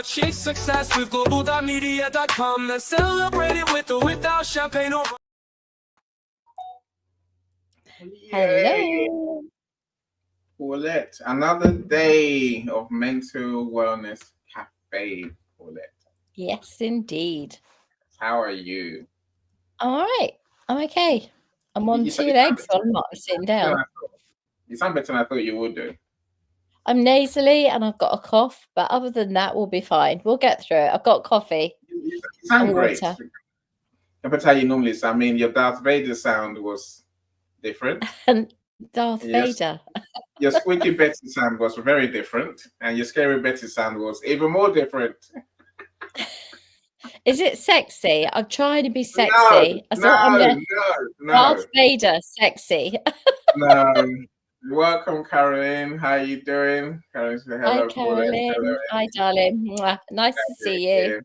achieve success with Global.Media.com. Let's celebrate it with or without champagne or Hello. Paulette, another day of mental wellness cafe, Paulette. Yes, indeed. How are you? I'm all right. I'm okay. I'm on You two sound legs, better so I'm not sitting than down. I thought. You sound better than I thought you would do. I'm nasally and I've got a cough, but other than that, we'll be fine. We'll get through it. I've got coffee You sound and great. water. Compared to how you normally sound. I mean, your Darth Vader sound was different. And Darth Yes. Vader. Your squeaky Betty sound was very different, and your scary Betty sound was even more different. Is it sexy? I'm trying to be No, sexy. no. Darth Vader, sexy. No. Welcome, Caroline. How are you doing? Caroline, say hello, Hi, Caroline. Hello, Hi, darling. Mwah. Nice to see you.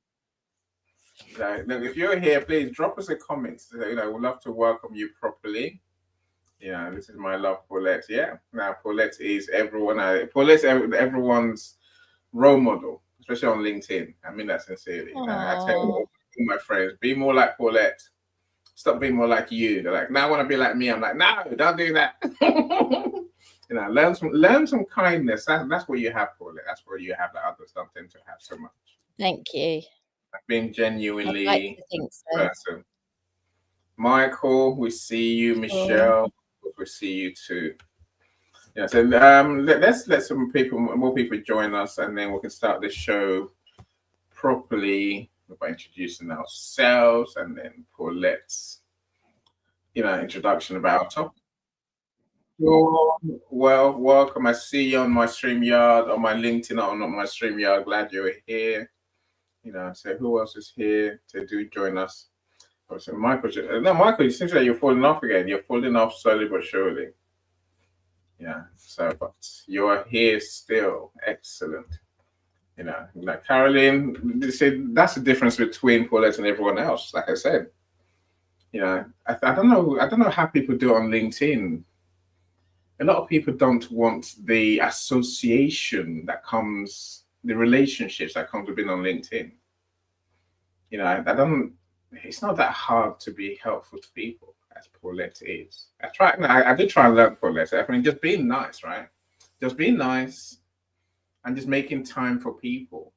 Look, if you're here, please drop us a comment. We'd love to welcome you properly. Yeah, this is my love, Paulette. Yeah, now Paulette is Paulette's everyone's role model, especially on LinkedIn. I mean that sincerely. I tell all my friends, be more like Paulette. Stop being more like you. They're like, now I want to be like me. I'm like, no, don't do that. Learn some kindness. That's what you have, Paulette. That's what you have that others don't tend to have so much. Thank you. Being genuinely I'd like to think so. person. Michael, we see you. Michelle, we see you too. Yeah, so let's let more people join us, and then we can start the show properly by introducing ourselves, and then Paulette's introduction about our topic. Well, welcome. I see you on my StreamYard, on my LinkedIn, on my StreamYard. Glad you're here. So who else is here to join us? So Michael, it seems like you're falling off again. You're falling off slowly but surely. Yeah. So, but you are here still. Excellent. Caroline, that's the difference between Paulette and everyone else. Like I said, I don't know how people do it on LinkedIn. A lot of people don't want the association that comes, the relationships that comes with being on LinkedIn. It's not that hard to be helpful to people as Paulette is. I did try and learn Paulette. I mean, just being nice, right? Just being nice and just making time for people.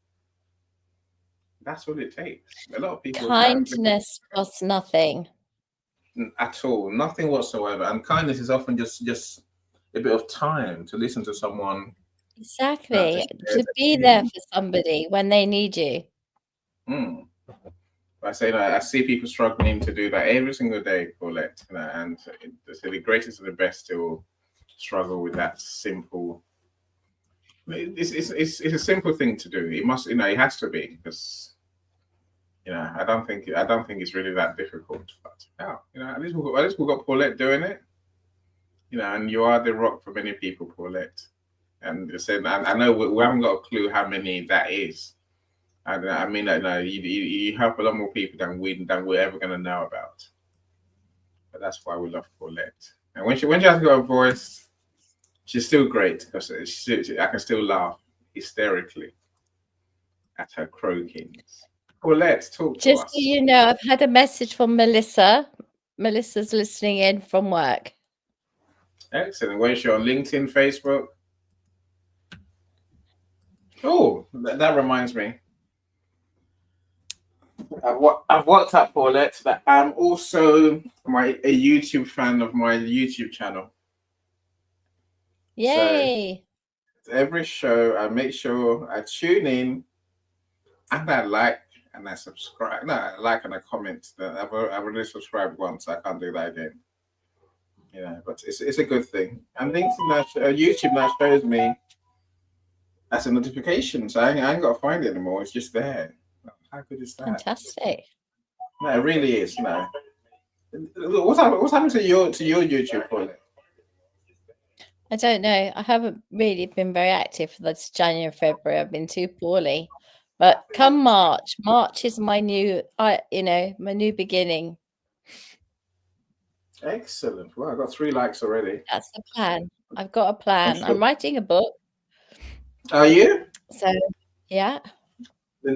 That's what it takes. A lot of people. Kindness costs nothing. At all. Nothing whatsoever. And kindness is often just a bit of time to listen to someone. Exactly. To be there for somebody when they need you. I say that I see people struggling to do that every single day, Paulette, and the greatest of the best still struggle with that simple. It's a simple thing to do. It must, it has to be, because I don't think it's really that difficult. But at least we've got Paulette doing it. And you are the rock for many people, Paulette. And I know we haven't got a clue how many that is. I mean, you help a lot more people than we're ever going to know about. But that's why we love Paulette. And when she has got a voice, she's still great, because I can still laugh hysterically at her croakings. Paulette, talk to us. Just so you know, I've had a message from Melissa. Melissa's listening in from work. Excellent. Where's she on LinkedIn, Facebook? Oh, that reminds me. I've worked at Paulette, but I'm also a YouTube fan of my YouTube channel. Yay! So every show, I make sure I tune in, and I like and I subscribe. No, I like and I comment. I've already subscribed once. I can't do that again. But it's a good thing. And YouTube now shows me as a notification, so I ain't got to find it anymore. It's just there. How good is that? Fantastic. No, it really is. No. What's happened to your YouTube, Paulette? I don't know. I haven't really been very active for this January, February. I've been too poorly. But come March is my new, my new beginning. Excellent. Well, I got 3 likes already. That's the plan. I've got a plan. I'm writing a book. Are you? So, yeah.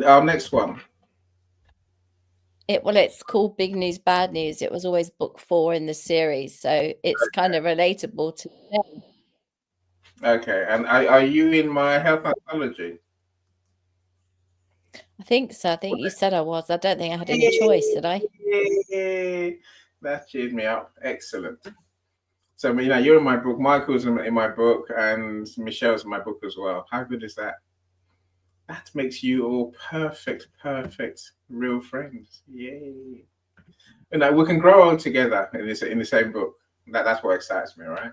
Our next one. It's called Big News, Bad News. It was always book 4 in the series, so it's kind of relatable to them. Okay, and are you in my health anthology? I think so. I think you said I was. I don't think I had any choice, did I? Yay. That cheered me up. Excellent. So, you're in my book. Michael's in my book, and Michelle's in my book as well. How good is that? That makes you all perfect real friends. Yay! We can grow old together in the same book. That's what excites me, right?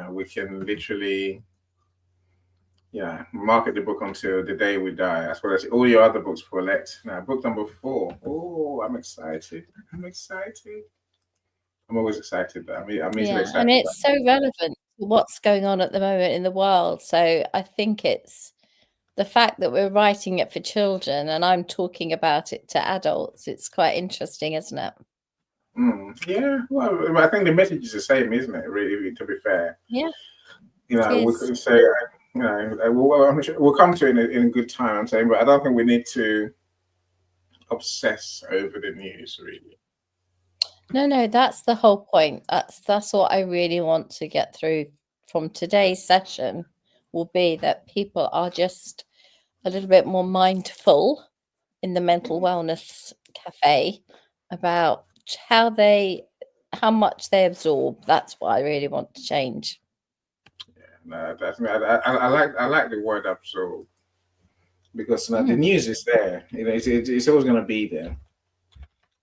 We can literally, market the book until the day we die, as well as all your other books, Paulette. Now, book number 4. Oh, I'm excited. I'm always excited. I'm easily excited. And it's so relevant to what's going on at the moment in the world. So I think it's the fact that we're writing it for children and I'm talking about it to adults. It's quite interesting, isn't it? Yeah, well, I think the message is the same, isn't it? Really, to be fair. Yeah. We could say, we'll come to it in a good time. I'm saying, but I don't think we need to obsess over the news, really. No, that's the whole point. That's what I really want to get through from today's session. Will be that people are just a little bit more mindful in the mental wellness cafe about how much they absorb. That's what I really want to change. Yeah, I like the word absorb, because the news is there. It's always going to be there,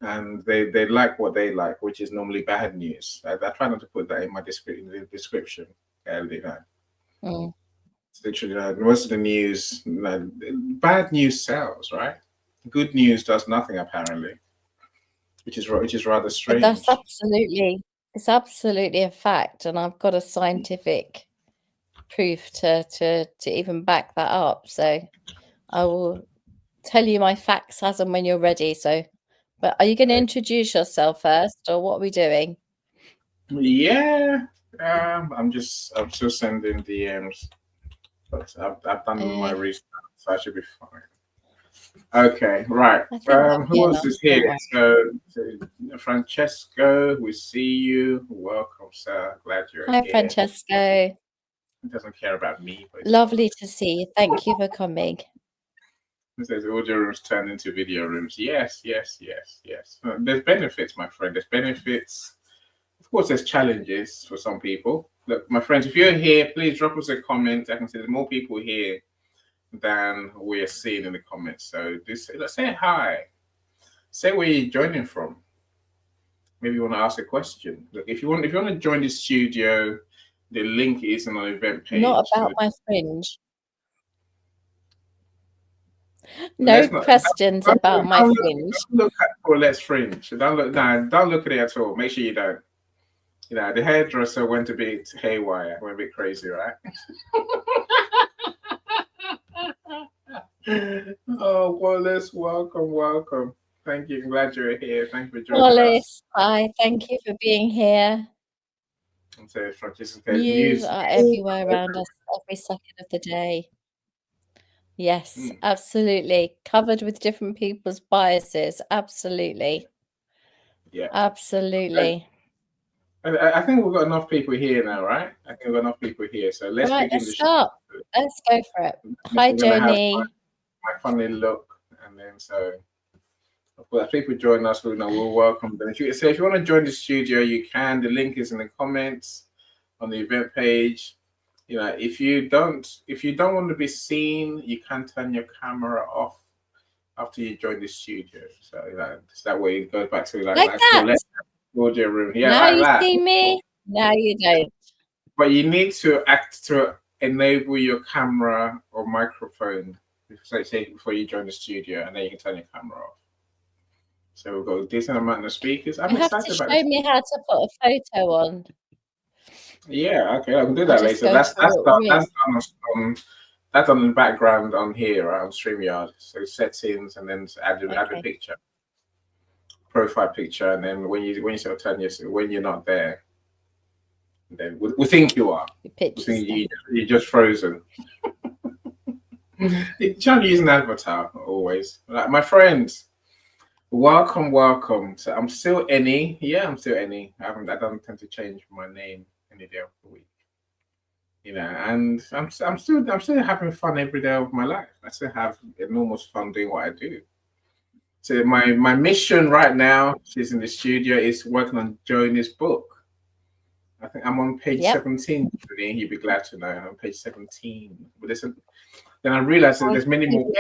and they like what they like, which is normally bad news. I try not to put that in my description. It's literally most of the news. Bad news sells, right? Good news does nothing, apparently, which is rather strange. That's absolutely a fact, and I've got a scientific proof to even back that up. So I will tell you my facts as and when you're ready. So, but are you going to introduce yourself first, or what are we doing? Yeah, I'm still sending DMs, but I've done my research, so I should be fine. Okay, right. Who else is here? So, Francesco, we see you. Welcome, sir. Glad you're here. Hi, Francesco. He doesn't care about me. But lovely to see you. Thank you for coming. It says audio rooms turn into video rooms. Yes. There's benefits, my friend. There's benefits. Of course, there's challenges for some people. Look, my friends, if you're here, please drop us a comment. I can see there's more people here than we're seeing in the comments. So let's say hi. Say where you're joining from. Maybe you want to ask a question. Look, if you want to join the studio, the link is on the event page. Not about my fringe. No questions about my fringe. Don't look at Paulette's fringe. Don't look at it at all. Make sure you don't. The hairdresser went a bit haywire, went a bit crazy, right? Oh, Wallace, welcome. Thank you. I'm glad you're here. Thank you for joining Wallace, hi. Thank you for being here. So, news are everywhere around us, every second of the day. Yes, absolutely. Covered with different people's biases. Absolutely. Yeah. Absolutely. I think we've got enough people here now, right? I think we've got enough people here. So let's begin the show. Let's go for it. Hi, Joni. My funny look. And then of course, people join us, we'll welcome them. If you want to join the studio, you can. The link is in the comments on the event page. If you don't want to be seen, you can turn your camera off after you join the studio. So that way it goes back to like that audio room. Yeah, now like you that. See me. Now you don't. But you need to enable your camera or microphone, before you join the studio, and then you can turn your camera off. So we've got a decent amount of speakers. I'm excited about it. Show me how to put a photo on. Yeah, okay, I can do that later. That's on the background on here, right, on StreamYard. So settings, and then add a picture, profile picture, and then when you sort of turn when you're not there, then we think you are. You're just frozen. Trying to use an avatar always. Like my friends, welcome. So I'm still Any. Yeah, I'm still Any. I don't tend to change my name any day of the week. And I'm still having fun every day of my life. I still have enormous fun doing what I do. So my mission right now, she's in the studio, is working on Joni's book. I think I'm on page Yep. 17 today. You'd be glad to know I'm on page 17. But then I realized that there's many more.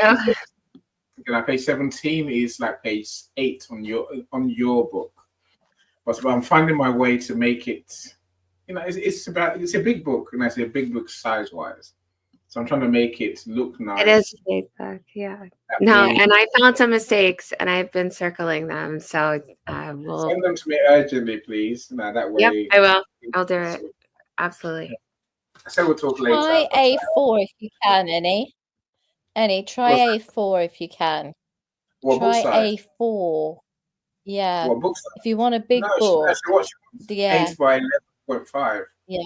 Page 17 is like page 8 on your book. But I'm finding my way to make it. It's a big book, and I say a big book size wise. So I'm trying to make it look nice. It is a big book, yeah. No, and I found some mistakes, and I've been circling them. So we'll send them to me urgently, please. No, that way. Yep, I will. I'll do it. Absolutely. So we'll talk later. Try A4 if you can, Any, try A4 if you can. What Try book size? A4. Yeah. What book size? If you want a big book. Yeah. 8 by 11.5. Yeah.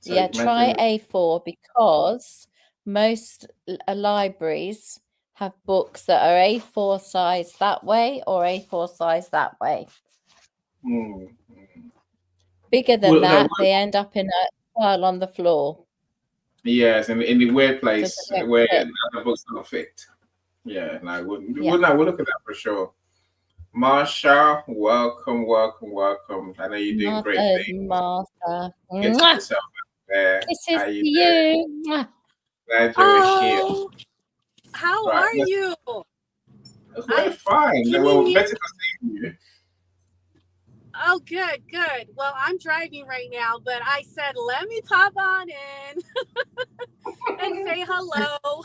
So yeah, try A4 because most libraries have books that are A4 size that way or A4 size that way. Bigger than that, they end up in a pile on the floor. Yes, in the weird place where the books don't fit. Yeah, and I wouldn't. Yeah. We'll look at that for sure. Marsha, welcome. I know you're doing great things. Martha. Get yourself out there. Kisses to you. Glad you're here. How are you? We're fine. Well, better for seeing you. Oh, good. Well, I'm driving right now, but I said, let me pop on in and say hello.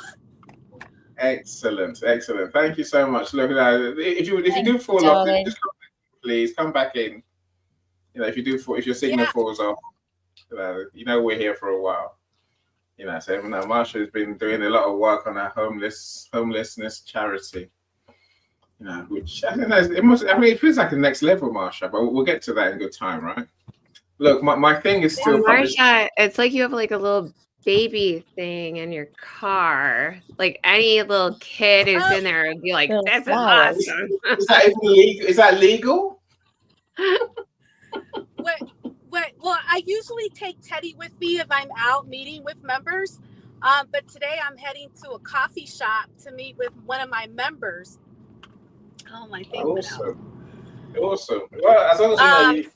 Excellent. Thank you so much. Look, if you do fall off, just please come back in. If your signal falls off, we're here for a while. So Marsha has been doing a lot of work on our homelessness charity. Which I think it feels like the next level, Marsha, but we'll get to that in good time, right? Look, my thing is still Marsha, it's like you have like a little baby thing in your car. Like any little kid who's in there would be like, this is awesome. Is that legal? Well, I usually take Teddy with me if I'm out meeting with members. But today I'm heading to a coffee shop to meet with one of my members. Oh, my thing went out. Awesome. Well, as long as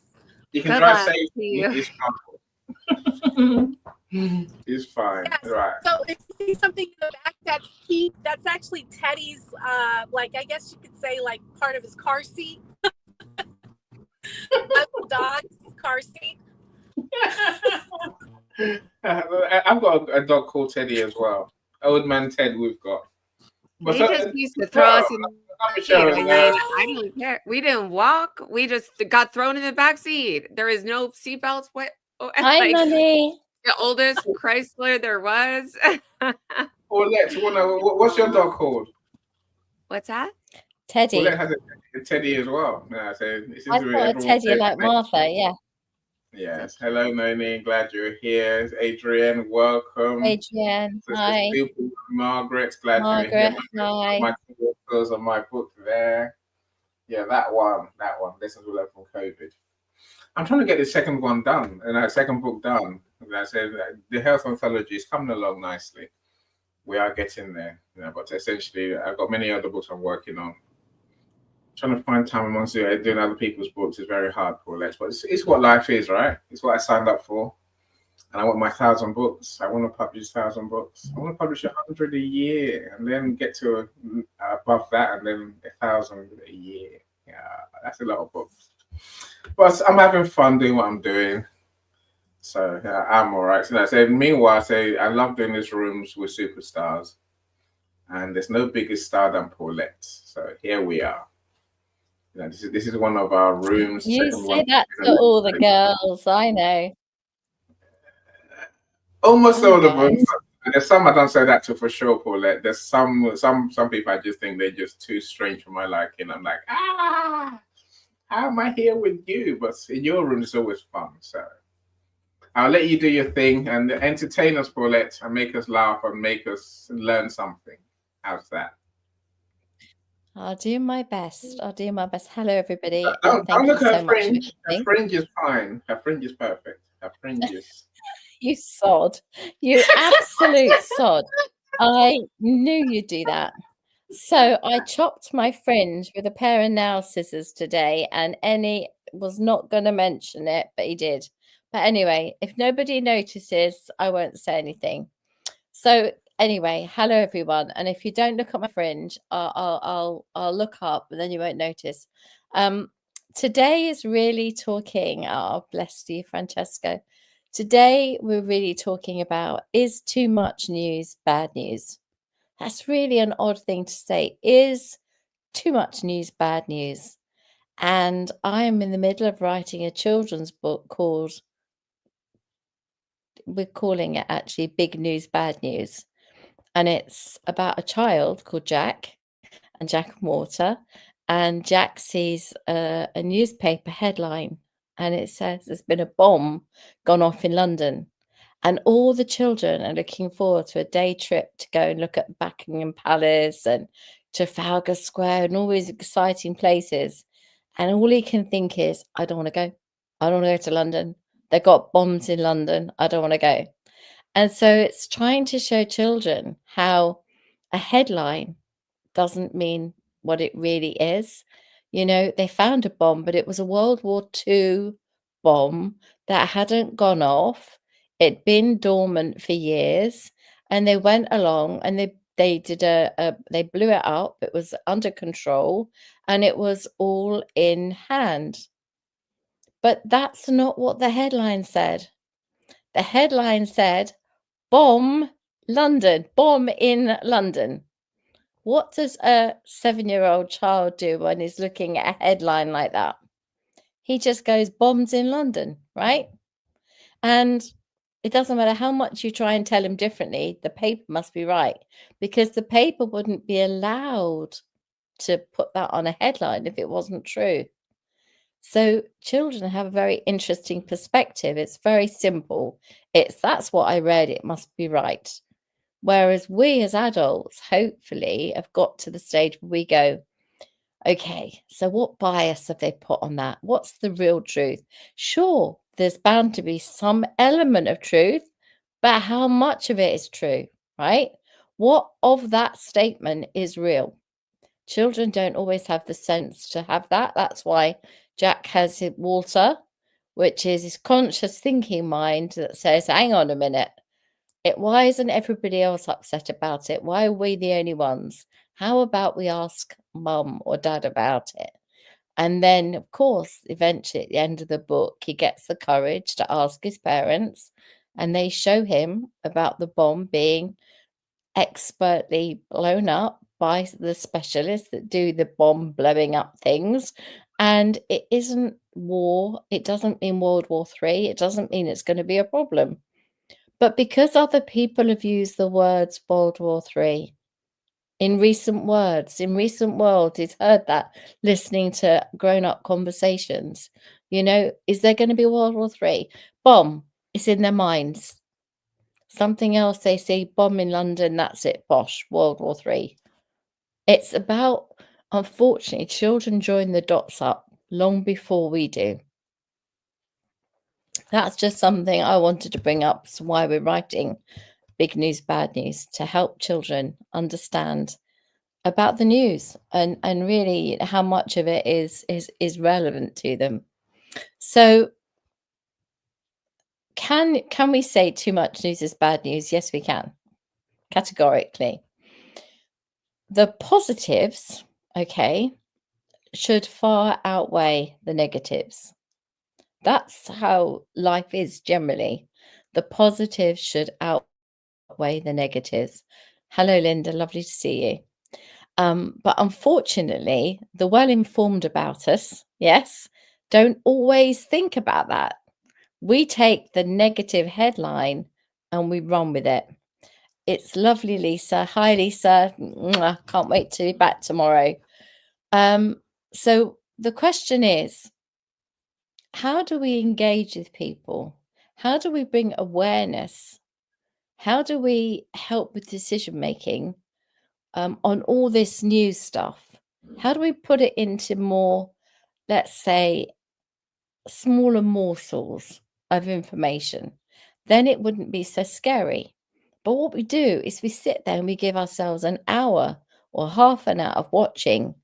you can drive safely, it's fine. It's fine. Yes. Right. So if you see something in the back that's actually Teddy's, like I guess you could say like part of his car seat. Dog's car seat. I've got a dog called Teddy as well. Old man Ted we've got. They just used to throw us in the seat. I don't care. We didn't walk. We just got thrown in the back seat. There is no seatbelts. Hi, Mommy. The oldest Chrysler there was. What's your dog called? What's that? Teddy. Paulette has a Teddy as well. I've got a Teddy like Martha, yeah. Yes. Hello, Noni. Glad you're here. Adrienne, welcome. Adrienne, hi. Margaret, glad you're here. Hi. My authors on my book there. Yeah, that one. Lessons we learned from COVID. I'm trying to get the second one done, and our second book done. And I said the health anthology is coming along nicely. We are getting there, but essentially, I've got many other books I'm working on. Trying to find time amongst doing other people's books is very hard, Paulette. But it's what life is, right? It's what I signed up for. And I want my 1,000 books. I want to publish 1,000 books. I want to publish 100 a year, and then get to above that, and then 1,000 a year. Yeah, that's a lot of books. But I'm having fun doing what I'm doing. So I'm all right. Meanwhile, I love doing these rooms with superstars. And there's no bigger star than Paulette. So here we are. This is one of our rooms. You say that to all the girls, I know. Almost all of them. There's some I don't say that to for sure, Paulette. There's some people I just think they're just too strange for my liking. I'm like, how am I here with you? But in your room, it's always fun. So I'll let you do your thing and entertain us, Paulette, and make us laugh and make us learn something. How's that? I'll do my best. I'll do my best. Hello, everybody. Don't Thank you look at so her much for fringe. Her coming. fringe is fine. Her fringe is perfect. Her fringe is. You sod. You absolute sod. I knew you'd do that. So I chopped my fringe with a pair of nail scissors today, and Annie was not going to mention it, but he did. But anyway, if nobody notices, I won't say anything. So anyway, hello everyone. And if you don't look at my fringe, I'll look up, and then you won't notice. Today is really talking. Oh, bless you, Francesco. Today we're really talking about, is too much news bad news? That's really an odd thing to say. Is too much news bad news? And I am in the middle of writing a children's book called, we're calling it actually Big News Bad News. And it's about a child called Jack and Jack and Water. And Jack sees a newspaper headline, and it says there's been a bomb gone off in London. And all the children are looking forward to a day trip to go and look at Buckingham Palace and Trafalgar Square and all these exciting places. And all he can think is, I don't want to go. I don't want to go to London. They've got bombs in London. I don't want to go. And so it's trying to show children how a headline doesn't mean what it really is. You know, they found a bomb, but it was a World War II bomb that hadn't gone off. It'd been dormant for years, and they went along and they did they blew it up. It was under control, and it was all in hand. But that's not what the headline said. The headline said, bomb London, bomb in London. What does a 7-year-old child do when he's looking at a headline like that? He just goes, bombs in London, right? And it doesn't matter how much you try and tell him differently, the paper must be right, because the paper wouldn't be allowed to put that on a headline if it wasn't true. So children have a very interesting perspective. It's very simple. That's what I read, it must be right. Whereas we as adults, hopefully, have got to the stage where we go, okay, so what bias have they put on that? What's the real truth? Sure, there's bound to be some element of truth, but how much of it is true, right? What of that statement is real? Children don't always have the sense to have that. That's why Jack has Walter, which is his conscious thinking mind that says, hang on a minute. Why isn't everybody else upset about it? Why are we the only ones? How about we ask mum or dad about it? And then, of course, eventually at the end of the book, he gets the courage to ask his parents, and they show him about the bomb being expertly blown up by the specialists that do the bomb blowing up things. And it isn't war. It doesn't mean World War III. It doesn't mean it's going to be a problem. But because other people have used the words World War III in recent world, he's heard that listening to grown-up conversations. You know, is there going to be World War III? Bomb, it's in their minds. Something else they see, bomb in London, that's it, bosh, World War III. It's about, unfortunately, children join the dots up long before we do. That's just something I wanted to bring up. So why we're writing Big News, Bad News, to help children understand about the news and really how much of it is relevant to them. So can we say too much news is bad news? Yes, we can, categorically. The positives, okay, should far outweigh the negatives. That's how life is generally. The positives should outweigh the negatives. Hello, Linda. Lovely to see you. But unfortunately, the well-informed about us, yes, don't always think about that. We take the negative headline and we run with it. It's lovely, Lisa. Hi, Lisa. Mwah. Can't wait to be back tomorrow. So the question is, how do we engage with people? How do we bring awareness? How do we help with decision making on all this new stuff? How do we put it into more, let's say, smaller morsels of information? Then it wouldn't be so scary. But what we do is we sit there and we give ourselves an hour or half an hour of watching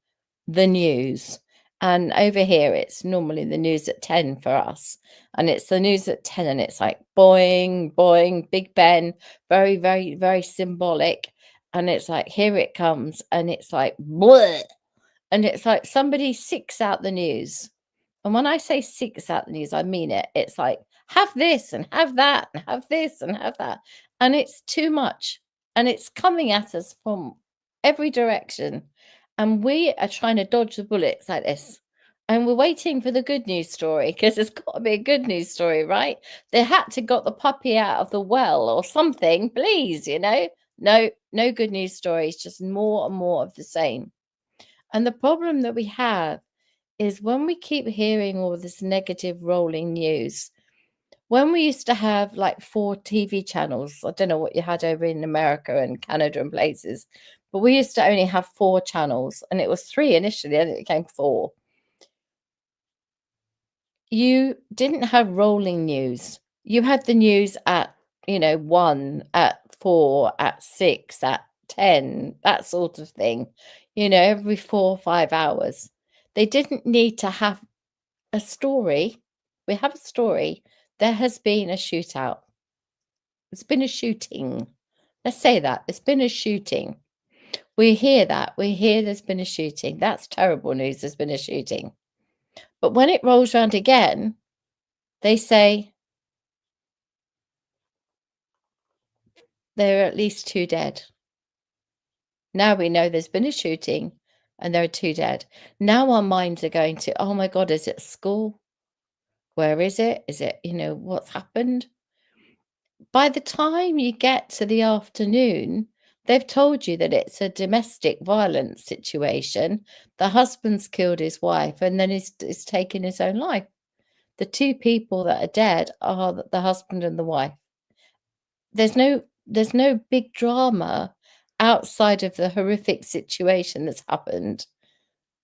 the news. And over here, it's normally the news at 10 for us. And it's the news at 10, and it's like boing, boing, Big Ben, very, very, very symbolic. And it's like, here it comes. And it's like, bleh. And it's like somebody seeks out the news. And when I say seeks out the news, I mean it. It's like, have this and have that and have this and have that. And it's too much. And it's coming at us from every direction. And we are trying to dodge the bullets like this. And we're waiting for the good news story, because there's got to be a good news story, right? They had to got the puppy out of the well or something, please, No, no good news stories, just more and more of the same. And the problem that we have is when we keep hearing all this negative rolling news, when we used to have like 4 TV channels, I don't know what you had over in America and Canada and places, but we used to only have 4 channels, and it was 3 initially, and it became 4. You didn't have rolling news. You had the news at, 1, at 4, at 6, at 10, that sort of thing, every 4 or 5 hours. They didn't need to have a story. We have a story. There has been a shootout. It's been a shooting. Let's say that. It's been a shooting. We hear that. We hear there's been a shooting. That's terrible news. There's been a shooting. But when it rolls around again, they say there are at least 2 dead. Now we know there's been a shooting and there are 2 dead. Now our minds are going to, oh my God, is it school? Where is it? Is it, what's happened? By the time you get to the afternoon, they've told you that it's a domestic violence situation. The husband's killed his wife and then he's taken his own life. The 2 people that are dead are the husband and the wife. There's no big drama outside of the horrific situation that's happened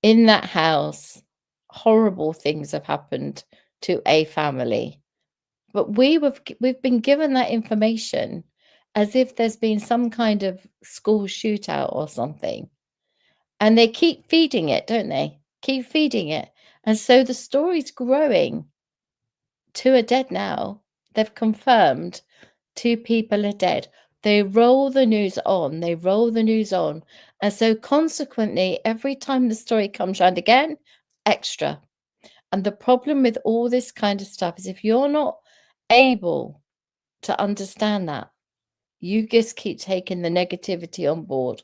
in that house. Horrible things have happened to a family. But we've been given that information as if there's been some kind of school shootout or something. And they keep feeding it, don't they? Keep feeding it. And so the story's growing. 2 are dead now. They've confirmed 2 people are dead. They roll the news on. They roll the news on. And so consequently, every time the story comes around again, extra. And the problem with all this kind of stuff is if you're not able to understand that, you just keep taking the negativity on board.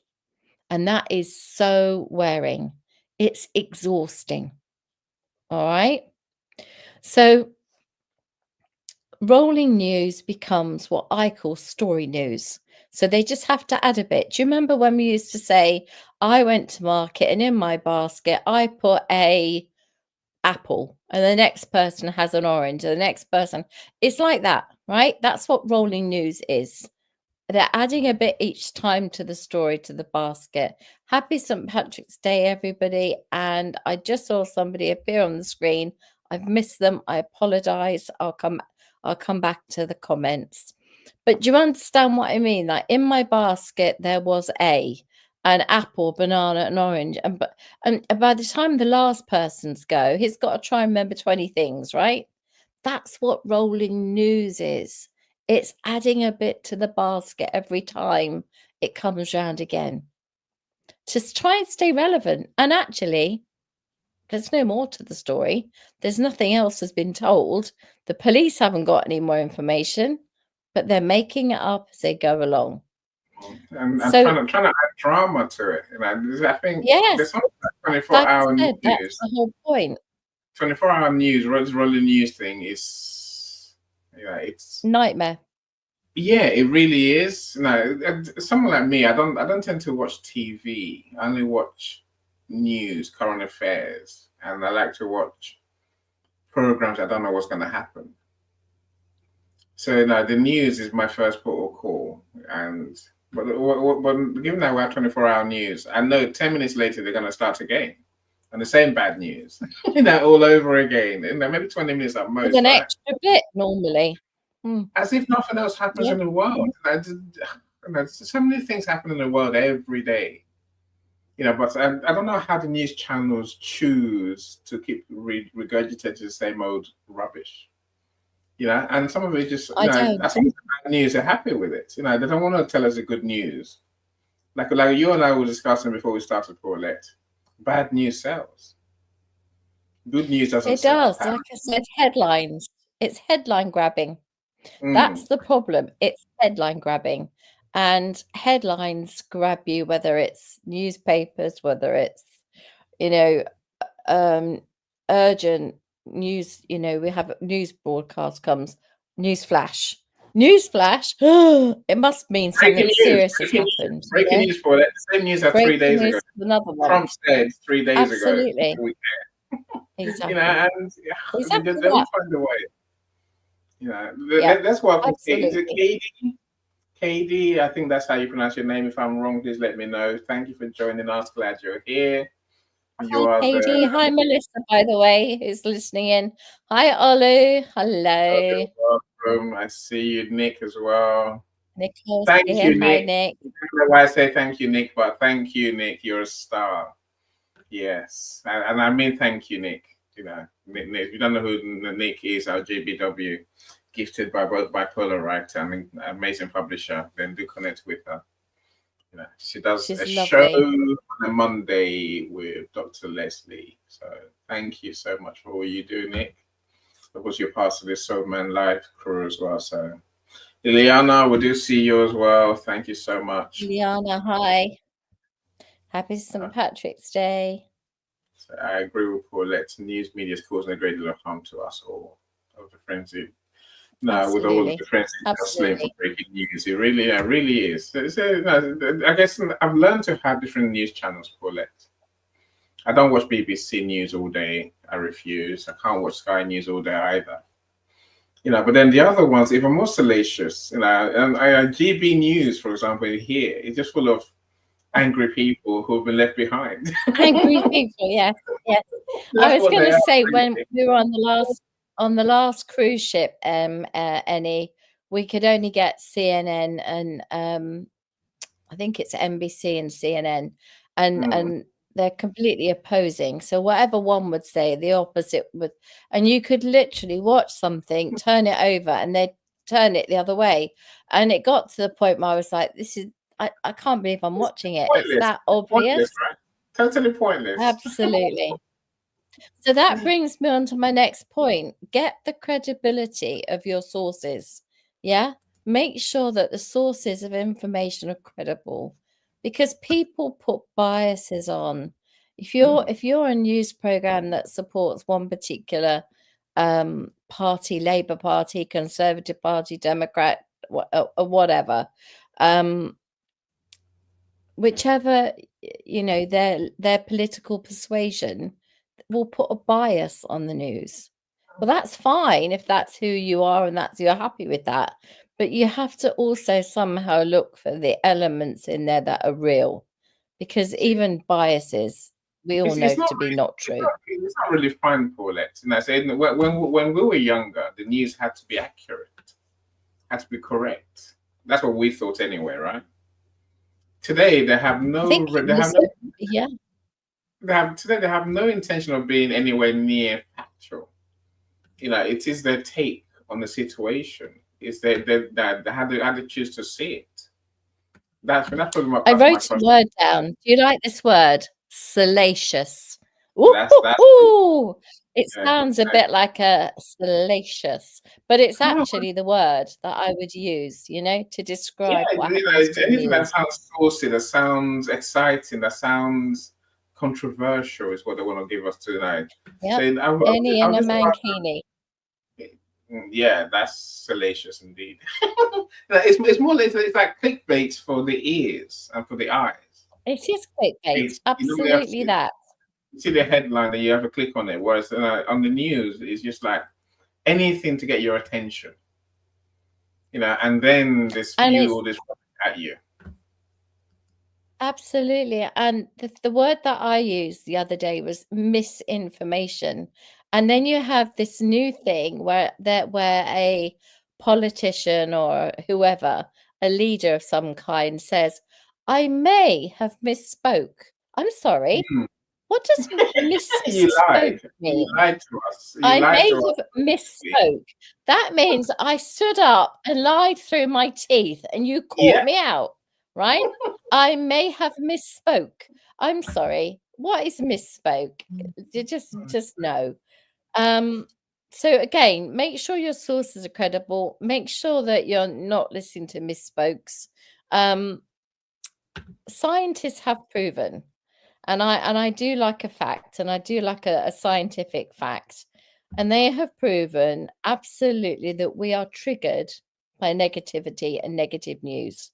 And that is so wearing. It's exhausting. All right. So rolling news becomes what I call story news. So they just have to add a bit. Do you remember when we used to say, I went to market and in my basket, I put a apple and the next person has an orange and the next person, it's like that, right? That's what rolling news is. They're adding a bit each time to the story, to the basket. Happy St. Patrick's Day, everybody. And I just saw somebody appear on the screen. I've missed them. I apologize. I'll come back to the comments. But do you understand what I mean? Like in my basket, there was an apple, banana, and orange. And by the time the last person's go, he's got to try and remember 20 things, right? That's what rolling news is. It's adding a bit to the basket every time it comes round again. Just try and stay relevant. And actually, there's no more to the story. There's nothing else has been told. The police haven't got any more information, but they're making it up as they go along. And So- trying to add drama to it. I think Yes, there's something like 24-hour like I said, news. that's the whole point. 24-hour news, rolling news thing is, it's Nightmare. yeah, it really is. Someone like me, I don't tend to watch TV. I only watch news, current affairs, and I like to watch programs I don't know what's going to happen. So now the news is my first port of call, and but given that we have 24-hour news, I know 10 minutes later they're going to start again, and the same bad news, all over again. Maybe 20 minutes at most, With an right? extra bit normally. As if nothing else happens in the world. So many things happen in the world every day. But I don't know how the news channels choose to keep regurgitating the same old rubbish. And some of it just, I don't. I think the bad news, they're happy with it. They don't want to tell us the good news. Like you and I were discussing before we started Paulette, bad news sells. Good news doesn't It sell. does. Like I said, headlines. It's headline grabbing. Mm. That's the problem. It's headline grabbing. And headlines grab you, whether it's newspapers, whether it's, urgent news, we have a news broadcast comes, news flash. It must mean something serious has happened. Breaking news for that. The same news as 3 days ago. Another one. Trump said 3 days Absolutely. ago. Exactly. And Exactly they will find a way. That's what I think. Is it KD? KD, I think that's how you pronounce your name. If I'm wrong, please let me know. Thank you for joining us. Glad you're here. Hi, KD. Hi, Melissa, by the way, who's listening in. Hi, Olu. Hello. Welcome. I see you, Nick, as well. Nicholas. Thank you, Nick. Hi, Nick. I don't know why I say thank you, Nick, but thank you, Nick. You're a star. Yes. And I mean thank you, Nick. Nick, if you don't know who Nick is, our JBW, gifted by both bipolar writer and amazing publisher, then do connect with her. She does a show on a Monday with Dr. Leslie. So thank you so much for all you do, Nick. Of course, you're part of the Soul Man Live crew as well. So Liliana, we do see you as well. Thank you so much. Liliana, hi. Happy St. Patrick's Day. So I agree with Paulette. News media is causing a great deal of harm to us all. Of the frenzy. No, with all of the frenzy hustling for breaking news, it really is. I guess I've learned to have different news channels, Paulette. I don't watch BBC News all day. I refuse. I can't watch Sky News all day either. But then the other ones, even more salacious. And GB News, for example, here, it's just full of angry people who've been left behind. Angry people, yes. I was going to say when we were on the last cruise ship, Annie, we could only get CNN and I think it's NBC and CNN, and they're completely opposing. So whatever one would say, the opposite would, and you could literally watch something, turn it over, and they'd turn it the other way. And it got to the point where I was like, this is, I can't believe I'm watching it. Pointless. It's that obvious. Pointless, right? Totally pointless. Absolutely. So that brings me on to my next point. Get the credibility of your sources. Yeah. Make sure that the sources of information are credible, because people put biases on. If you're a news program that supports one particular party, Labour Party, Conservative Party, Democrat, or whatever, whichever their political persuasion will put a bias on the news. Well, that's fine if that's who you are and you're happy with that. But you have to also somehow look for the elements in there that are real, because even biases we all know to be not true. It's not really fun, Paulette. And I said when we were younger, the news had to be accurate, had to be correct. That's what we thought anyway, right? Today they have no. Today they have no intention of being anywhere near factual. It is their take on the situation. It's how they choose to see it. That's probably my. I wrote a word down. Do you like this word? Salacious. It sounds a bit like a salacious, but it's actually the word that I would use, to describe what happens. Anything that sounds saucy, that sounds exciting, that sounds controversial is what they want to give us tonight. Yeah, Any in a mankini. Yeah, that's salacious indeed. It's more like it's like clickbait for the ears and for the eyes. It is clickbait, absolutely that. You see the headline and you have to click on it, whereas on the news it's just like anything to get your attention. you know, and then they And spew it's all this at you. absolutely. And the word that I used the other day was misinformation. And then you have this new thing where a politician or whoever, a leader of some kind, says, I may have misspoke. I'm sorry. Mm. What does You misspoke lied. mean? You lied to us. You I lied may to us. have misspoke. That means I stood up and lied through my teeth and you caught Yeah. me out, right? I may have misspoke. I'm sorry. What is misspoke? You just no. So again, make sure your sources are credible. Make sure that you're not listening to misspokes. Scientists have proven, and I do like a fact, and I do like a scientific fact, and they have proven absolutely that we are triggered by negativity and negative news.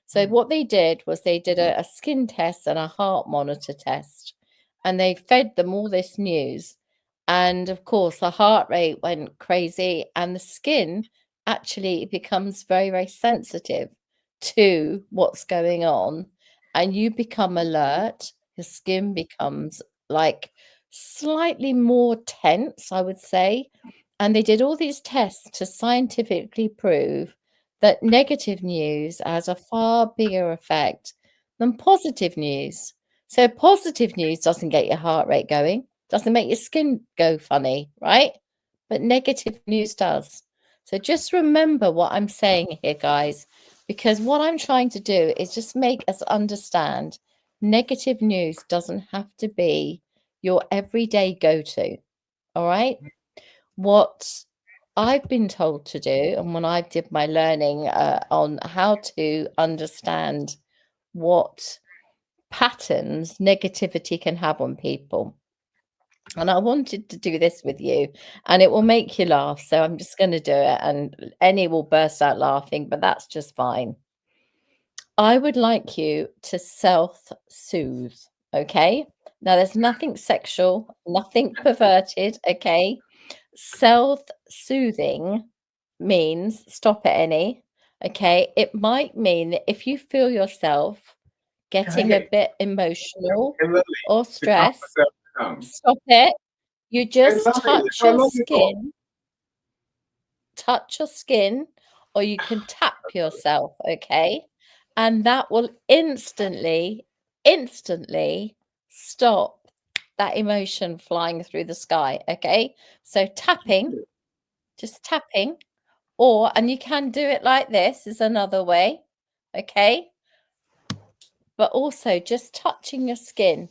So what they did was they did a skin test and a heart monitor test, and they fed them all this news. And of course, the heart rate went crazy, and the skin actually becomes very, very sensitive to what's going on. And you become alert, your skin becomes like slightly more tense, I would say. And they did all these tests to scientifically prove that negative news has a far bigger effect than positive news. So positive news doesn't get your heart rate going, doesn't make your skin go funny, right? But negative news does. So just remember what I'm saying here, guys, because what I'm trying to do is just make us understand negative news doesn't have to be your everyday go-to. All right? What I've been told to do, and when I did my learning on how to understand what patterns negativity can have on people, and I wanted to do this with you, and it will make you laugh. So I'm just going to do it, and Annie will burst out laughing, but that's just fine. I would like you to self-soothe, okay? Now, there's nothing sexual, nothing perverted, okay? Self-soothing means, stop it, Annie, okay? It might mean that if you feel yourself getting a bit emotional or stressed, stop it. You just touch your skin, or you can tap yourself, okay? And that will instantly stop that emotion flying through the sky, okay? So tapping, just tapping, and you can do it like this is another way, okay? But also just touching your skin.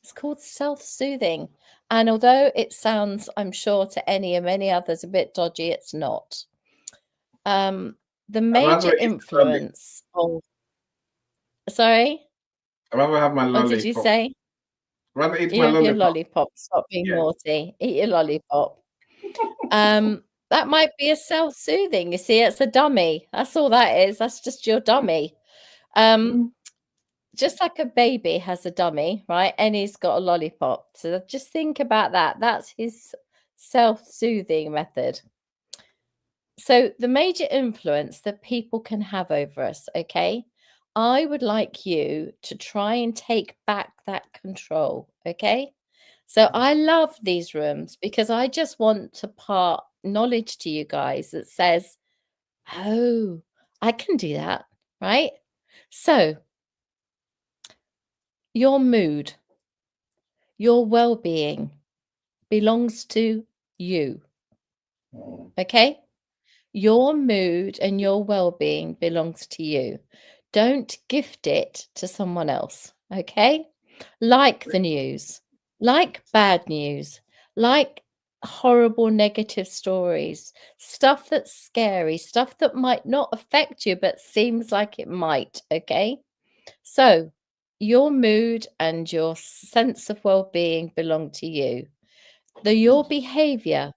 It's called self-soothing. And although it sounds, I'm sure, to any and many others a bit dodgy, it's not. The major influence of... Sorry? I'd rather have my What lollipop. did you say? I'd rather eat You my have your lollipop. lollipop. Stop being naughty. Eat your lollipop. That might be a self-soothing. You see, it's a dummy. That's all that is. That's just your dummy. Just like a baby has a dummy, right? And he's got a lollipop. So just think about that. That's his self-soothing method. So the major influence that people can have over us, okay? I would like you to try and take back that control, okay? So I love these rooms because I just want to part knowledge to you guys that says, oh, I can do that, right? So your mood, your well-being belongs to you, okay? Your mood and your well-being belongs to you. Don't gift it to someone else, okay? Like the news, like bad news, like horrible negative stories, stuff that's scary, stuff that might not affect you but seems like it might, okay? So your mood and your sense of well-being belong to you. Your behavior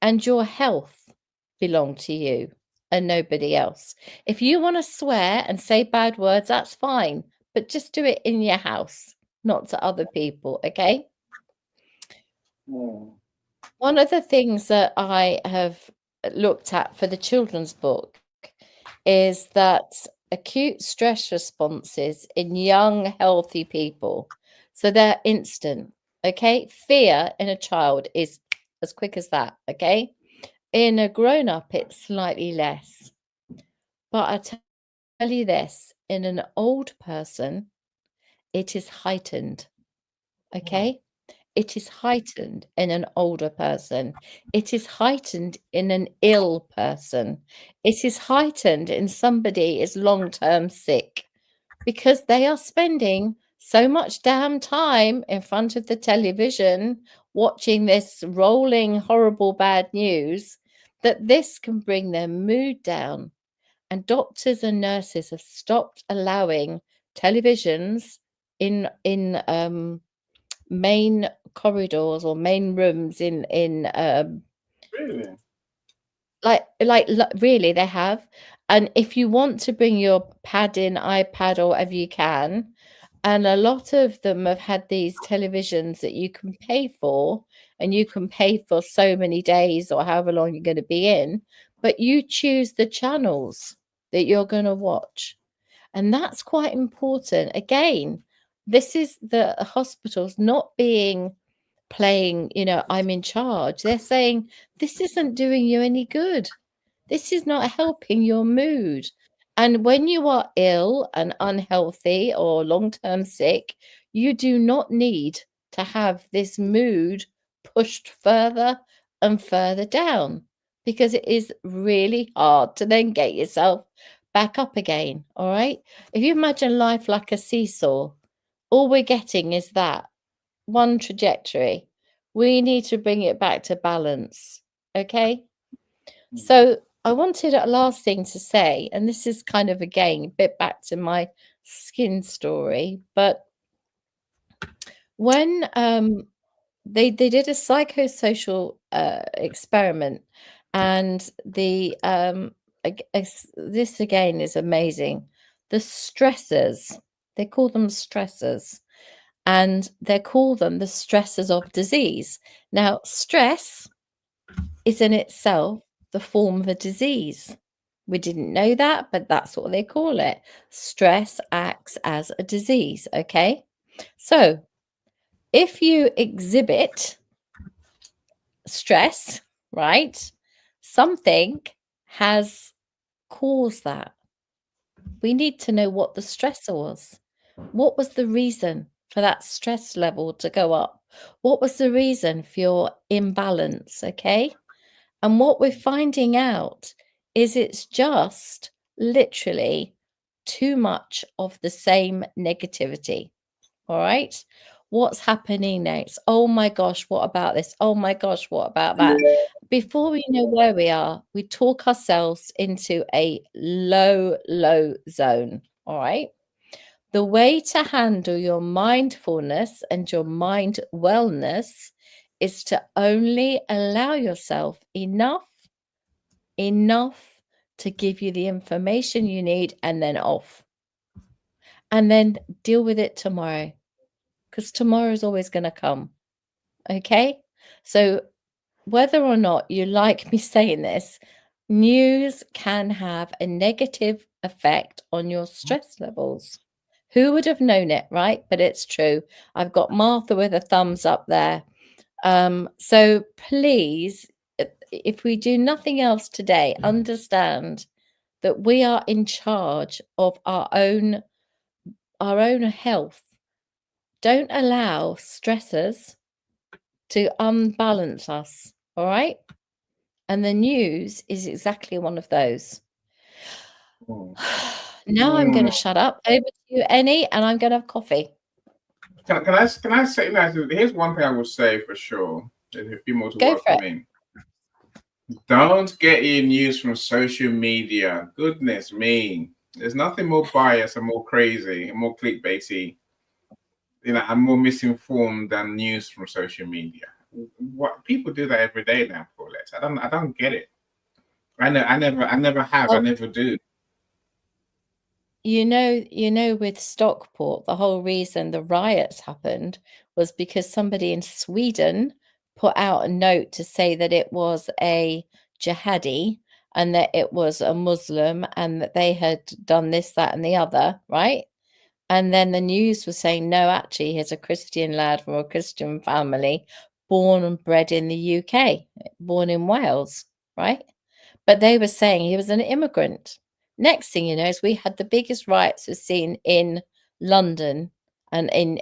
and your health belong to you and nobody else. If you want to swear and say bad words, that's fine, but just do it in your house, not to other people, okay? One of the things that I have looked at for the children's book is that acute stress responses in young, healthy people, so they're instant, okay? Fear in a child is as quick as that, okay? In a grown-up, it's slightly less. But I tell you this, in an old person, it is heightened, okay? It is heightened in an older person. It is heightened in an ill person. It is heightened in somebody is long-term sick because they are spending so much damn time in front of the television watching this rolling, horrible, bad news that this can bring their mood down. And doctors and nurses have stopped allowing televisions in main corridors or main rooms in Really? really they have. And if you want to bring your pad in, iPad or whatever you can, and a lot of them have had these televisions that you can pay for, and you can pay for so many days or however long you're going to be in, but you choose the channels that you're going to watch. And that's quite important. Again, this is the hospitals not playing, I'm in charge. They're saying this isn't doing you any good. This is not helping your mood. And when you are ill and unhealthy or long-term sick, you do not need to have this mood pushed further and further down because it is really hard to then get yourself back up again. All right. If you imagine life like a seesaw, all we're getting is that one trajectory. We need to bring it back to balance. Okay. So I wanted a last thing to say, and this is kind of again a bit back to my skin story, but when they did a psychosocial experiment, and this again is amazing. The stressors, they call them stressors, and they call them the stressors of disease. Now, stress is in itself the form of a disease. We didn't know that, but that's what they call it. Stress acts as a disease, okay? So, if you exhibit stress, right, something has caused that. We need to know what the stressor was. What was the reason for that stress level to go up? What was the reason for your imbalance, okay? And what we're finding out is it's just literally too much of the same negativity. All right. What's happening next? Oh my gosh, what about this? Oh my gosh, what about that? Before we know where we are, we talk ourselves into a low zone. All right. The way to handle your mindfulness and your mind wellness is to only allow yourself enough to give you the information you need and then off. And then deal with it tomorrow, because tomorrow is always going to come. Okay? So whether or not you like me saying this, news can have a negative effect on your stress levels. Who would have known it, right? But it's true. I've got Martha with a thumbs up there. So please, if we do nothing else today, understand that we are in charge of our own health. Don't allow stressors to unbalance us. All right. And the news is exactly one of those. Now I'm going to shut up. Over to you, Annie, and I'm going to have coffee. Can I say, here's one thing I would say for sure. There's a few more to welcome in. Don't get your news from social media. Goodness me. There's nothing more biased and more crazy and more clickbaity, and more misinformed than news from social media. What people do that every day now, Paulette. I don't get it. I never have. I never do. You know, with Stockport, the whole reason the riots happened was because somebody in Sweden put out a note to say that it was a jihadi, and that it was a Muslim and that they had done this, that, and the other, right? And then the news was saying, no, actually, he's a Christian lad from a Christian family, born and bred in the UK, born in Wales, right? But they were saying he was an immigrant. Next thing you know is we had the biggest riots we've seen in London and in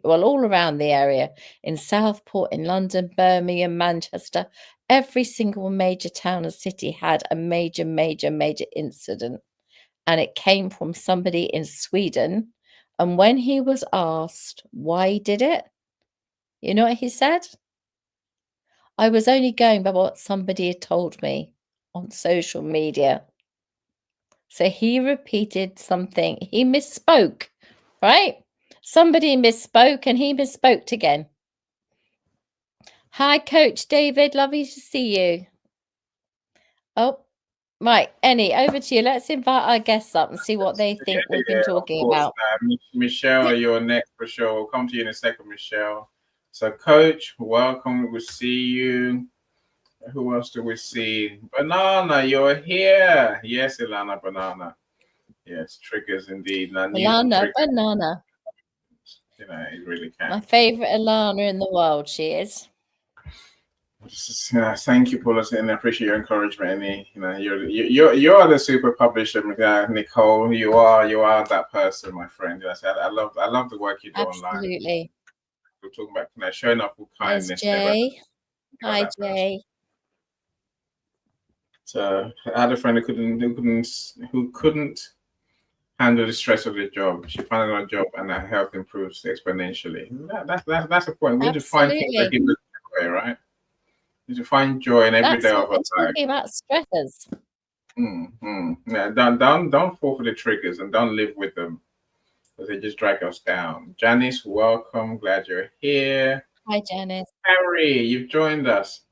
all around the area, in Southport, in London, Birmingham, Manchester. Every single major town and city had a major incident. And it came from somebody in Sweden. And when he was asked why he did it, you know what he said? I was only going by what somebody had told me on social media. So he repeated something. He misspoke, right? Somebody misspoke and he misspoke again. Hi, Coach David. Lovely to see you. Oh, right. Annie, over to you. Let's invite our guests up and see what they think we've been talking about. Michelle, you're next for sure. We'll come to you in a second, Michelle. So, Coach, welcome. We'll see you. Who else do we see? Banana, you're here. Yes, Ilana, Banana. Yes, triggers indeed. Now, Banana. You know, it really can. My favourite Ilana in the world, she is. Thank you, Paula, and I appreciate your encouragement. Annie. You know, you're the super publisher, Nicole. You are that person, my friend. I love the work you do online. Absolutely. We're talking about showing up with kindness. There's Jay. Hi, Jay. So I had a friend who couldn't handle the stress of the job. She found another job, and her health improves exponentially. That's a point. We need to find things that give us joy, right? We need to find joy in every day of our life. Talking about stressors. Yeah, don't fall for the triggers and don't live with them, because they just drag us down. Janice, welcome. Glad you're here. Hi, Janice. Harry, you've joined us.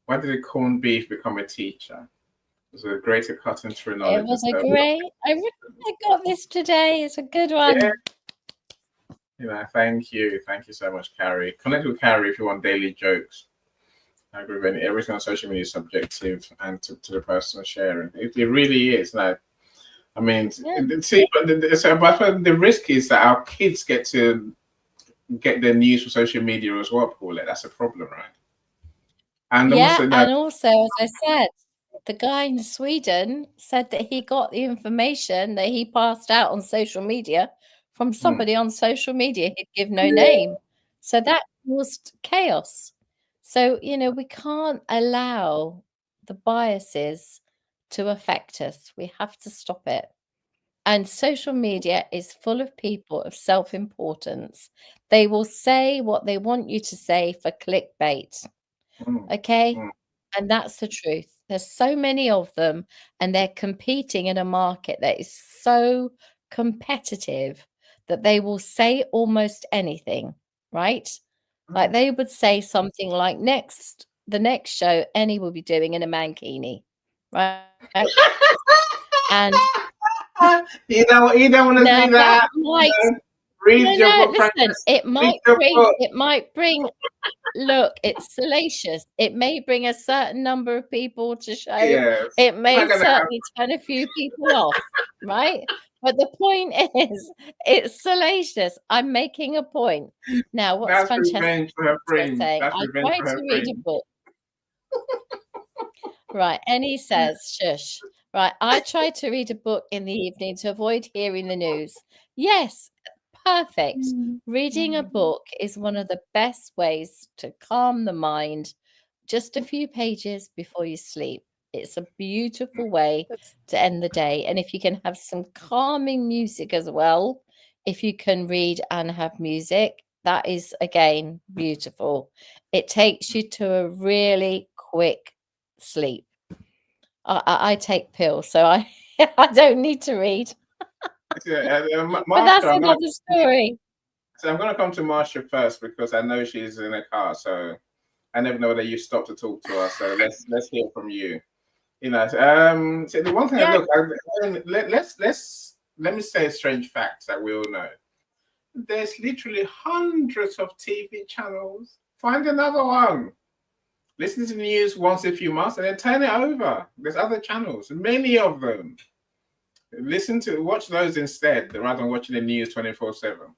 Why did the corned beef become a teacher? It was a greater cutting through knowledge. It was a great. I got this today. It's a good one. Yeah. You know, thank you so much, Carrie. Connect with Carrie if you want daily jokes. I agree with everything on social media is subjective and to the person sharing. It really is. Like, I mean, see, but the risk is that our kids get to get their news from social media as well, Paula. That's a problem, right? And also, as I said, the guy in Sweden said that he got the information that he passed out on social media from somebody on social media. He'd give no name. So that caused chaos. So, you know, we can't allow the biases to affect us. We have to stop it. And social media is full of people of self-importance. They will say what they want you to say for clickbait. Okay? And that's the truth. There's so many of them, and they're competing in a market that is so competitive that they will say almost anything, right? Like they would say something like the next show Annie will be doing in a mankini, right? And you don't want to see that. Read your book. Listen, it might bring. Look, it's salacious. It may bring a certain number of people to show. Yes. It may certainly turn a few people off, right? But the point is, it's salacious. I'm making a point. Now, what's fantastic? Saying, I tried to read a book. Right, Annie says, shush. Right, I try to read a book in the evening to avoid hearing the news. Yes, perfect. Reading a book is one of the best ways to calm the mind, just a few pages before you sleep. It's a beautiful way to end the day. And if you can have some calming music as well, if you can read and have music, that is, again, beautiful. It takes you to a really quick sleep. I take pills, so I don't need to read. But that's another story. So I'm going to come to Marsha first because I know she's in a car, so I never know that you stop to talk to her. So let's hear from you. You know, so the one thing let me say a strange fact that we all know. There's literally hundreds of TV channels. Find another one. Listen to the news once in a few months and then turn it over. There's other channels, many of them. Watch those instead rather than watching the news 24/7.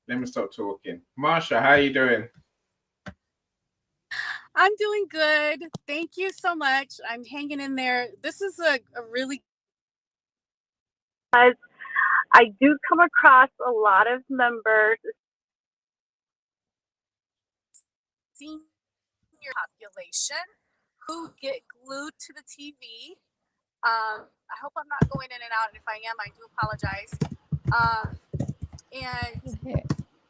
Let me stop talking. Marsha, how are you doing? I'm doing good. Thank you so much. I'm hanging in there. This is a really. I do come across a lot of members, senior population, who get glued to the TV. I hope I'm not going in and out, and if I am, I do apologize. And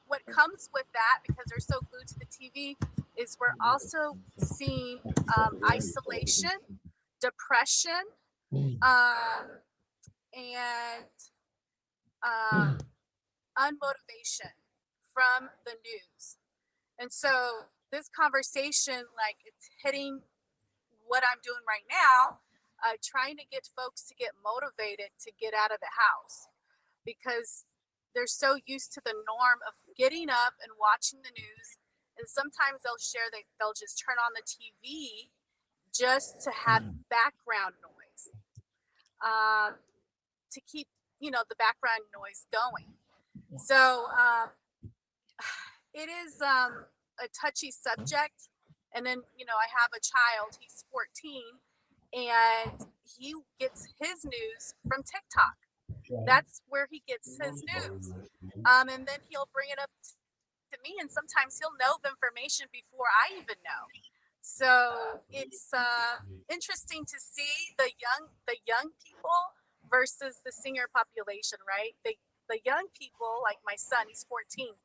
what comes with that, because they're so glued to the TV, is we're also seeing isolation, depression, and unmotivation from the news. And so this conversation, like, it's hitting what I'm doing right now, trying to get folks to get motivated to get out of the house, because they're so used to the norm of getting up and watching the news. And sometimes they'll share that they'll just turn on the TV just to have background noise, to keep, the background noise going. So it is a touchy subject. And then, I have a child, he's 14, and he gets his news from TikTok. That's where he gets his news. And then he'll bring it up to me, and sometimes he'll know the information before I even know. So it's interesting to see the young people versus the senior population, right? The young people, like my son, he's 14.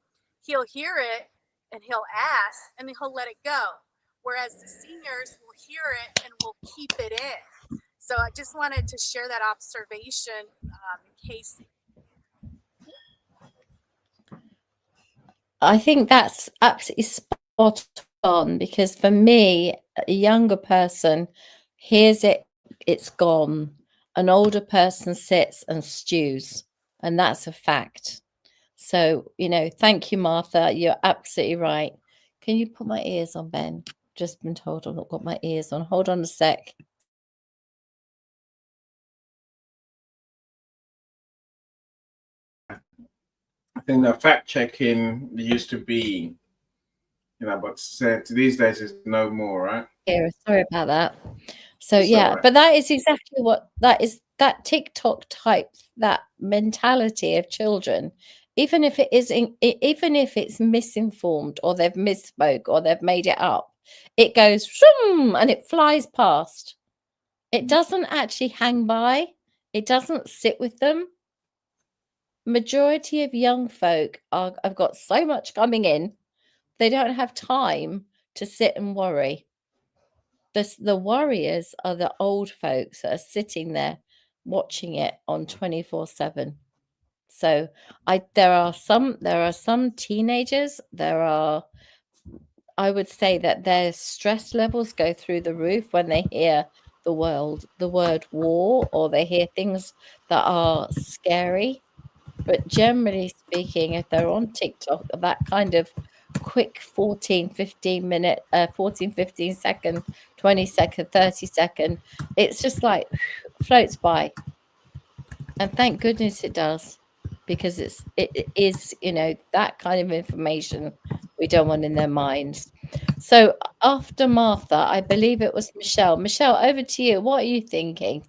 He'll hear it and he'll ask and then he'll let it go. Whereas the seniors will hear it and will keep it in. So I just wanted to share that observation in case. I think that's absolutely spot on, because for me, a younger person hears it, it's gone. An older person sits and stews, and that's a fact. So, thank you, Martha. You're absolutely right. Can you put my ears on, Ben? Just been told I've not got my ears on. Hold on a sec. I think that fact checking used to be, but these days is no more, right? Yeah, sorry about that. So It's yeah, all right. but that is exactly what that is, that TikTok type, that mentality of children, even if it's misinformed or they've misspoke or they've made it up, it goes shoom, and it flies past. It doesn't actually hang by. It doesn't sit with them. Majority of young folk have got so much coming in, they don't have time to sit and worry. The warriors are the old folks that are sitting there watching it on 24/7. So there are some teenagers, I would say that their stress levels go through the roof when they hear the word war, or they hear things that are scary. But generally speaking, if they're on TikTok, that kind of quick 14, 15 minute, 14, 15 second, 20 second, 30 second, it's just like floats by. And thank goodness it does, because it is, that kind of information we don't want in their minds. So after Martha, I believe it was Michelle. Michelle, over to you. What are you thinking?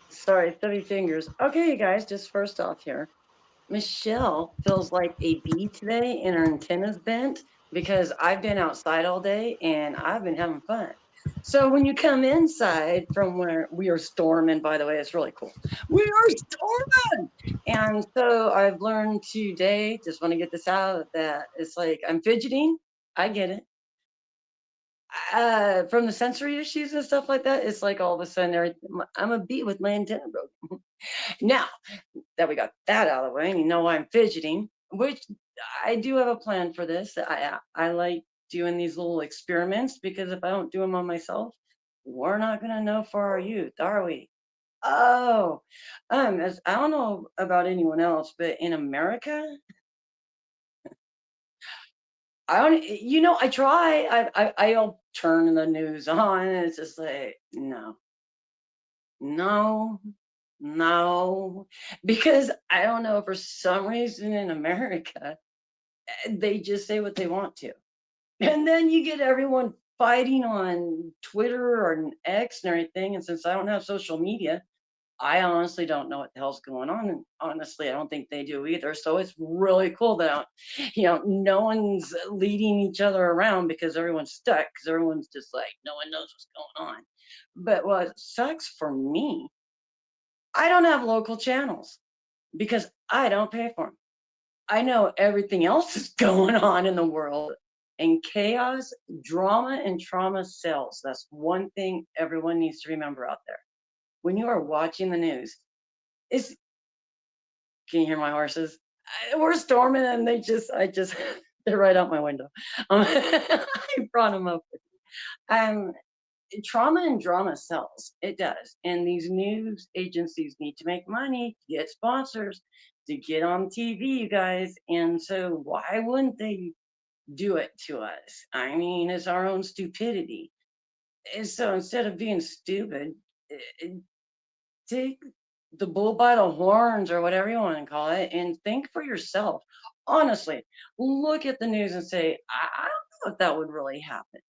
Sorry, 30 fingers. Okay, you guys, just first off here. Michelle feels like a bee today and her antenna's bent because I've been outside all day and I've been having fun. So when you come inside from where we are storming, by the way, it's really cool. We are storming. And so I've learned today, just want to get this out, that it's like I'm fidgeting. I get it. From the sensory issues and stuff like that, it's like all of a sudden I'm a bee with my antenna broken. Now that we got that out of the way, and I'm fidgeting, which I do have a plan for this. I like doing these little experiments, because if I don't do them on myself, we're not gonna know for our youth, are we? Oh, as I don't know about anyone else, but in America, I don't, I try. I'll turn the news on, and it's just like, no, because I don't know, for some reason in America, they just say what they want to. And then you get everyone fighting on Twitter or an X and everything. And since I don't have social media, I honestly don't know what the hell's going on. And honestly, I don't think they do either. So it's really cool that, no one's leading each other around because everyone's stuck, because everyone's just like, no one knows what's going on. But what sucks for me, I don't have local channels because I don't pay for them. I know everything else is going on in the world, and chaos, drama, and trauma sells. That's one thing everyone needs to remember out there. When you are watching the news, is can you hear my horses? We're storming, and they're right out my window. I brought them up. Trauma and drama sells. It does. And these news agencies need to make money to get sponsors, to get on TV, you guys. And so why wouldn't they do it to us? I mean, it's our own stupidity. And so instead of being stupid, take the bull by the horns, or whatever you want to call it, and think for yourself. Honestly, look at the news and say, I don't know if that would really happen.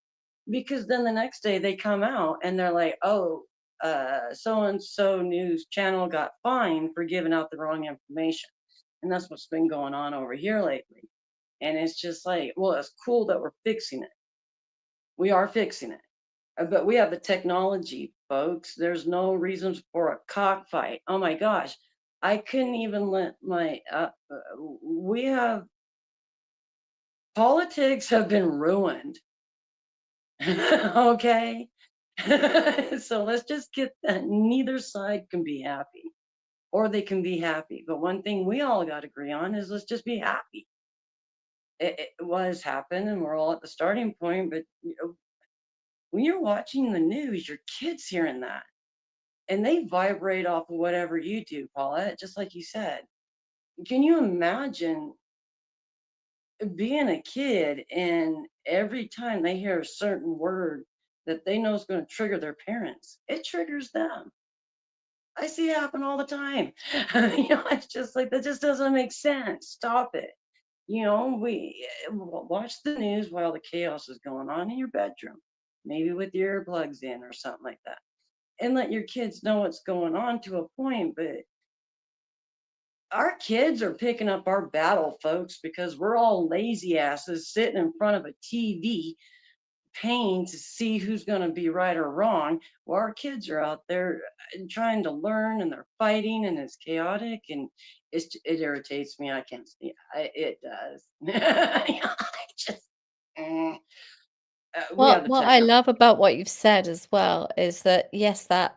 Because then the next day they come out and they're like, oh, so and so news channel got fined for giving out the wrong information. And that's what's been going on over here lately. And it's just like, well, it's cool that we're fixing it. We are fixing it. But we have the technology, folks. There's no reasons for a cockfight. Oh my gosh. I couldn't even let my, we have, politics have been ruined. Okay. So let's just get that neither side can be happy, or they can be happy. But one thing we all got to agree on is let's just be happy. It was happened, and we're all at the starting point. But when you're watching the news, your kids hearing that, and they vibrate off of whatever you do, Paulette, just like you said. Can you imagine being a kid and every time they hear a certain word that they know is going to trigger their parents, it triggers them? I see it happen all the time. It's just like, that just doesn't make sense. Stop it. We watch the news while the chaos is going on in your bedroom, maybe with your earplugs in or something like that, and let your kids know what's going on to a point. But our kids are picking up our battle, folks, because we're all lazy asses sitting in front of a TV paying to see who's going to be right or wrong. Well, our kids are out there trying to learn, and they're fighting, and it's chaotic, and it irritates me. I can't see it does. I just we have the What I technology. love about what you've said as well is that, yes, that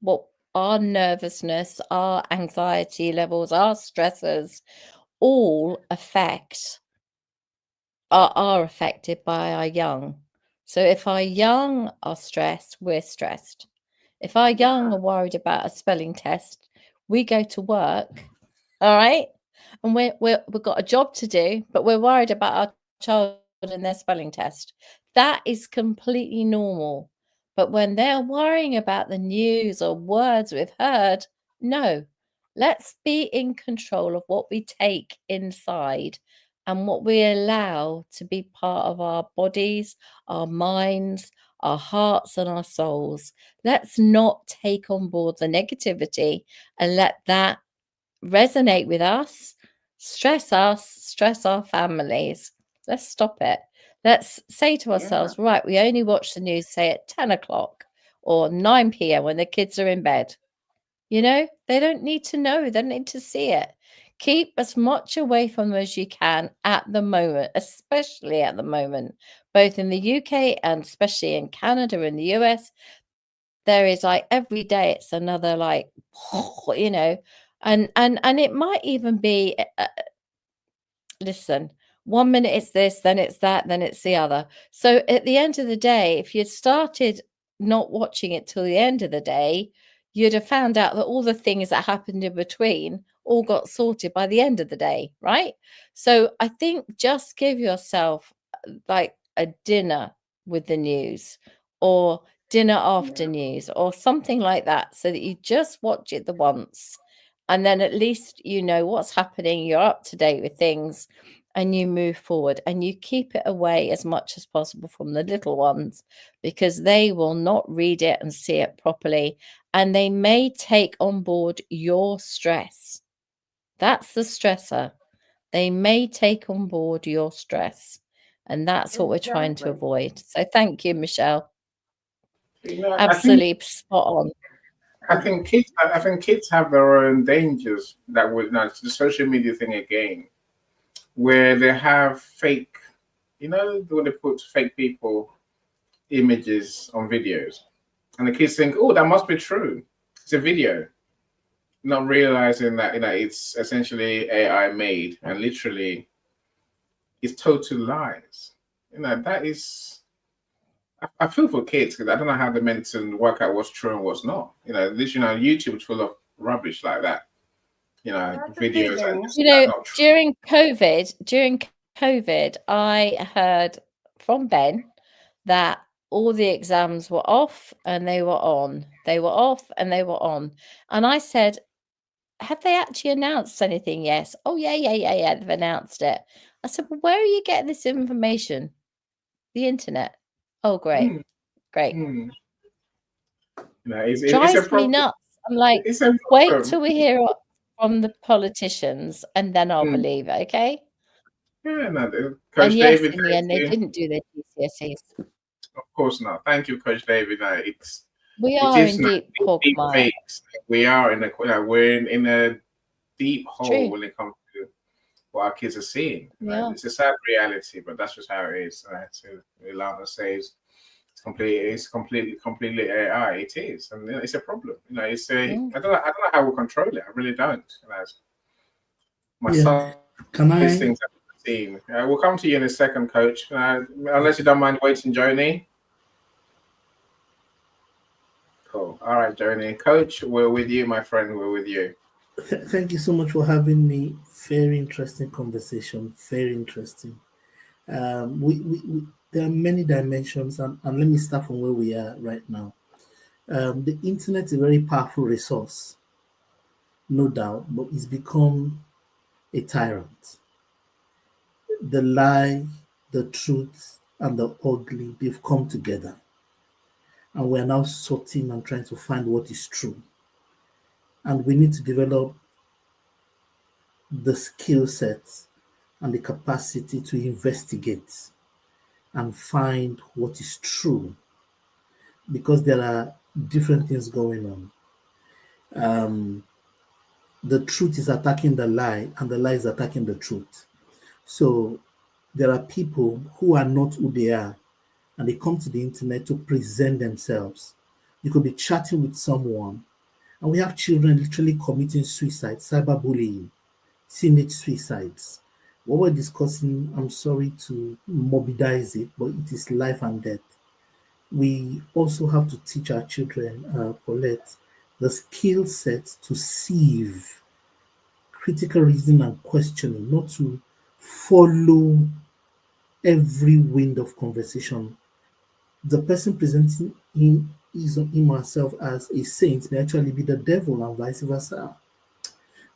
what our nervousness, our anxiety levels, our stressors all are affected by our young. So if our young are stressed, we're stressed. If our young are worried about a spelling test, we go to work, all right? And we've got a job to do, but we're worried about our child and their spelling test. That is completely normal. But when they're worrying about the news or words we've heard, no. Let's be in control of what we take inside and what we allow to be part of our bodies, our minds, our hearts, and our souls. Let's not take on board the negativity and let that resonate with us, stress our families. Let's stop it. Let's say to ourselves, right, we only watch the news, say at 10 o'clock or 9 p.m. when the kids are in bed. They don't need to know, they don't need to see it. Keep as much away from them as you can at the moment, especially at the moment, both in the UK and especially in Canada and the US. There is like every day it's another like, and it might even be, listen, 1 minute it's this, then it's that, then it's the other. So at the end of the day, if you'd started not watching it till the end of the day, you'd have found out that all the things that happened in between all got sorted by the end of the day, right? So I think just give yourself like a dinner with the news, or dinner after news, or something like that, so that you just watch it the once, and then at least you know what's happening, you're up to date with things, and you move forward, and you keep it away as much as possible from the little ones, because they will not read it and see it properly, and they may take on board your stress. That's the stressor. They may take on board your stress, and that's what we're trying to Exactly. avoid. So thank you, Michelle. You know, Absolutely spot on. I think kids have their own dangers that would not the social media thing again, where they have fake, you know, when they put fake people images on videos, and the kids think, oh, that must be true. It's a video, not realizing that it's essentially AI made, and literally it's total lies. That is. I feel for kids because I don't know how they're meant to work out what's true and what's not. YouTube is full of rubbish like that. Videos that just are not true. during COVID, I heard from Ben that all the exams were off and they were on. They were off and they were on. And I said, have they actually announced anything? Yes. Oh, yeah. They've announced it. I said, well, where are you getting this information? The internet. Oh, great. Great. It's a Drives me problem. nuts. I'm like, It's a wait problem. till we hear from the politicians and then I'll believe it, okay? Yeah, no, And Coach yes, David, in the end, they didn't do their GCSEs. of course not. Thank you, Coach David. We It are is in not deep deep quagmire. fakes. We are we're in a deep hole True. when it comes to what our kids are seeing. Yeah. It's a sad reality, but that's just how it is. So Ilana says it's completely AI. It is, and it's a problem. It's a. I don't know how we control it. I really don't. My son, Can I? these things I've seen. We'll come to you in a second, Coach. Unless you don't mind waiting, Joni. Cool. All right, Joni. Coach, we're with you, my friend. We're with you. Thank you so much for having me. Very interesting conversation. Very interesting. We there are many dimensions, and let me start from where we are right now. The internet is a very powerful resource, no doubt, but it's become a tyrant. The lie, the truth, and the ugly, they've come together. And we're now sorting and trying to find what is true. And we need to develop the skill sets and the capacity to investigate and find what is true, because there are different things going on. The truth is attacking the lie, and the lie is attacking the truth. So there are people who are not who they are, and they come to the internet to present themselves. You could be chatting with someone, and we have children literally committing suicide, cyberbullying, teenage suicides. What we're discussing, I'm sorry to morbidize it, but it is life and death. We also have to teach our children, Paulette, the skill set to sieve critical reasoning and questioning, not to follow every wind of conversation. The person presenting him or herself as a saint may actually be the devil, and vice versa.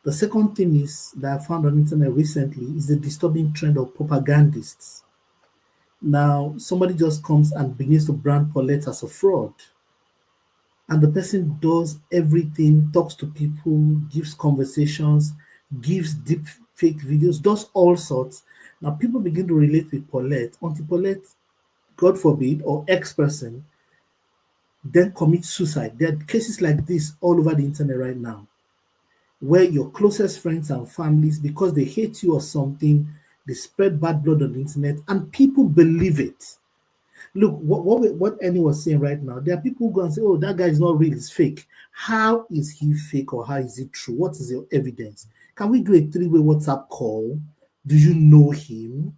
The second thing is that I found on the internet recently is the disturbing trend of propagandists. Now, somebody just comes and begins to brand Paulette as a fraud. And the person does everything, talks to people, gives conversations, gives deep fake videos, does all sorts. Now, people begin to relate with Paulette until Paulette, God forbid, or ex-person, then commits suicide. There are cases like this all over the internet right now, where your closest friends and families, because they hate you or something, they spread bad blood on the internet, and people believe it. Look, what Annie was saying right now, there are people who go and say, oh, that guy is not real, it's fake. How is he fake, or how is it true? What is your evidence? Can we do a three-way WhatsApp call? Do you know him?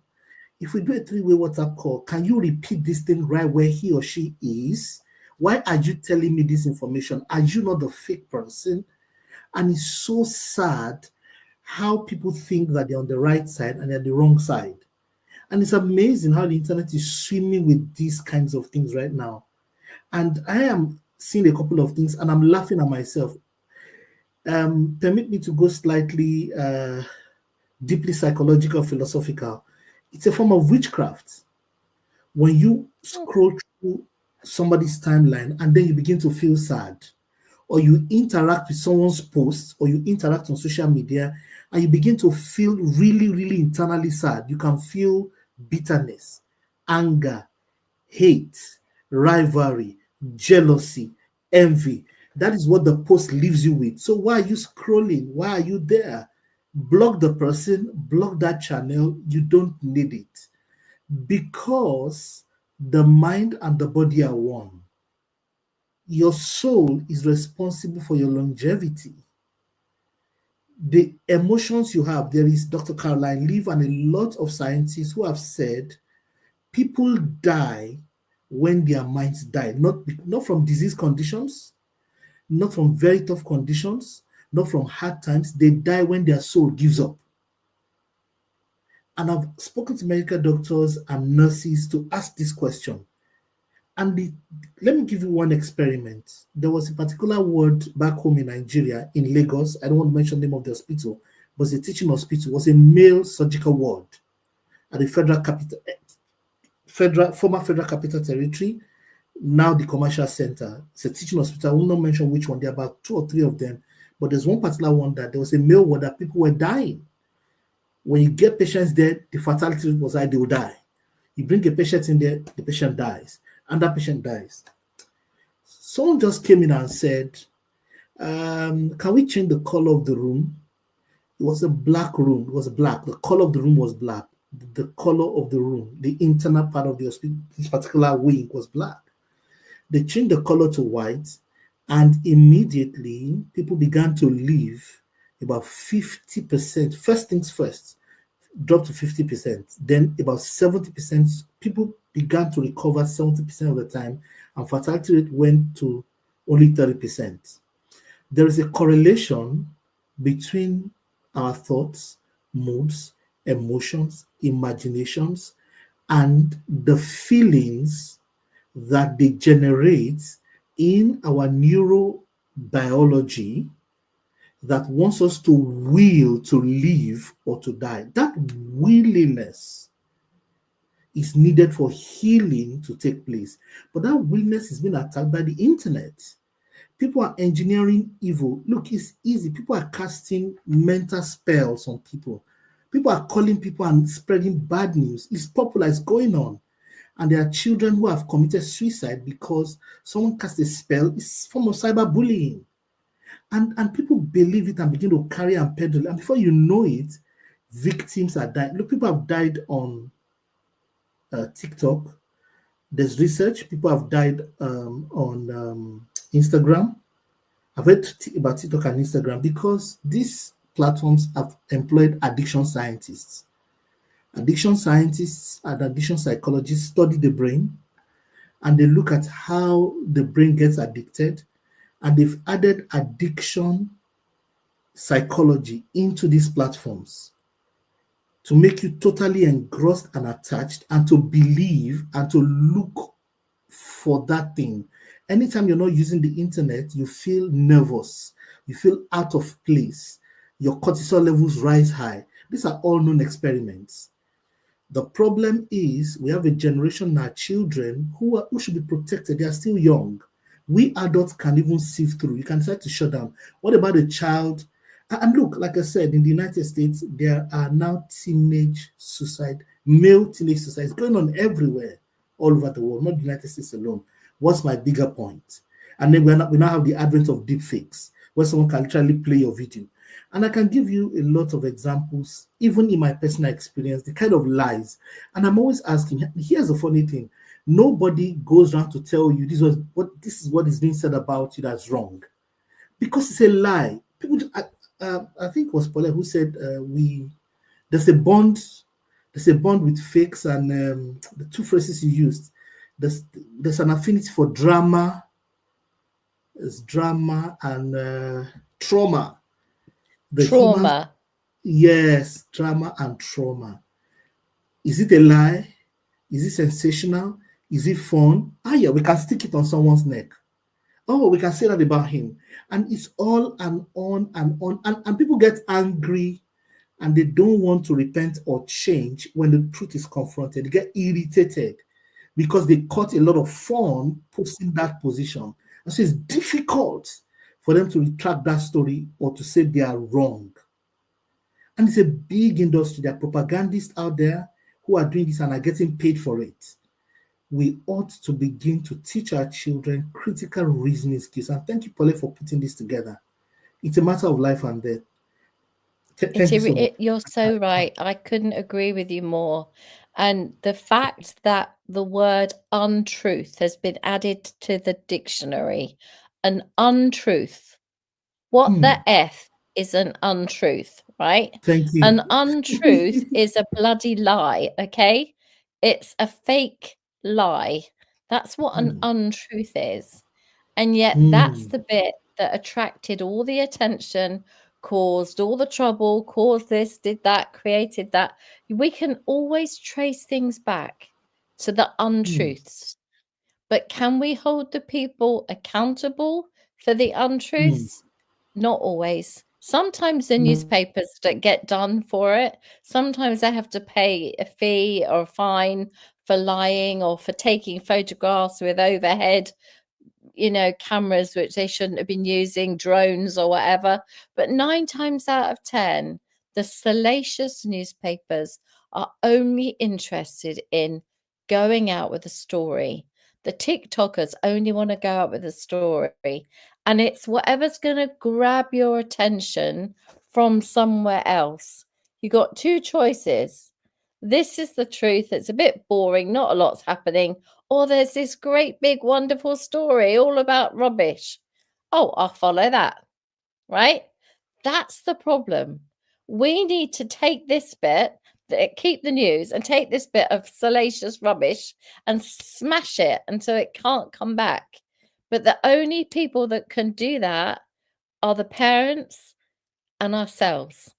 If we do a three-way WhatsApp call, can you repeat this thing right where he or she is? Why are you telling me this information? Are you not the fake person? And it's so sad how people think that they're on the right side and they're the wrong side. And it's amazing how the internet is swimming with these kinds of things right now. And I am seeing a couple of things and I'm laughing at myself. Permit me to go slightly deeply psychological, philosophical. It's a form of witchcraft. When you scroll through somebody's timeline and then you begin to feel sad, or you interact with someone's posts, or you interact on social media and you begin to feel really, really internally sad, you can feel bitterness, anger, hate, rivalry, jealousy, envy. That is what the post leaves you with. So why are you scrolling? Why are you there? Block the person, block that channel. You don't need it. Because the mind and the body are one. Your soul is responsible for your longevity. The emotions you have, there is Dr. Caroline Leaf and a lot of scientists who have said people die when their minds die, not from disease conditions, not from very tough conditions, not from hard times. They die when their soul gives up. And I've spoken to medical doctors and nurses to ask this question. And let me give you one experiment. There was a particular ward back home in Nigeria, in Lagos. I don't want to mention the name of the hospital, but it's a teaching hospital. It was a male surgical ward at the former Federal Capital Territory, now the Commercial Center. It's a teaching hospital. I will not mention which one. There are about 2 or 3 of them. But there's one particular one that there was a male ward that people were dying. When you get patients there, the fatality rate was high, they will die. You bring a patient in there, the patient dies. And that patient dies. Someone just came in and said, can we change the color of the room? It was a black room. It was black. The color of the room was black. The color of the room, the internal part of the hospital, this particular wing was black. They changed the color to white, and immediately people began to leave about 50%. First things first, dropped to 50%. Then about 70%, people began to recover 70% of the time, and fatality rate went to only 30%. There is a correlation between our thoughts, moods, emotions, imaginations, and the feelings that they generate in our neurobiology that wants us to will to live or to die. That willingness is needed for healing to take place. But that willingness is being attacked by the internet. People are engineering evil. Look, it's easy. People are casting mental spells on people. People are calling people and spreading bad news. It's popular, it's going on. And there are children who have committed suicide because someone cast a spell. It's a form of cyberbullying. And people believe it and begin to carry and peddle. And before you know it, victims are dying. Look, people have died on TikTok. There's research. People have died on Instagram. I've heard about TikTok and Instagram because these platforms have employed addiction scientists. Addiction scientists and addiction psychologists study the brain and they look at how the brain gets addicted, and they've added addiction psychology into these platforms to make you totally engrossed and attached and to believe and to look for that thing. Anytime you're not using the internet, you feel nervous, you feel out of place, your cortisol levels rise high. These are all known experiments. The problem is we have a generation now, children who should be protected. They are still young. We adults can even sieve through. You can try to shut down. What about a child? And look, like I said, in the United States, there are now teenage suicide, male teenage suicides going on everywhere, all over the world, not the United States alone. What's my bigger point? And then we now have the advent of deepfakes, where someone can literally play your video. And I can give you a lot of examples, even in my personal experience, the kind of lies. And I'm always asking, here's the funny thing. Nobody goes around to tell you this is what is being said about you that's wrong. Because it's a lie. People, I think it was Paula who said there's a bond with fakes, and the two phrases you used. There's an affinity for drama. There's drama and trauma. Trauma. Yes, drama and trauma. Is it a lie? Is it sensational? Is it fun? Ah, yeah, we can stick it on someone's neck. Oh, we can say that about him. And it's all and on and on. And people get angry and they don't want to repent or change when the truth is confronted. They get irritated because they caught a lot of fun posting that position. And so it's difficult for them to retract that story or to say they are wrong. And it's a big industry. There are propagandists out there who are doing this and are getting paid for it. We ought to begin to teach our children critical reasoning skills. And thank you, Paule, for putting this together. It's a matter of life and death. Thank you so much. You're so right. I couldn't agree with you more. And the fact that the word untruth has been added to the dictionary, an untruth, what the F is an untruth, right? Thank you. An untruth is a bloody lie, okay? It's a fake lie. That's what an untruth is. And yet that's the bit that attracted all the attention, caused all the trouble, caused this, did that, created that. We can always trace things back to the untruths. But can we hold the people accountable for the untruths? Not always. Sometimes the newspapers don't get done for it. Sometimes they have to pay a fee or a fine for lying or for taking photographs with overhead, cameras which they shouldn't have been using, drones or whatever. But 9 times out of 10, the salacious newspapers are only interested in going out with a story. The TikTokers only want to go out with a story, and it's whatever's going to grab your attention from somewhere else. You got 2 choices. This is the truth. It's a bit boring. Not a lot's happening. Or there's this great big wonderful story all about rubbish. Oh, I'll follow that. Right? That's the problem. We need to take this bit, keep the news, and take this bit of salacious rubbish and smash it until it can't come back. But the only people that can do that are the parents and ourselves.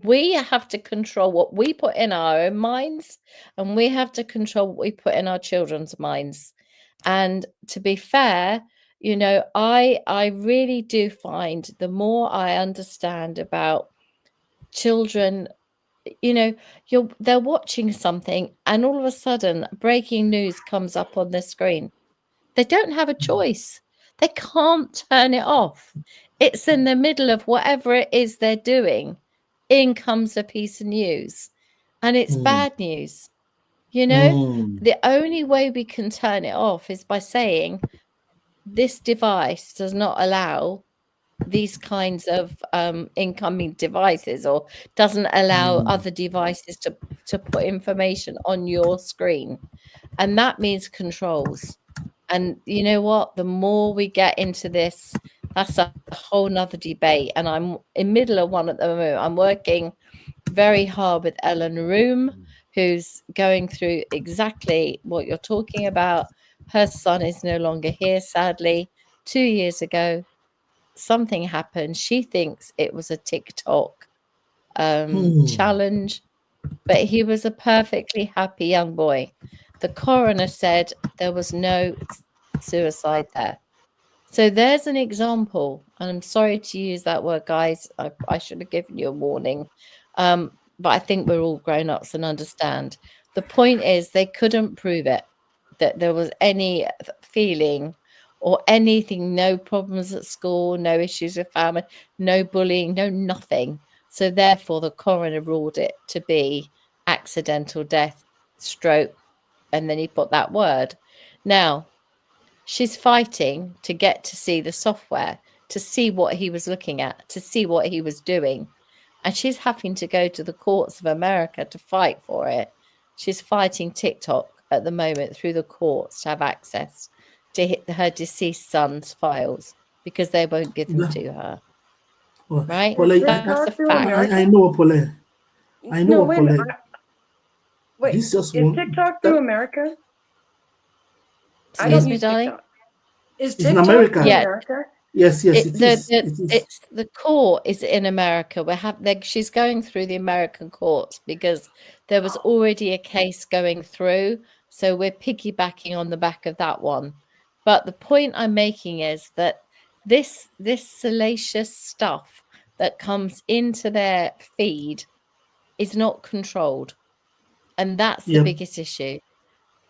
We have to control what we put in our own minds, and we have to control what we put in our children's minds. And to be fair, I really do find the more I understand about children, they're watching something and all of a sudden breaking news comes up on the screen. They don't have a choice. They can't turn it off. It's in the middle of whatever it is they're doing. In comes a piece of news, and it's bad news. The only way we can turn it off is by saying this device does not allow these kinds of incoming devices, or doesn't allow other devices to put information on your screen. And that means controls. And you know what? The more we get into this, that's a whole nother debate. And I'm in middle of one at the moment. I'm working very hard with Ellen Room, who's going through exactly what you're talking about. Her son is no longer here, sadly. 2 years ago, something happened. She thinks it was a TikTok challenge, but he was a perfectly happy young boy. The coroner said there was no suicide there. So there's an example, and I'm sorry to use that word, guys. I should have given you a warning. But I think we're all grown-ups and understand. The point is they couldn't prove it, that there was any feeling or anything, no problems at school, no issues with family, no bullying, no nothing. So therefore the coroner ruled it to be accidental death, stroke, and then he put that word. Now, she's fighting to get to see the software, to see what he was looking at, to see what he was doing. And she's having to go to the courts of America to fight for it. She's fighting TikTok at the moment through the courts to have access to her deceased son's files because they won't give them to her. Well, Right? Paule, That's a fact. I know, Paule. I know, No, wait a Paule. minute. Wait, This just is one. TikTok through America? I Excuse don't me, use darling. TikTok. Is It's in TikTok America. through Yeah. America? Yes, it is. It is. It's the court is in America. She's going through the American courts because there was already a case going through. So we're piggybacking on the back of that one. But the point I'm making is that this salacious stuff that comes into their feed is not controlled. And that's the Yep. biggest issue.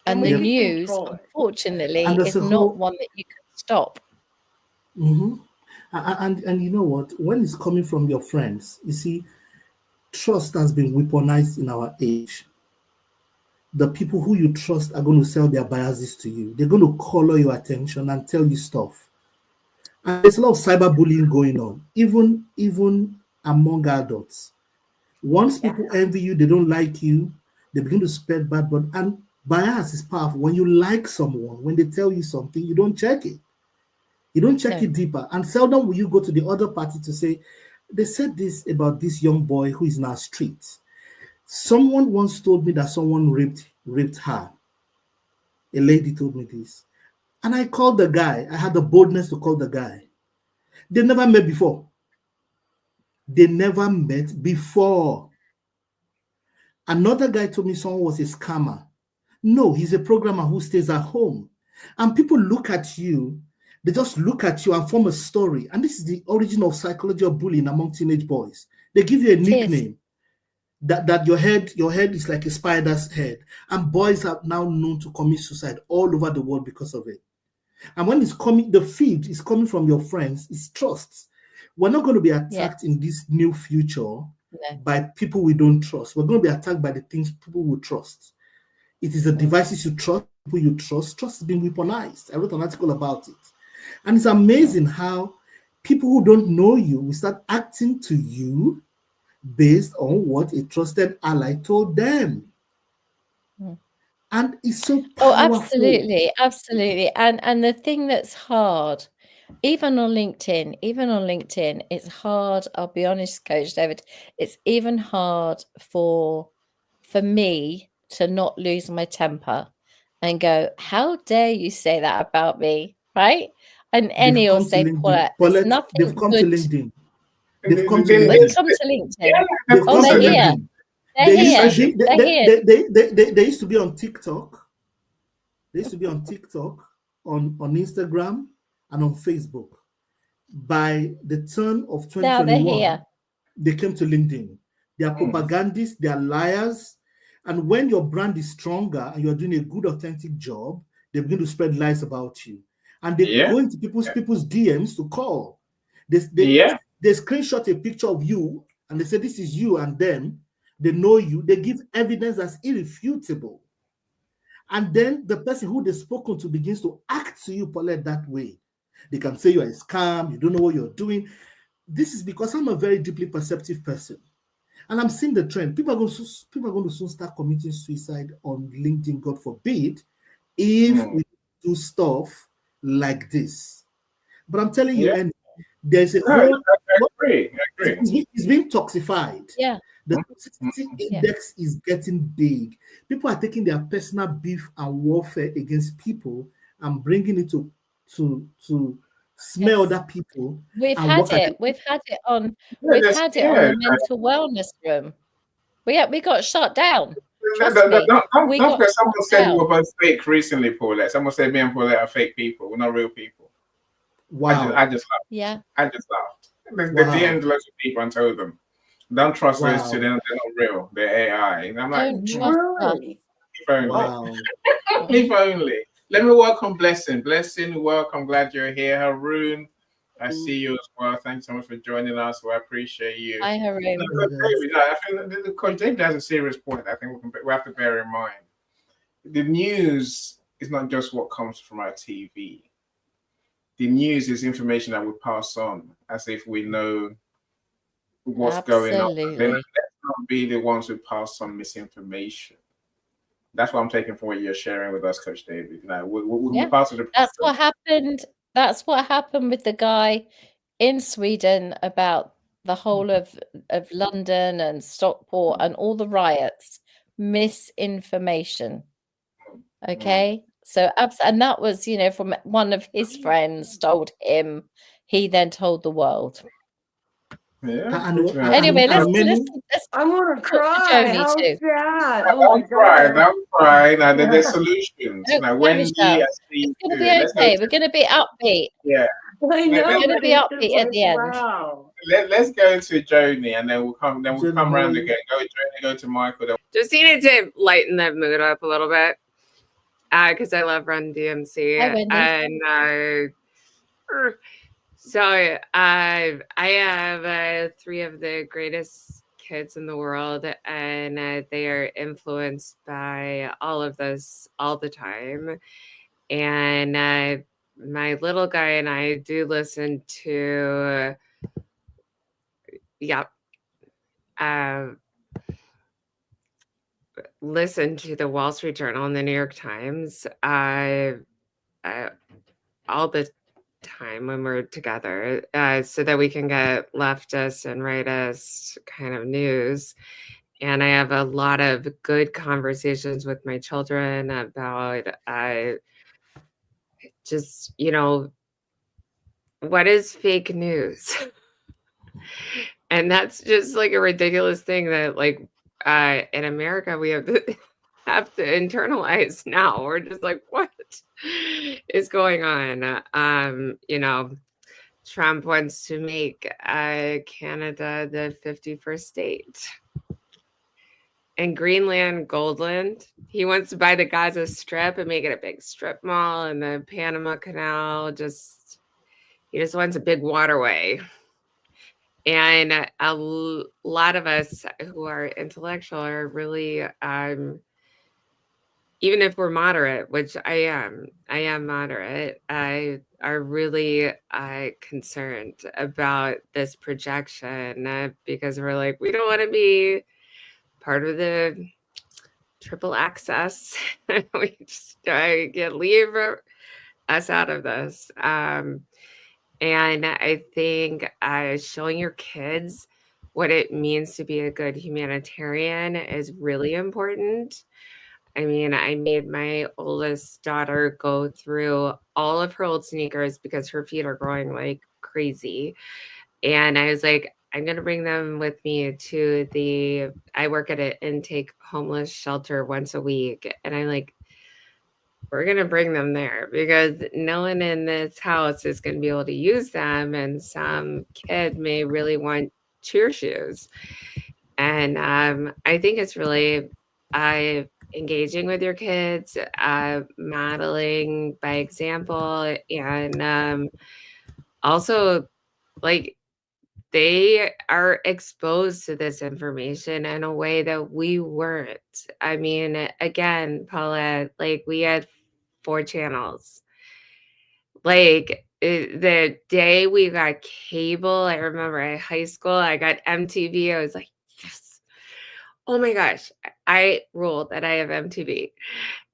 And And we the can news, control it. unfortunately, And there's is a not whole- one that you can stop. Mhm. And you know what? When it's coming from your friends, you see, trust has been weaponized in our age. The people who you trust are going to sell their biases to you. They're going to color your attention and tell you stuff. And there's a lot of cyberbullying going on, even among adults. Once people envy you, they don't like you, they begin to spread bad blood. And bias is powerful. When you like someone, when they tell you something, you don't check it. You don't check No. it deeper. And seldom will you go to the other party to say, they said this about this young boy who is in our street. Someone once told me that someone raped her. A lady told me this. And I called the guy. I had the boldness to call the guy. They never met before. They never met before. Another guy told me someone was a scammer. No, he's a programmer who stays at home. And people look at you, they just look at you and form a story. And this is the origin of psychology of bullying among teenage boys. They give you a nickname that your head is like a spider's head. And boys are now known to commit suicide all over the world because of it. And when it's coming, the feed is coming from your friends, it's trust. We're not going to be attacked in this new future by people we don't trust. We're going to be attacked by the things people will trust. It is the devices you trust, people you trust. Trust has been weaponized. I wrote an article about it. And it's amazing how people who don't know you will start acting to you based on what a trusted ally told them. And it's so powerful. Absolutely. And the thing that's hard, even on LinkedIn, it's hard. I'll be honest, Coach David, it's even hard for me to not lose my temper and go, how dare you say that about me, right? And Annie will say, Paulette, there's nothing they've come good. to LinkedIn. They've come to They've LinkedIn. come to LinkedIn. They've come to LinkedIn. They used to be on TikTok. They used to be on TikTok, on Instagram, and on Facebook. By the turn of 2021, they came to LinkedIn. They are propagandists, they are liars. And when your brand is stronger and you're doing a good, authentic job, they begin to spread lies about you. And they go into people's DMs to call. They screenshot a picture of you and they say, this is you and them. They know you. They give evidence that's irrefutable. And then the person who they've spoken to begins to act to you, Paulette, that way. They can say you're a scam, you don't know what you're doing. This is because I'm a very deeply perceptive person. And I'm seeing the trend. People are going to soon start committing suicide on LinkedIn, God forbid, if we do stuff like this. But I'm telling you, and there's a whole... I agree. It's being toxified. Yeah. The toxicity index is getting big. People are taking their personal beef and warfare against people and bringing it to smell other people. We've had it on the mental wellness room. We got shut down. Trust me. Don't forget, someone said we were both fake recently, Paulette. Someone said me and Paulette are fake people. We're not real people. Wow. I just laughed. Yeah. I just laughed. They DM'd lots of people and told them, don't trust those two. They're not real. They're AI. And I'm don't trust us. If only. If only. Let me welcome Blessing. Blessing, welcome. Glad you're here. Haroon, I see you as well. Thanks so much for joining us. I appreciate you. Hi, Haroon. I think Coach David has a serious point. I think we have to bear in mind. The news is not just what comes from our TV. The news is information that we pass on as if we know what's going on. Let's not be the ones who pass on misinformation. That's what I'm taking from what you're sharing with us, Coach David. We're part of the That's what happened. That's what happened with the guy in Sweden about the whole of London and Stockport and all the riots. Misinformation. Okay. So and that was, from one of his friends told him, he then told the world. Yeah. And, good to know. Anyway, and let's many, I want to talk to cry. Joni How too. sad. Oh my Don't cry. God. Don't cry. Now there's solutions. Don't Now, cry, Wendy, Michelle. I see It's going to you be too. Let's go. okay. We're going to be upbeat. Yeah. I Let, know, We're going to but be it's just upbeat at like, the end. wow. let's go to Joni, and then we'll come. Then we'll Joni, come how round are you? again. Go Joni. Go to Michael. Then Just needed to lighten the mood up a little bit because I love Run DMC. Hi, Wendy. And so I have 3 of the greatest kids in the world, and they are influenced by all of this all the time. And my little guy and I do listen to, listen to the Wall Street Journal and the New York Times all the time when we're together, so that we can get leftist and rightist kind of news. And I have a lot of good conversations with my children about just, what is fake news? And that's just like a ridiculous thing that in America we have to internalize now. We're just like, what is going on? Trump wants to make Canada the 51st state. And Greenland, Goldland. He wants to buy the Gaza Strip and make it a big strip mall, and the Panama Canal. He just wants a big waterway. And a lot of us who are intellectual are really, even if we're moderate, which I am moderate, I are really concerned about this projection because we're like, we don't want to be part of the triple access. We just leave us out of this. And I think showing your kids what it means to be a good humanitarian is really important. I mean, I made my oldest daughter go through all of her old sneakers because her feet are growing like crazy. And I was like, I'm going to bring them with me to I work at an intake homeless shelter once a week. And I'm like, we're going to bring them there because no one in this house is going to be able to use them. And some kid may really want cheer shoes. And I think it's really engaging with your kids, modeling by example, and also like they are exposed to this information in a way that we weren't. I mean, again, Paula, like we had 4 channels. Like the day we got cable, I remember in high school, I got MTV. I was like, yes. Oh my gosh, I ruled that I have MTV.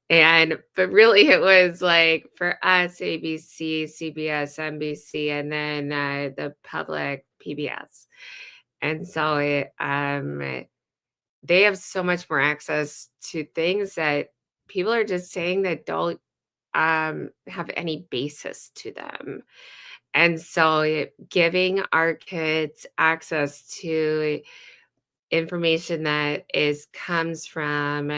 But really it was like for us, ABC, CBS, NBC, and then the public PBS. And so they have so much more access to things that people are just saying that don't have any basis to them. And so giving our kids access to information that comes from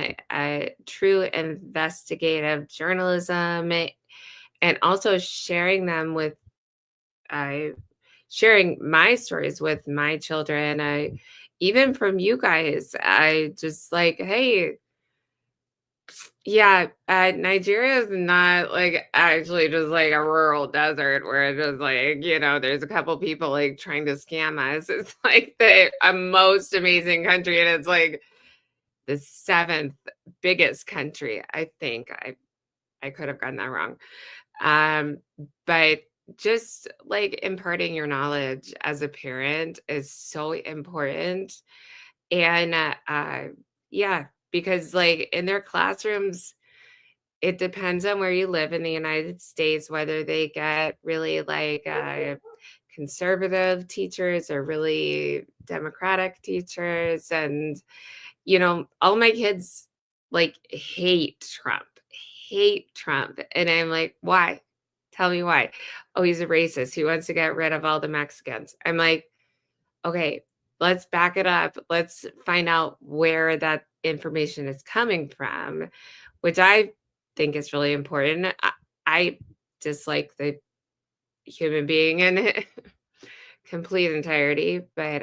true investigative journalism, and also sharing them with sharing my stories with my children, even from you guys. I just like, hey, yeah, Nigeria is not like actually just like a rural desert where it's just like, there's a couple people like trying to scam us. It's like the most amazing country, and it's like the 7th biggest country. I think I could have gotten that wrong. But just like imparting your knowledge as a parent is so important. And yeah, because like in their classrooms, it depends on where you live in the United States, whether they get really like conservative teachers or really democratic teachers. And, all my kids like hate Trump. And I'm like, why? Tell me why. Oh, he's a racist. He wants to get rid of all the Mexicans. I'm like, okay, let's back it up. Let's find out where that information is coming from, which I think is really important. I dislike the human being in complete entirety, but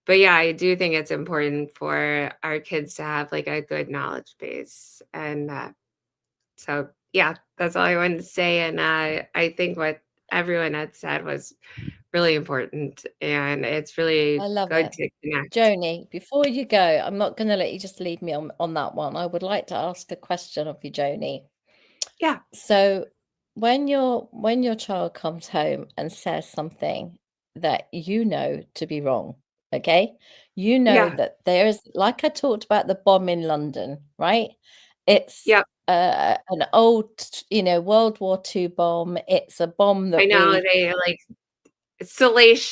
yeah, I do think it's important for our kids to have like a good knowledge base. And so, yeah, that's all I wanted to say. And I think what everyone had said was really important. And it's really I love good it. to connect. Joni, before you go, I'm not going to let you just leave me on that one. I would like to ask a question of you, Joni. Yeah. So when your child comes home and says something that you know to be wrong, okay? You know Yeah. that there's, like I talked about the bomb in London, right? It's Yep. an old, World War II bomb. It's a bomb I that know they like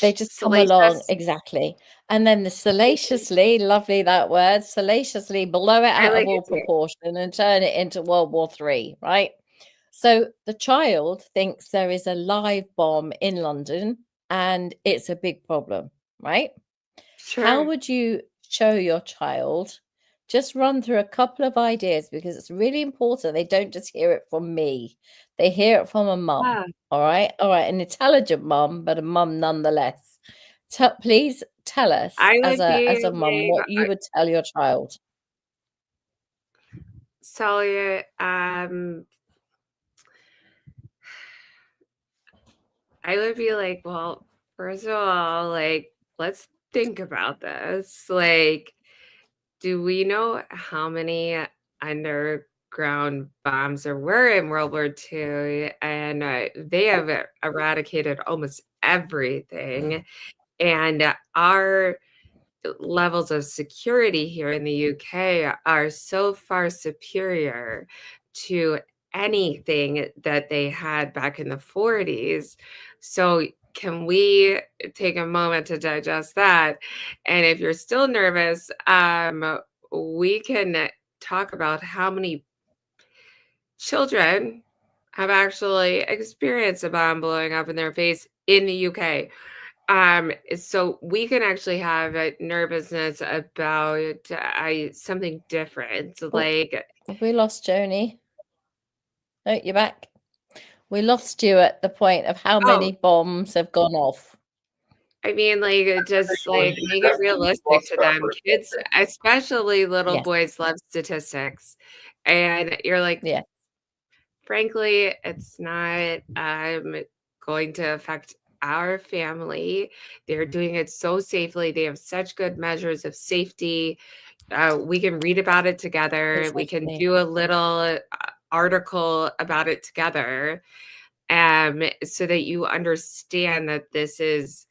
they just come along, salacious. exactly. And then the salaciously, lovely that word, salaciously blow it I out of like all it too. proportion and turn it into World War III, right? So the child thinks there is a live bomb in London and it's a big problem, right? How Sure. would you show your child? Just run through a couple of ideas because it's really important. They don't just hear it from me, they hear it from a mum. Yeah. All right. An intelligent mum, but a mum nonetheless. Please tell us I as would be a mum like, what you would tell your child. so I would be like, well, first of all, like, let's think about this. Like, do we know how many underground bombs there were in World War II? And they have eradicated almost everything. And our levels of security here in the UK are so far superior to anything that they had back in the 40s. So can we take a moment to digest that? And if you're still nervous, we can talk about how many children have actually experienced a bomb blowing up in their face in the UK. So we can actually have a nervousness about something different, Oh, like have we lost Joni? Oh, you're back. We lost you at the point of how many bombs have gone off. I mean, like, just like make it realistic to them. Kids, especially little Yes. boys, love statistics, and you're like, Yeah. frankly, it's not going to affect our family. They're doing it so safely. They have such good measures of safety. We can read about it together. We can Exactly. do a little article about it together, so that you understand that this is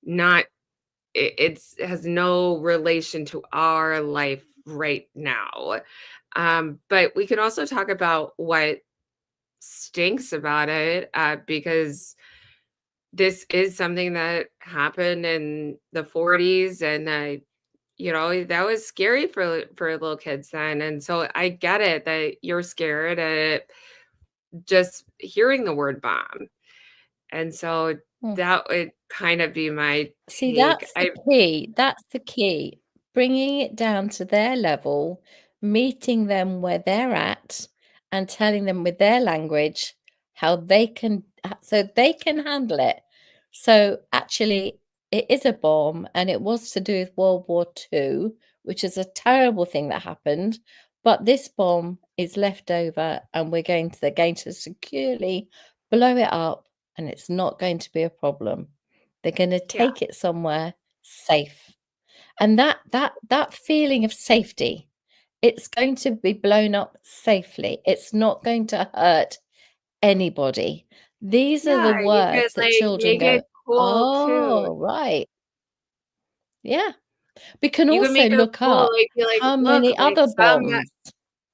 not, it has no relation to our life right now. But we can also talk about what stinks about it, because this is something that happened in the 40s, and that was scary for little kids then. And so I get it that you're scared at just hearing the word bomb. And so that would kind of be my See, take. that's the key. That's the key. Bringing it down to their level, meeting them where they're at, and telling them with their language how they can, so they can handle it. So actually, it is a bomb, and it was to do with World War II, which is a terrible thing that happened. But this bomb is left over, and they're going to securely blow it up, and it's not going to be a problem. They're going to take it somewhere safe. And that feeling of safety, it's going to be blown up safely. It's not going to hurt anybody. These are the Yeah, you could words that like children make go, it cool too. oh, right. Yeah. We can You can also make it look cool, up like be like, how look, many like other bombs.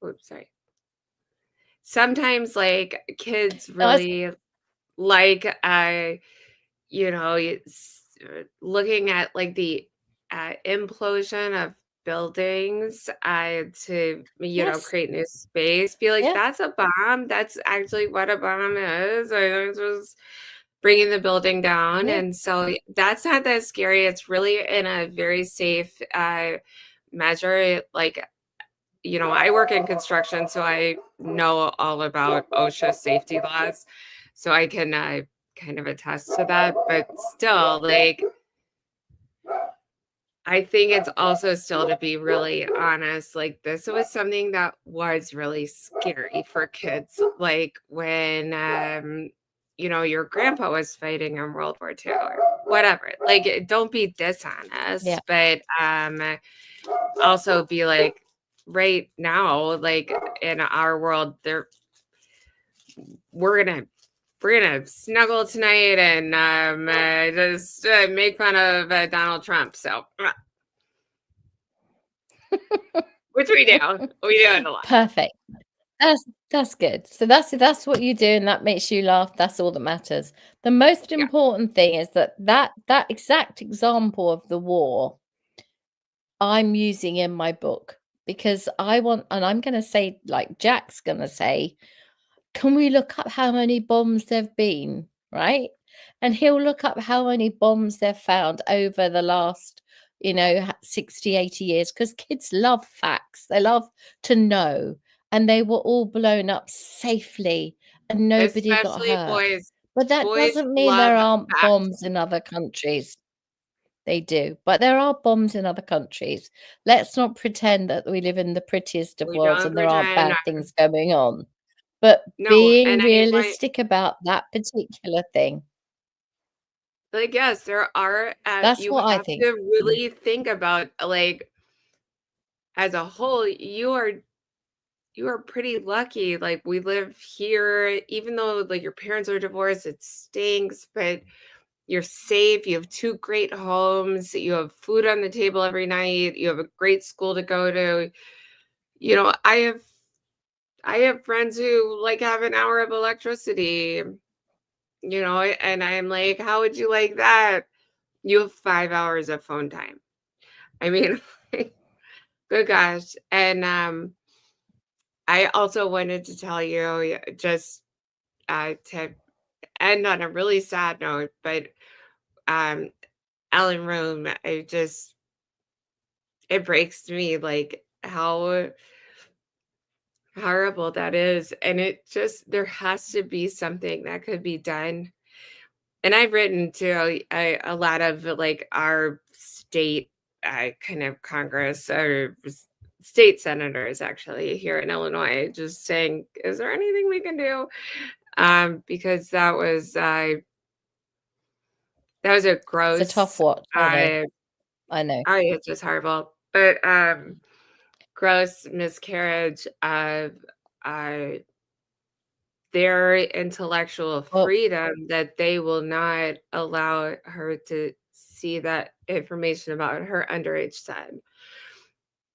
oops, sorry. Sometimes like kids No, I was- really like looking at like the implosion of buildings to, Yes. create new space. Be like, Yeah. that's a bomb. That's actually what a bomb is. It's just bringing the building down. Yeah. And so that's not that scary. It's really in a very safe measure. Like, I work in construction, so I know all about OSHA safety laws. So I can kind of attest to that. But still, like, I think it's also still, to be really honest, like, this was something that was really scary for kids. Like when, your grandpa was fighting in World War II or whatever. Like, don't be dishonest, Yeah. but also be like, right now, like in our world, we're gonna snuggle tonight and just make fun of Donald Trump. So, which we do it a lot. Perfect. That's good. So that's what you do, and that makes you laugh. That's all that matters. The most Yeah. important thing is that exact example of the war I'm using in my book, because I want, and I'm going to say, like Jack's going to say, can we look up how many bombs there've been, right? And he'll look up how many bombs they've found over the last, 60, 80 years, because kids love facts. They love to know. And they were all blown up safely and nobody got Especially hurt. boys. But that Boys doesn't mean there love aren't facts. bombs in other countries. They do. But there are bombs in other countries. Let's not pretend that we live in the prettiest of We worlds don't and there aren't pretend. bad things going on. But No, being and I realistic about that particular thing. like, yes, there are. That's You what I have think. to really think about, like, as a whole, you are pretty lucky. Like, we live here, even though like your parents are divorced, it stinks, but you're safe. You have two great homes. You have food on the table every night. You have a great school to go to. I have friends who like have an hour of electricity, and I'm like, how would you like that? You have 5 hours of phone time. I mean, good gosh. And I also wanted to tell you, just to end on a really sad note, but um, Ellen Rome, it breaks me, like, how horrible that is. And there has to be something that could be done. And I've written to a lot of like our state kind of Congress or state senators actually here in Illinois, just saying, is there anything we can do? Because that was a It's gross. a tough watch. I know. It's just horrible, but gross miscarriage of their intellectual Well, freedom, that they will not allow her to see that information about her underage son.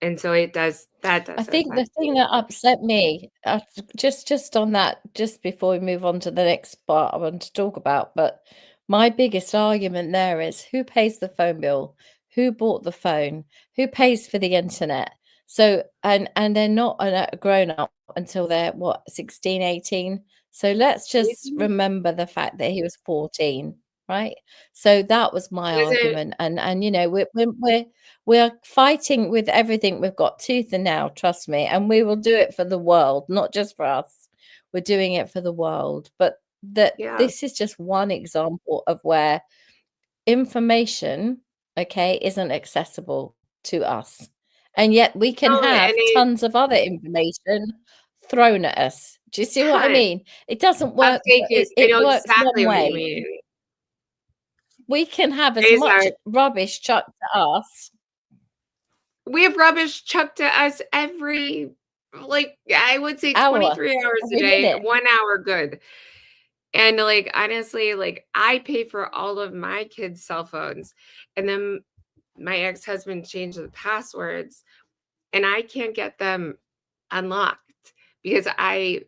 And so that does I think the affect thing me. that upset me, just on that, just before we move on to the next part I want to talk about, but my biggest argument there is who pays the phone bill, who bought the phone, who pays for the internet. So, and they're not a grown up until they're what, 16, 18. So let's just remember the fact that he was 14, right? So that was my Is it? argument. And we're fighting with everything we've got tooth and nail, trust me, and we will do it for the world, not just for us. We're doing it for the world. But Yeah. this is just one example of where information, okay, isn't accessible to us. And yet we can No, have tons of other information thrown at us. Do you see what I mean? It doesn't work. Thank you. I It know works exactly one what you way. mean. We can have as much rubbish chucked at us. We have rubbish chucked to us every, like, I would say Hour, 23 hours a every day, minute. 1 hour good. And like, honestly, like, I pay for all of my kids' cell phones, and then my ex-husband changed the passwords, and I can't get them unlocked because I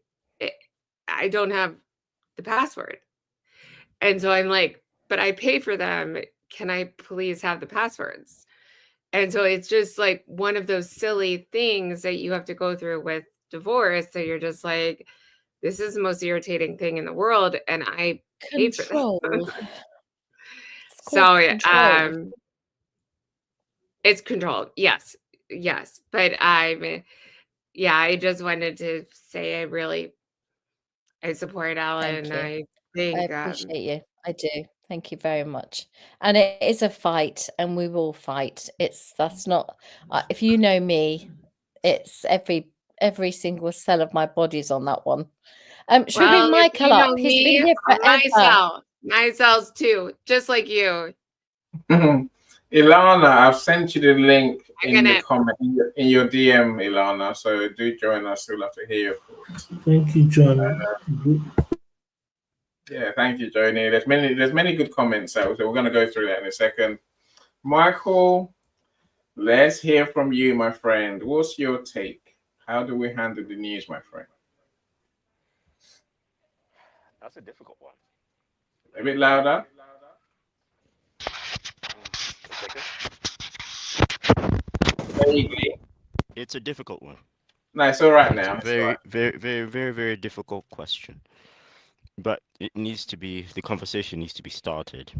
don't have the password. And so I'm like, but I pay for them. Can I please have the passwords? And so it's just like one of those silly things that you have to go through with divorce. So you're just like, this is the most irritating thing in the world, and I pay for this. Control. It's called So control. it's controlled. Yes. Yes. But yeah, I just wanted to say I support Alan. Thank you. I I think appreciate you. I do. Thank you very much. And it is a fight, and we will fight. That's not. If you know me, it's every single cell of my body's on that one. Should we well, bring if Michael you up? know He's been me, here forever. my cells too, just like you. Ilana, I've sent you the link I'm in the gonna comment in your DM, Ilana. So do join us. We'll have to hear your thoughts. Thank you, John. Yeah, thank you, Joni. There's many good comments out, so we're gonna go through that in a second. Michael, let's hear from you, my friend. What's your take? How do we handle the news, my friend? That's a difficult one. A bit louder. Vaguely. It's a difficult one. No, it's all right It's a now. It's all very, right. very, very, very, very difficult question. But the conversation needs to be started.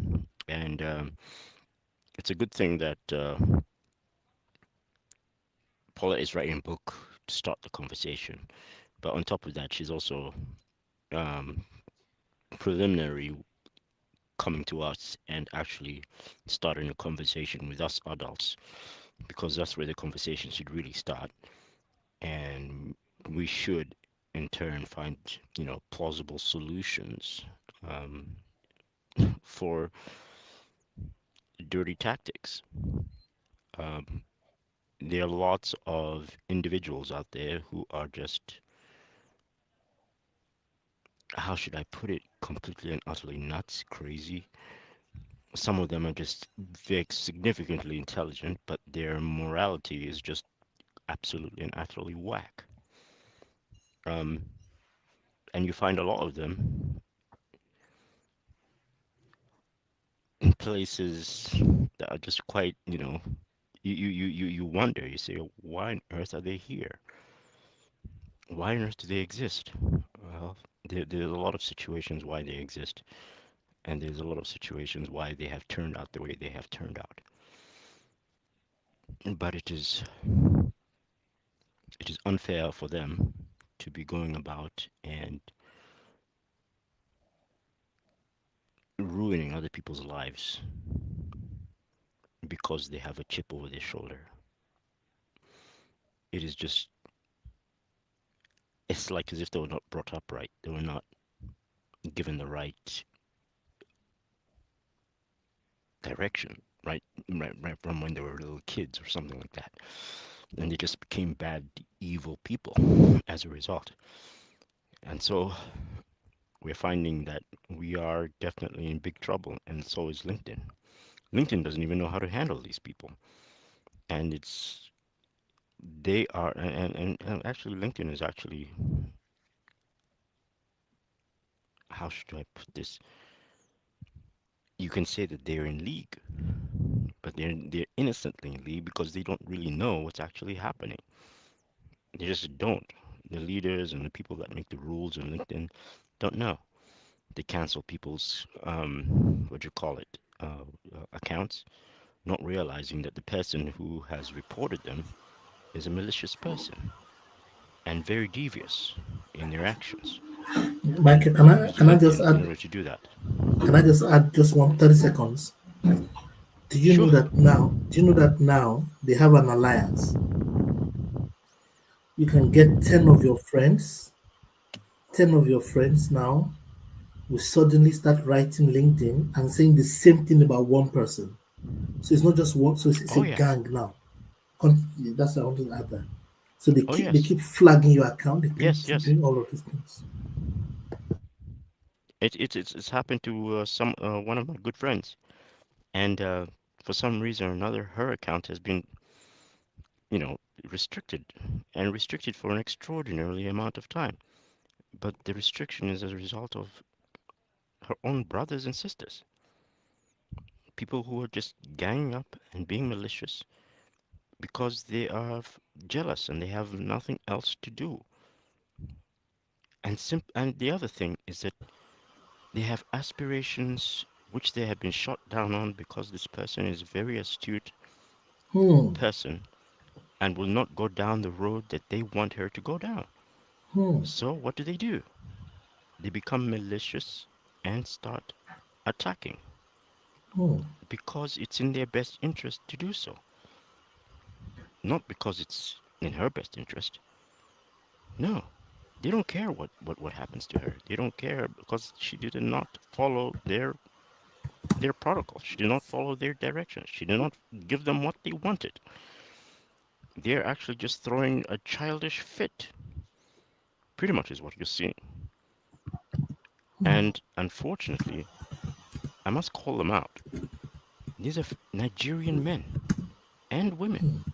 And it's a good thing that Paula is writing a book to start the conversation. But on top of that, she's also um, preliminary coming to us and actually starting a conversation with us adults, because that's where the conversation should really start. And we should, in turn, find, plausible solutions um, for dirty tactics. Um, there are lots of individuals out there who are just, how should I put it, completely and utterly nuts, crazy. Some of them are just very significantly intelligent, but their morality is just absolutely and utterly whack. Um, and you find a lot of them in places that are just quite, you wonder, you say, why on earth are they here? Why on earth do they exist? Well, there's a lot of situations why they exist, and there's a lot of situations why they have turned out the way they have turned out. But it is unfair for them to be going about and ruining other people's lives because they have a chip over their shoulder. It is just, it's like as if they were not brought up right. They were not given the right direction, right from when they were little kids or something like that. And they just became bad, evil people as a result. And so we're finding that we are definitely in big trouble, and so is LinkedIn. LinkedIn doesn't even know how to handle these people. And they are, and actually, LinkedIn is actually, how should I put this? You can say that they're in league, but they're innocently in league because they don't really know what's actually happening. They just don't. The leaders and the people that make the rules in LinkedIn don't know. They cancel people's what do you call it, accounts, not realizing that the person who has reported them is a malicious person and very devious in their actions. Michael, And they use can I just LinkedIn in add order to do that. just 30 seconds? Do you know Sure. that now? Do you know that now they have an alliance? You can get 10 of your friends now will suddenly start writing LinkedIn and saying the same thing about one person. So it's not just one. So it's Oh a yeah. gang now. That's what I wanted to add that. So they Oh keep yes. flagging your account. They Yes. keep Yes. doing all of these things. It's happened to some one of my good friends, and for some reason or another, her account has been, you know, restricted, and restricted for an extraordinarily amount of time. But the restriction is as a result of her own brothers and sisters, people who are just ganging up and being malicious because they are jealous and they have nothing else to do. And the other thing is that they have aspirations which they have been shot down on because this person is a very astute Hmm. person and will not go down the road that they want her to go down. Hmm. So what do? They become malicious and start attacking Hmm. because it's in their best interest to do so, not because it's in her best interest. No, they don't care what happens to her. They don't care because she did not follow their protocol. She did not follow their direction. She did not give them what they wanted. They're actually just throwing a childish fit. Pretty much is what you're seeing. And unfortunately, I must call them out. These are Nigerian men and women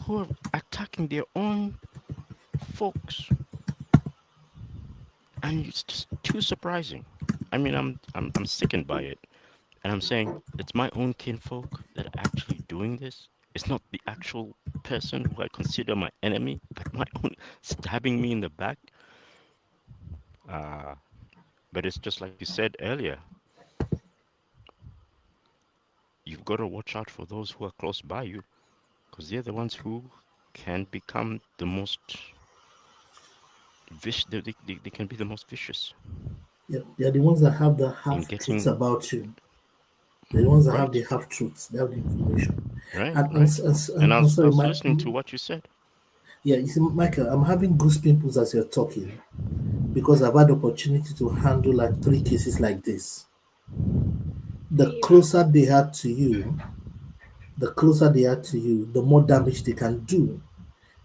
who are attacking their own folks, and it's just too surprising. I mean, I'm sickened by it, and I'm saying it's my own kinfolk that are actually doing this. It's not the actual person who I consider my enemy, but my own stabbing me in the back. Uh, but it's just like you said earlier. You've got to watch out for those who are close by you, because they're the ones who can become the most they can be the most vicious Yeah, they're the ones that have the in half truths getting about you. They're the ones that have the right, half truths. They have the information. right, And right. And I'm I sorry, was listening to what you said. yeah, you see, Michael, I'm having goose pimples as you're talking because I've had the opportunity to handle like 3 cases like this. The Yeah. closer they are to you, the more damage they can do.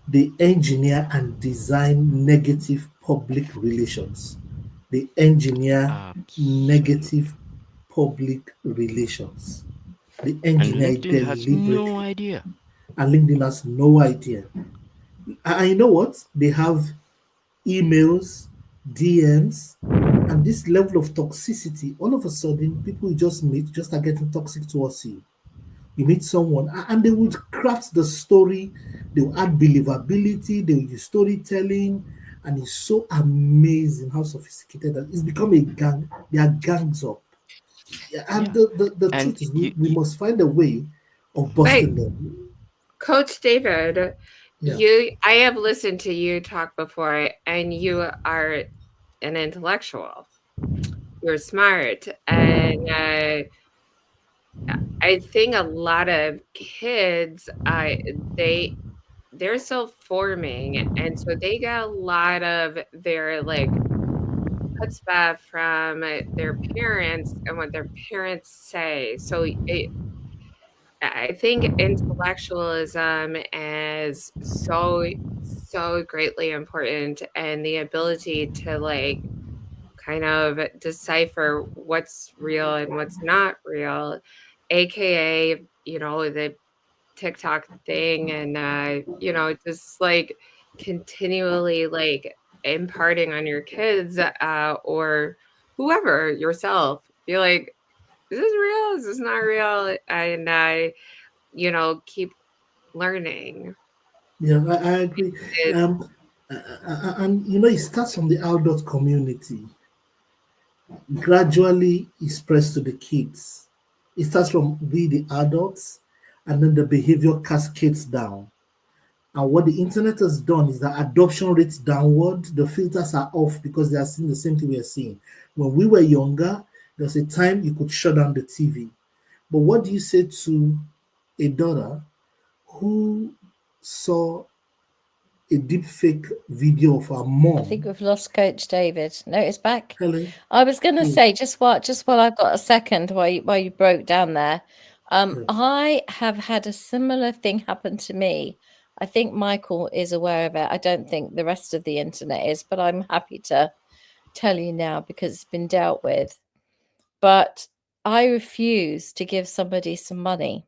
They engineer and design negative public relations. They engineer Absolutely. negative public relations. They And engineer it LinkedIn has no deliberately. idea. And LinkedIn has no idea. And you know what? They have emails, DMs, and this level of toxicity. All of a sudden, people you just meet just are getting toxic towards you. You meet someone, and they would craft the story, they will add believability, they will use storytelling, and it's so amazing how sophisticated that it's become a gang. They are gangs up. Yeah, and Yeah. the And truth is, we must find a way of Wait, busting them. Coach David, Yeah. I have listened to you talk before, and you are an intellectual. You're smart, and I think a lot of kids, they're still forming, and so they get a lot of their like chutzpah from their parents and what their parents say. So I think intellectualism is so greatly important, and the ability to like kind of decipher what's real and what's not real, aka the TikTok thing, and just like continually like imparting on your kids or whoever, yourself, be like, is this real, is this not real, and keep learning. Yeah, I agree. It, And it starts from the adult community. Gradually, it spreads to the kids. It starts from we, the adults, and then the behavior cascades down. And what the internet has done is that adoption rates downward, the filters are off because they are seeing the same thing we are seeing. When we were younger, there was a time you could shut down the TV. But what do you say to a daughter who saw a deep fake video of her I think mom? we've lost Coach David. No, it's back. Helen, I was going to who, say just while I've got a second while you broke down there. I have had a similar thing happen to me. I think Michael is aware of it. I don't think the rest of the internet is, but I'm happy to tell you now because it's been dealt with. But I refuse to give somebody some money.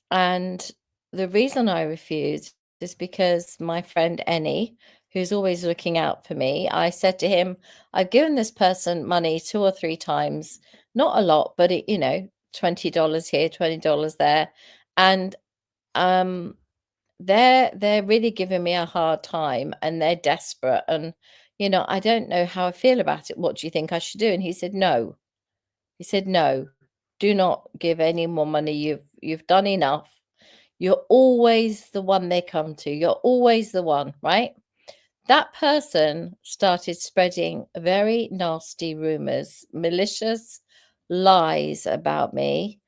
And the reason I refused is because my friend Ennie, who's always looking out for me, I said to him, I've given this person money 2 or 3 times, not a lot, but $20 here, $20 there. And they're really giving me a hard time, and they're desperate, and I don't know how I feel about it. What do you think I should do? And he said no. He said no, do not give any more money. You've done enough. You're always the one they come to. You're always the one, right? That person started spreading very nasty rumors, malicious lies about me.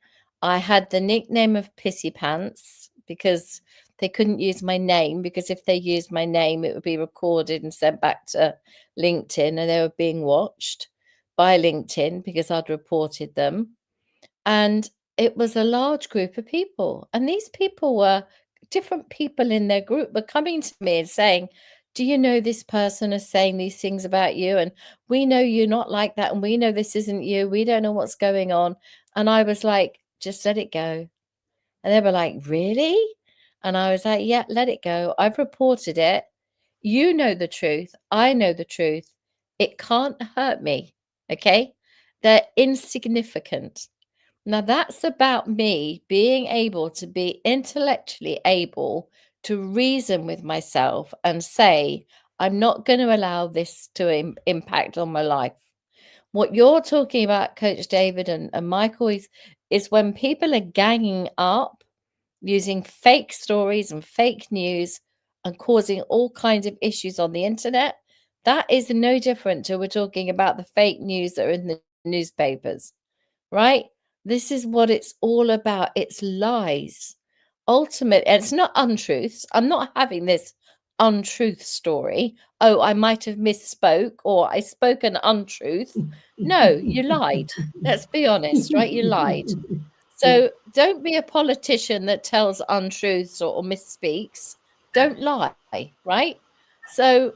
I had the nickname of Pissy Pants because they couldn't use my name, because if they used my name, it would be recorded and sent back to LinkedIn, and they were being watched by LinkedIn because I'd reported them. And it was a large group of people. And these people were different people in their group were coming to me and saying, do you know this person is saying these things about you? And we know you're not like that. And we know this isn't you. We don't know what's going on. And I was like, just let it go. And they were like, really? And I was like, yeah, let it go. I've reported it. You know the truth. I know the truth. It can't hurt me. Okay. They're insignificant. Now, that's about me being able to be intellectually able to reason with myself and say, I'm not going to allow this to impact on my life. What you're talking about, Coach David and Michael, is when people are ganging up using fake stories and fake news and causing all kinds of issues on the internet. That is no different to we're talking about the fake news that are in the newspapers, right? This is what it's all about. It's lies. And it's not untruths. I'm not having this untruth story. Oh, I might have misspoke, or I spoke an untruth. No, you lied. Let's be honest, right? You lied. So don't be a politician that tells untruths or misspeaks. Don't lie, right? So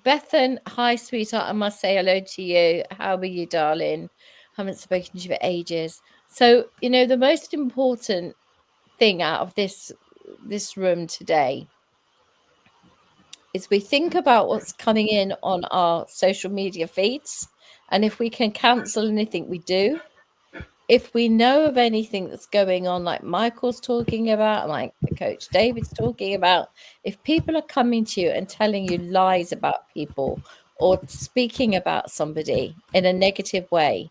Bethan, hi, sweetheart. I must say hello to you. How are you, darling? Haven't spoken to you for ages. So, the most important thing out of this room today is we think about what's coming in on our social media feeds, and if we can cancel anything, we do. If we know of anything that's going on, like Michael's talking about, like Coach David's talking about, if people are coming to you and telling you lies about people or speaking about somebody in a negative way,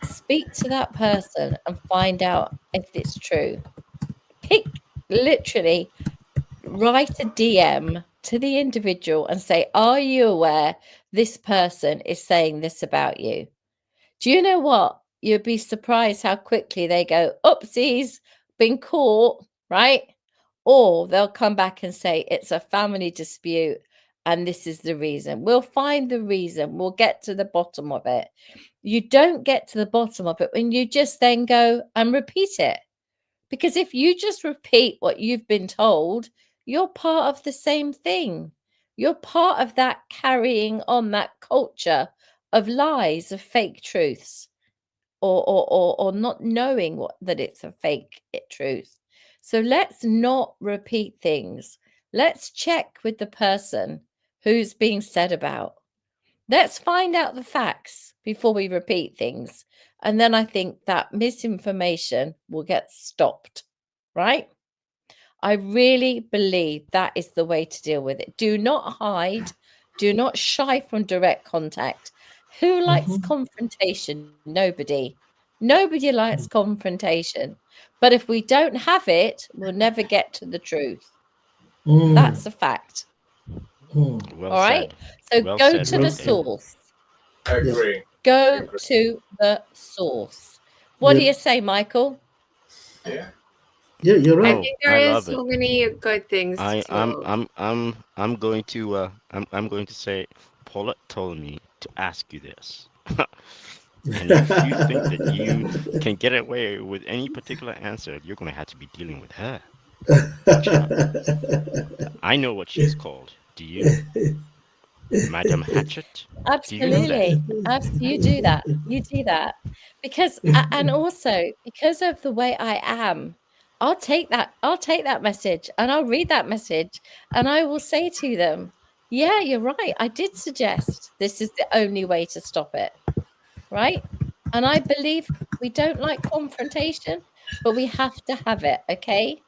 speak to that person and find out if it's true. Literally write a DM to the individual and say, are you aware this person is saying this about you? Do you know what? You'd be surprised how quickly they go, oopsies, been caught, right? Or they'll come back and say, it's a family dispute and this is the reason. We'll find the reason. We'll get to the bottom of it. You don't get to the bottom of it when you just then go and repeat it. Because if you just repeat what you've been told, you're part of the same thing. You're part of that carrying on that culture of lies, of fake truths, or not knowing that it's a fake truth. So let's not repeat things. Let's check with the person who's being said about. Let's find out the facts before we repeat things. And then I think that misinformation will get stopped, right? I really believe that is the way to deal with it. Do not hide. Do not shy from direct contact. Who likes confrontation? Nobody. Nobody likes confrontation. But if we don't have it, we'll never get to the truth. That's a fact. Well All right. said. So Well go said, to well the said. source. I agree. Go to the source. What do you say, Michael? Yeah. Yeah, you're I right. think I there love is so it. many good things I'm going to I'm going to say Paulette told me to ask you this. And if you think that you can get away with any particular answer, you're going to have to be dealing with her. Watch out. I know what she's called. Do you? Madam Hatchet? Do you know that? Absolutely. You do that. You do that. Because and also because of the way I am, I'll take that message and I'll read that message and I will say to them, yeah, you're right. I did suggest this is the only way to stop it. Right? And I believe we don't like confrontation. but we have to have it, okay?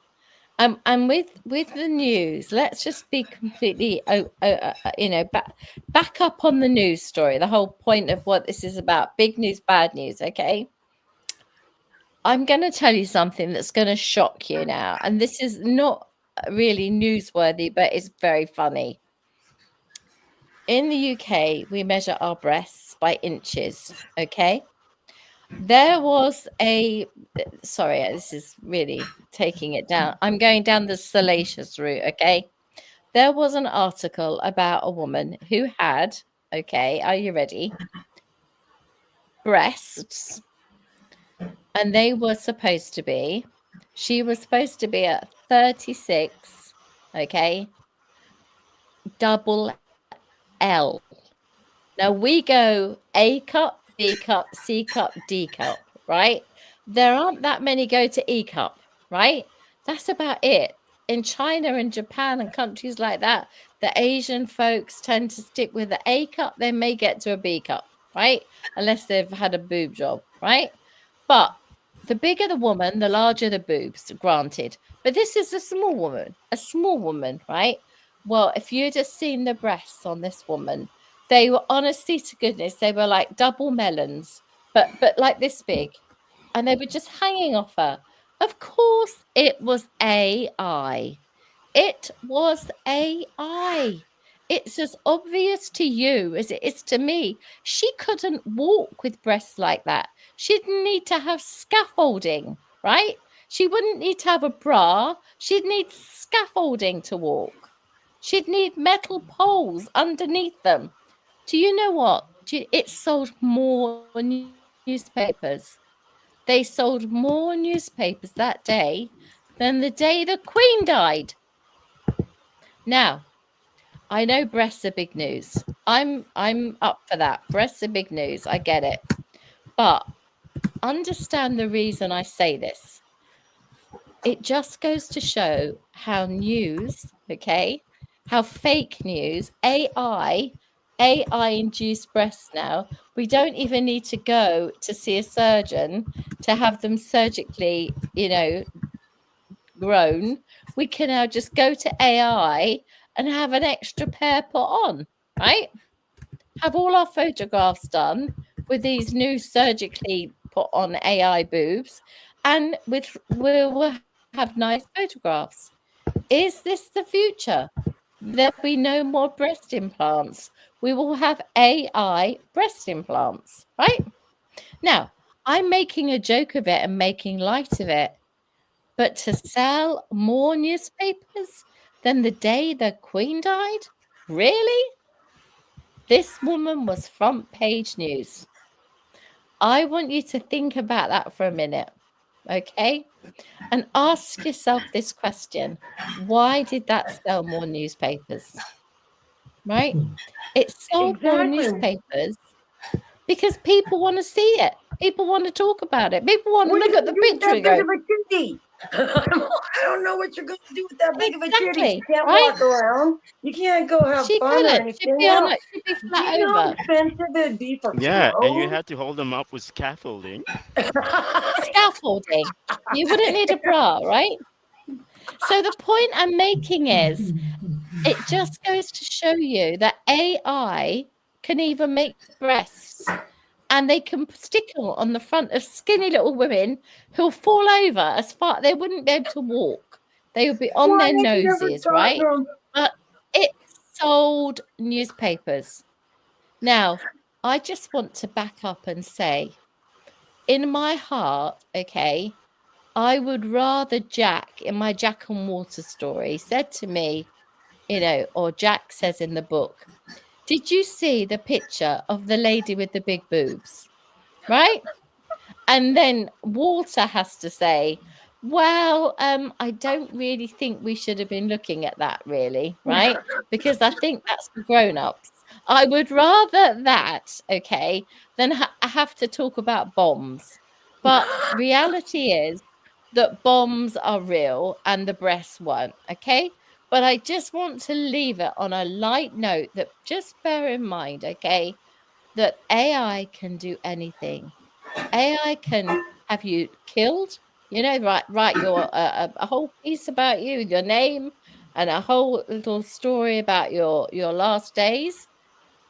And with the news, let's just be completely, back up on the news story. The whole point of what this is about: big news, bad news. Okay, I'm going to tell you something that's going to shock you now, and this is not really newsworthy, but it's very funny. In the UK, we measure our breasts by inches. Okay, there was sorry, this is really taking it down. I'm going down the salacious route. Okay. There was an article about a woman who had, okay, are you ready? Breasts. And they were supposed to be, she was supposed to be at 36, okay, double L. Now we go A cup, B cup, C cup, D cup, right? There aren't that many go to E cup, right? That's about it. In China and Japan and countries like that, the Asian folks tend to stick with the A cup. They may get to a B cup, right? Unless they've had a boob job, right? But the bigger the woman, the larger the boobs, granted. But this is a small woman, right? Well, if you'd just seen the breasts on this woman, they were, honestly to goodness, they were like double melons, but like this big, and they were just hanging off her. Of course, it was AI. It was AI. It's as obvious to you as it is to me. She couldn't walk with breasts like that. She'd need to have scaffolding, right? She wouldn't need to have a bra. She'd need scaffolding to walk. She'd need metal poles underneath them. Do you know what? It sold more newspapers. They sold more newspapers that day than the day the Queen died. Now, I know breasts are big news. I'm up for that. Breasts are big news. I get it. But understand the reason I say this. It just goes to show how news, okay, how fake news, AI induced breasts now. We don't even need to go to see a surgeon to have them surgically, grown. We can now just go to AI and have an extra pair put on, right? Have all our photographs done with these new surgically put on AI boobs, and we'll have nice photographs. Is this the future? There'll be no more breast implants. We will have AI breast implants, right? Now, I'm making a joke of it and making light of it, but to sell more newspapers than the day the Queen died? Really? This woman was front page news. I want you to think about that for a minute, okay? And ask yourself this question: why did that sell more newspapers? Right? It sold more Exactly. newspapers because people want to see it. People want to talk about it. People want to What are look you at the gonna do with picture that and big go, of a titty? I don't know what you're going to do with that big of a titty. exactly, You can't right? walk around. You can't go have She fun or couldn't. anything She'd else. be Do flat you know how over. expensive it'd be for Yeah, and you clothes? had to hold them up with scaffolding. Scaffolding. You wouldn't need a bra, right? So the point I'm making is, it just goes to show you that AI can even make breasts, and they can stick them on the front of skinny little women who'll fall over as far, they wouldn't be able to walk. They would be on Why their have you never noses, gotten right? them? But it sold newspapers. Now, I just want to back up and say, in my heart, okay, I would rather Jack, in my Jack and Walter story, said to me, or Jack says in the book, did you see the picture of the lady with the big boobs? Right? And then Walter has to say, well, I don't really think we should have been looking at that, really, right? Because I think that's for grown-ups. I would rather that, okay, than have to talk about bombs. But reality is that bombs are real and the breasts weren't, okay? But I just want to leave it on a light note that just bear in mind, okay, that AI can do anything. AI can have you killed, You know, write your a whole piece about you, your name, and a whole little story about your last days,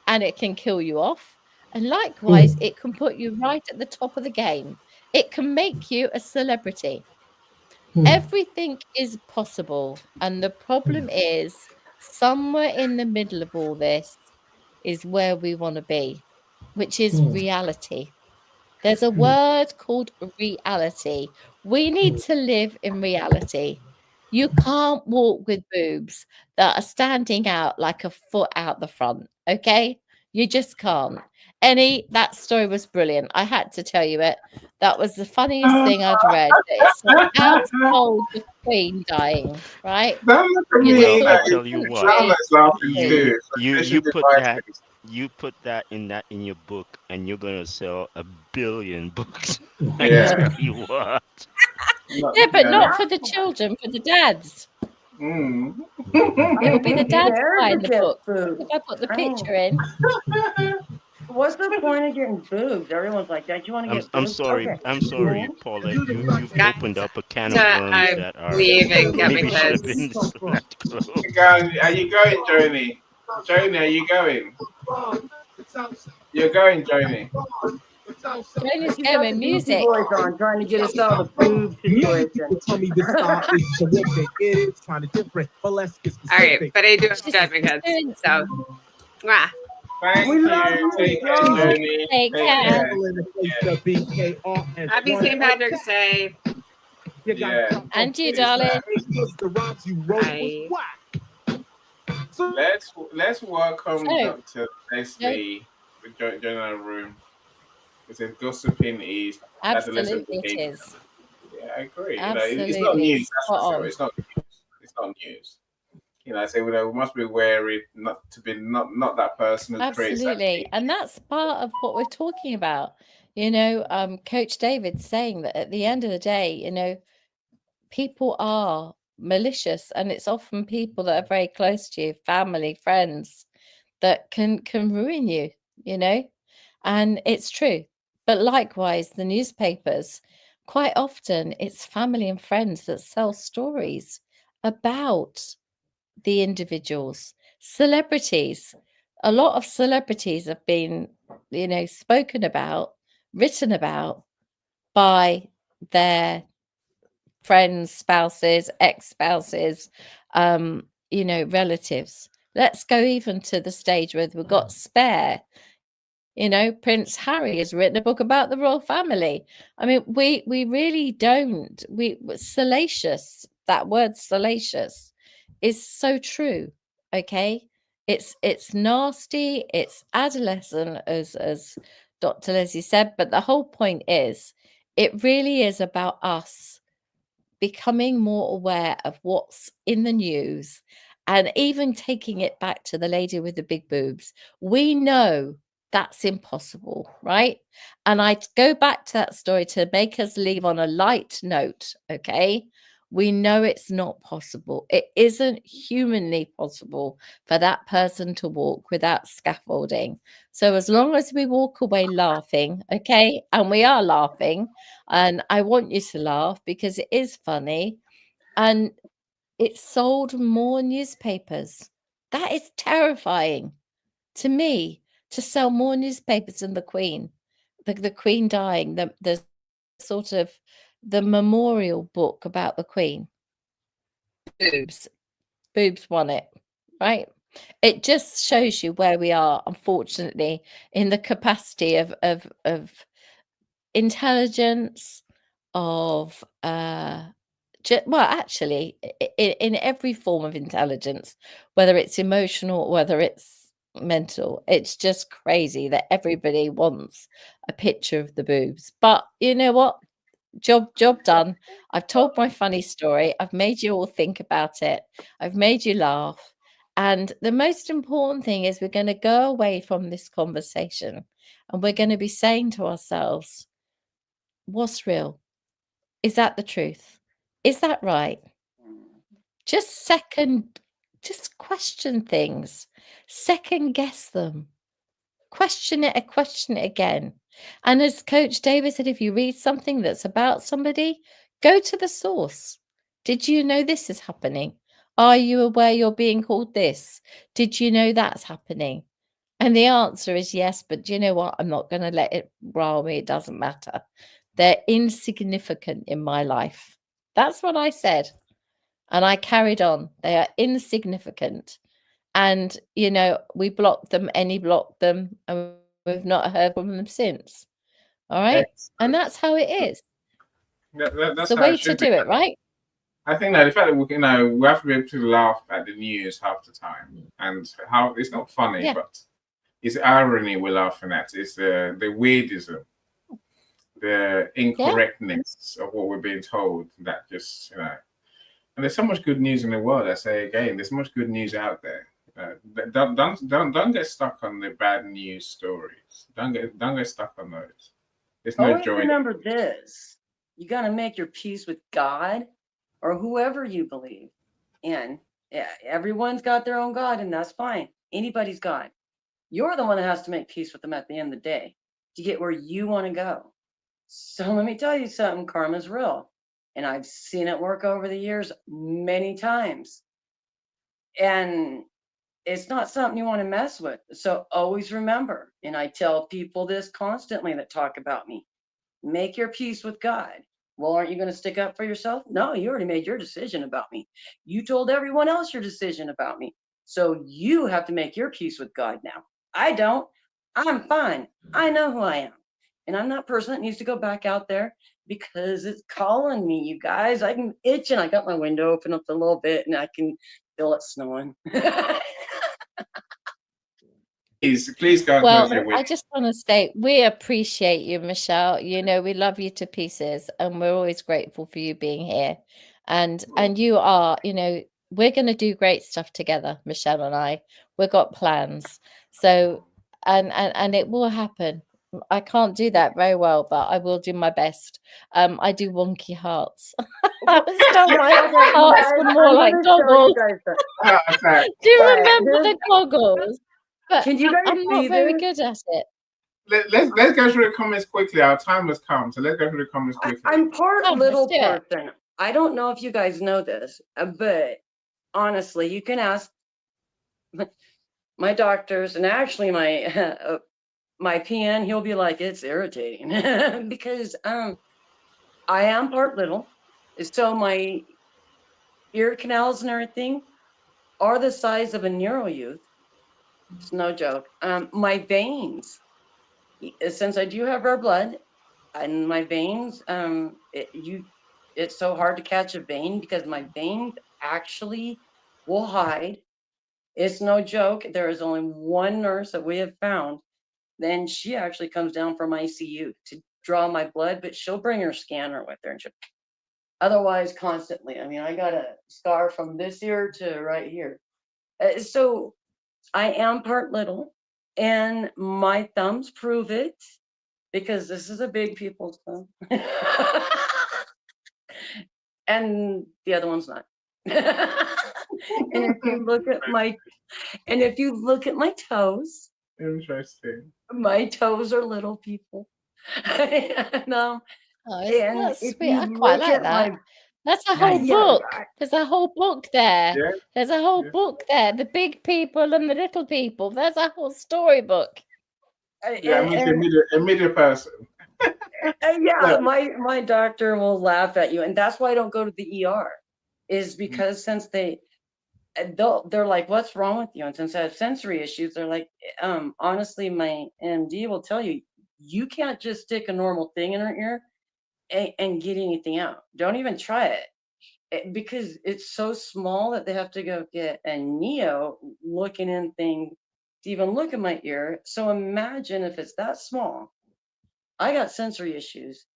and it can kill you off. And likewise, it can put you right at the top of the game. It can make you a celebrity. Everything is possible, and the problem is somewhere in the middle of all this is where we want to be, which is reality. There's a word called reality. We need to live in reality. You can't walk with boobs that are standing out like a foot out the front, okay? You just can't. That story was brilliant. I had to tell you it. That was the funniest thing I'd read. It's how to hold the Queen dying, right? Don't look at You Well, me. just I Like, thought tell you what, Drama's laughing you too. So you they you should put divide that things. you put that in your book, and you're gonna sell 1 billion books. I Yeah. tell you what. Yeah, but Yeah. not for the children, for the dads. Mm. It will be the Who dads cares buying to the get book. boobs? If I put the I mean, picture in, what's the point of getting boobs? Everyone's like, "Don't you want to get I'm boobs?" sorry. Okay, I'm cool. sorry, Paulette. You've Guys, opened up a can of worms to that are leave and get my maybe should have kids. been left closed. Are you going, Joni? Joni, are you going? You're going, Joni. Joni's She's got the going Beastie music. Boys on, trying to get us out of the boob situation. All right, but I do have to She's get my kids. doing So, mwah. Thank We love you. you, Take care, Michelle. Joni. Take Take care. care. Happy St. Patrick's Day. Yeah. And you, It's darling. Bye. Let's welcome So, Dr. Leslie to join our room. It says gossiping is adolescent absolutely it behavior. is. Yeah, I agree. It's not Absolutely. news, that's Spot for sure. on. It's not news. It's not news. I say we must be wary not to be not that person who creates that Absolutely. behavior. And that's part of what we're talking about. Coach David's saying that at the end of the day, people are malicious, and it's often people that are very close to you, family, friends, that can ruin you, and it's true. But likewise, the newspapers, quite often it's family and friends that sell stories about the individuals. Celebrities, a lot of celebrities have been spoken about, written about by their friends, spouses, ex-spouses, relatives. Let's go even to the stage where we've got Spare. Prince Harry has written a book about the royal family. I mean, we really don't. Salacious. That word salacious is so true. Okay, it's nasty. It's adolescent, as Dr. Leslie said. But the whole point is, it really is about us becoming more aware of what's in the news, and even taking it back to the lady with the big boobs. We know that's impossible, right? And I go back to that story to make us leave on a light note, okay? We know it's not possible. It isn't humanly possible for that person to walk without scaffolding. So as long as we walk away laughing, okay, and we are laughing, and I want you to laugh because it is funny, and it sold more newspapers. That is terrifying to me, to sell more newspapers than the Queen, the Queen dying, the sort of the memorial book about the Queen. Boobs won it, right? It just shows you where we are, unfortunately, in the capacity of intelligence, of well, actually, in every form of intelligence, whether it's emotional, whether it's mental. It's just crazy that everybody wants a picture of the boobs. But you know what? Job done. I've told my funny story. I've made you all think about it. I've made you laugh. And the most important thing is we're going to go away from this conversation, and we're going to be saying to ourselves, what's real? Is that the truth? Is that right? Just question things, second guess them, question it again. And as Coach David said, if you read something that's about somebody, Go to the source. Did you know this is happening? Are you aware you're being called this? Did you know that's happening? And the answer is yes, but do you know what? I'm not going to let it rile me. It doesn't matter. They're insignificant in my life. That's what I said. And I carried on. They are insignificant. And, you know, we blocked them, Any blocked them, and we've not heard from them since. All right. And that's how it is. That's It's the how it way to should be. do it, right? I think that the fact that we have to be able to laugh at the news half the time, and how it's not funny, Yeah. but it's irony we're laughing at. It's the weirdism, the incorrectness of what we're being told. That just and there's so much good news in the world. I say again, there's so much good news out there. Don't get stuck on the bad news stories. Don't get stuck on those. There's no Always joy. remember this: you got to make your peace with God or whoever you believe in. Yeah, everyone's got their own God, and that's fine. Anybody's God. You're the one that has to make peace with them at the end of the day to get where you want to go. So let me tell you something: karma's real, and I've seen it work over the years many times. And it's not something you want to mess with. So always remember, and I tell people this constantly that talk about me: make your peace with God. Well, aren't you going to stick up for yourself? No, you already made your decision about me. You told everyone else your decision about me. So you have to make your peace with God now. I don't. I'm fine. I know who I am. And I'm that person that needs to go back out there because it's calling me, you guys. I'm itching. I got my window open up a little bit and I can feel it snowing. Please go. Well, I just want to say we appreciate you, Michelle. You know, we love you to pieces, and we're always grateful for you being here. And you are, you know, we're going to do great stuff together, Michelle and I. We've got plans. So, and it will happen. I can't do that very well, but I will do my best. I do wonky hearts. I was told my hearts were more like goggles. Do you remember the goggles? But can you guys I'm not very good at it. Let's go through the comments quickly. Our time has come, so let's go through the comments quickly. I'm part little person. I don't know if you guys know this, but honestly, you can ask my doctors, and actually my my PN. He'll be like, it's irritating because I am part little, so my ear canals and everything are the size of a neuro youth. It's no joke. My veins, since I do have red blood, and my veins, it's so hard to catch a vein because my veins actually will hide. It's no joke. There is only one nurse that we have found. Then she actually comes down from ICU to draw my blood, but she'll bring her scanner with her. And otherwise, constantly. I mean, I got a scar from this ear to right here. So I am part little, and my thumbs prove it because this is a big people's thumb. And the other one's not. And if you look at my toes, interesting. My toes are little people. And, oh, and that's if sweet. you I quite look like at that. my, That's a whole book. There's a whole book there. Yeah. There's a whole book there. The big people and the little people. There's a whole storybook. Yeah, I mean, a middle person. Yeah, my doctor will laugh at you, and that's why I don't go to the ER. Is because since they're like, what's wrong with you? And since I have sensory issues, they're like, honestly, my MD will tell you, you can't just stick a normal thing in her ear and get anything out. Don't even try it, because it's so small that they have to go get a neo looking in thing to even look at my ear. So imagine if it's that small. I got sensory issues,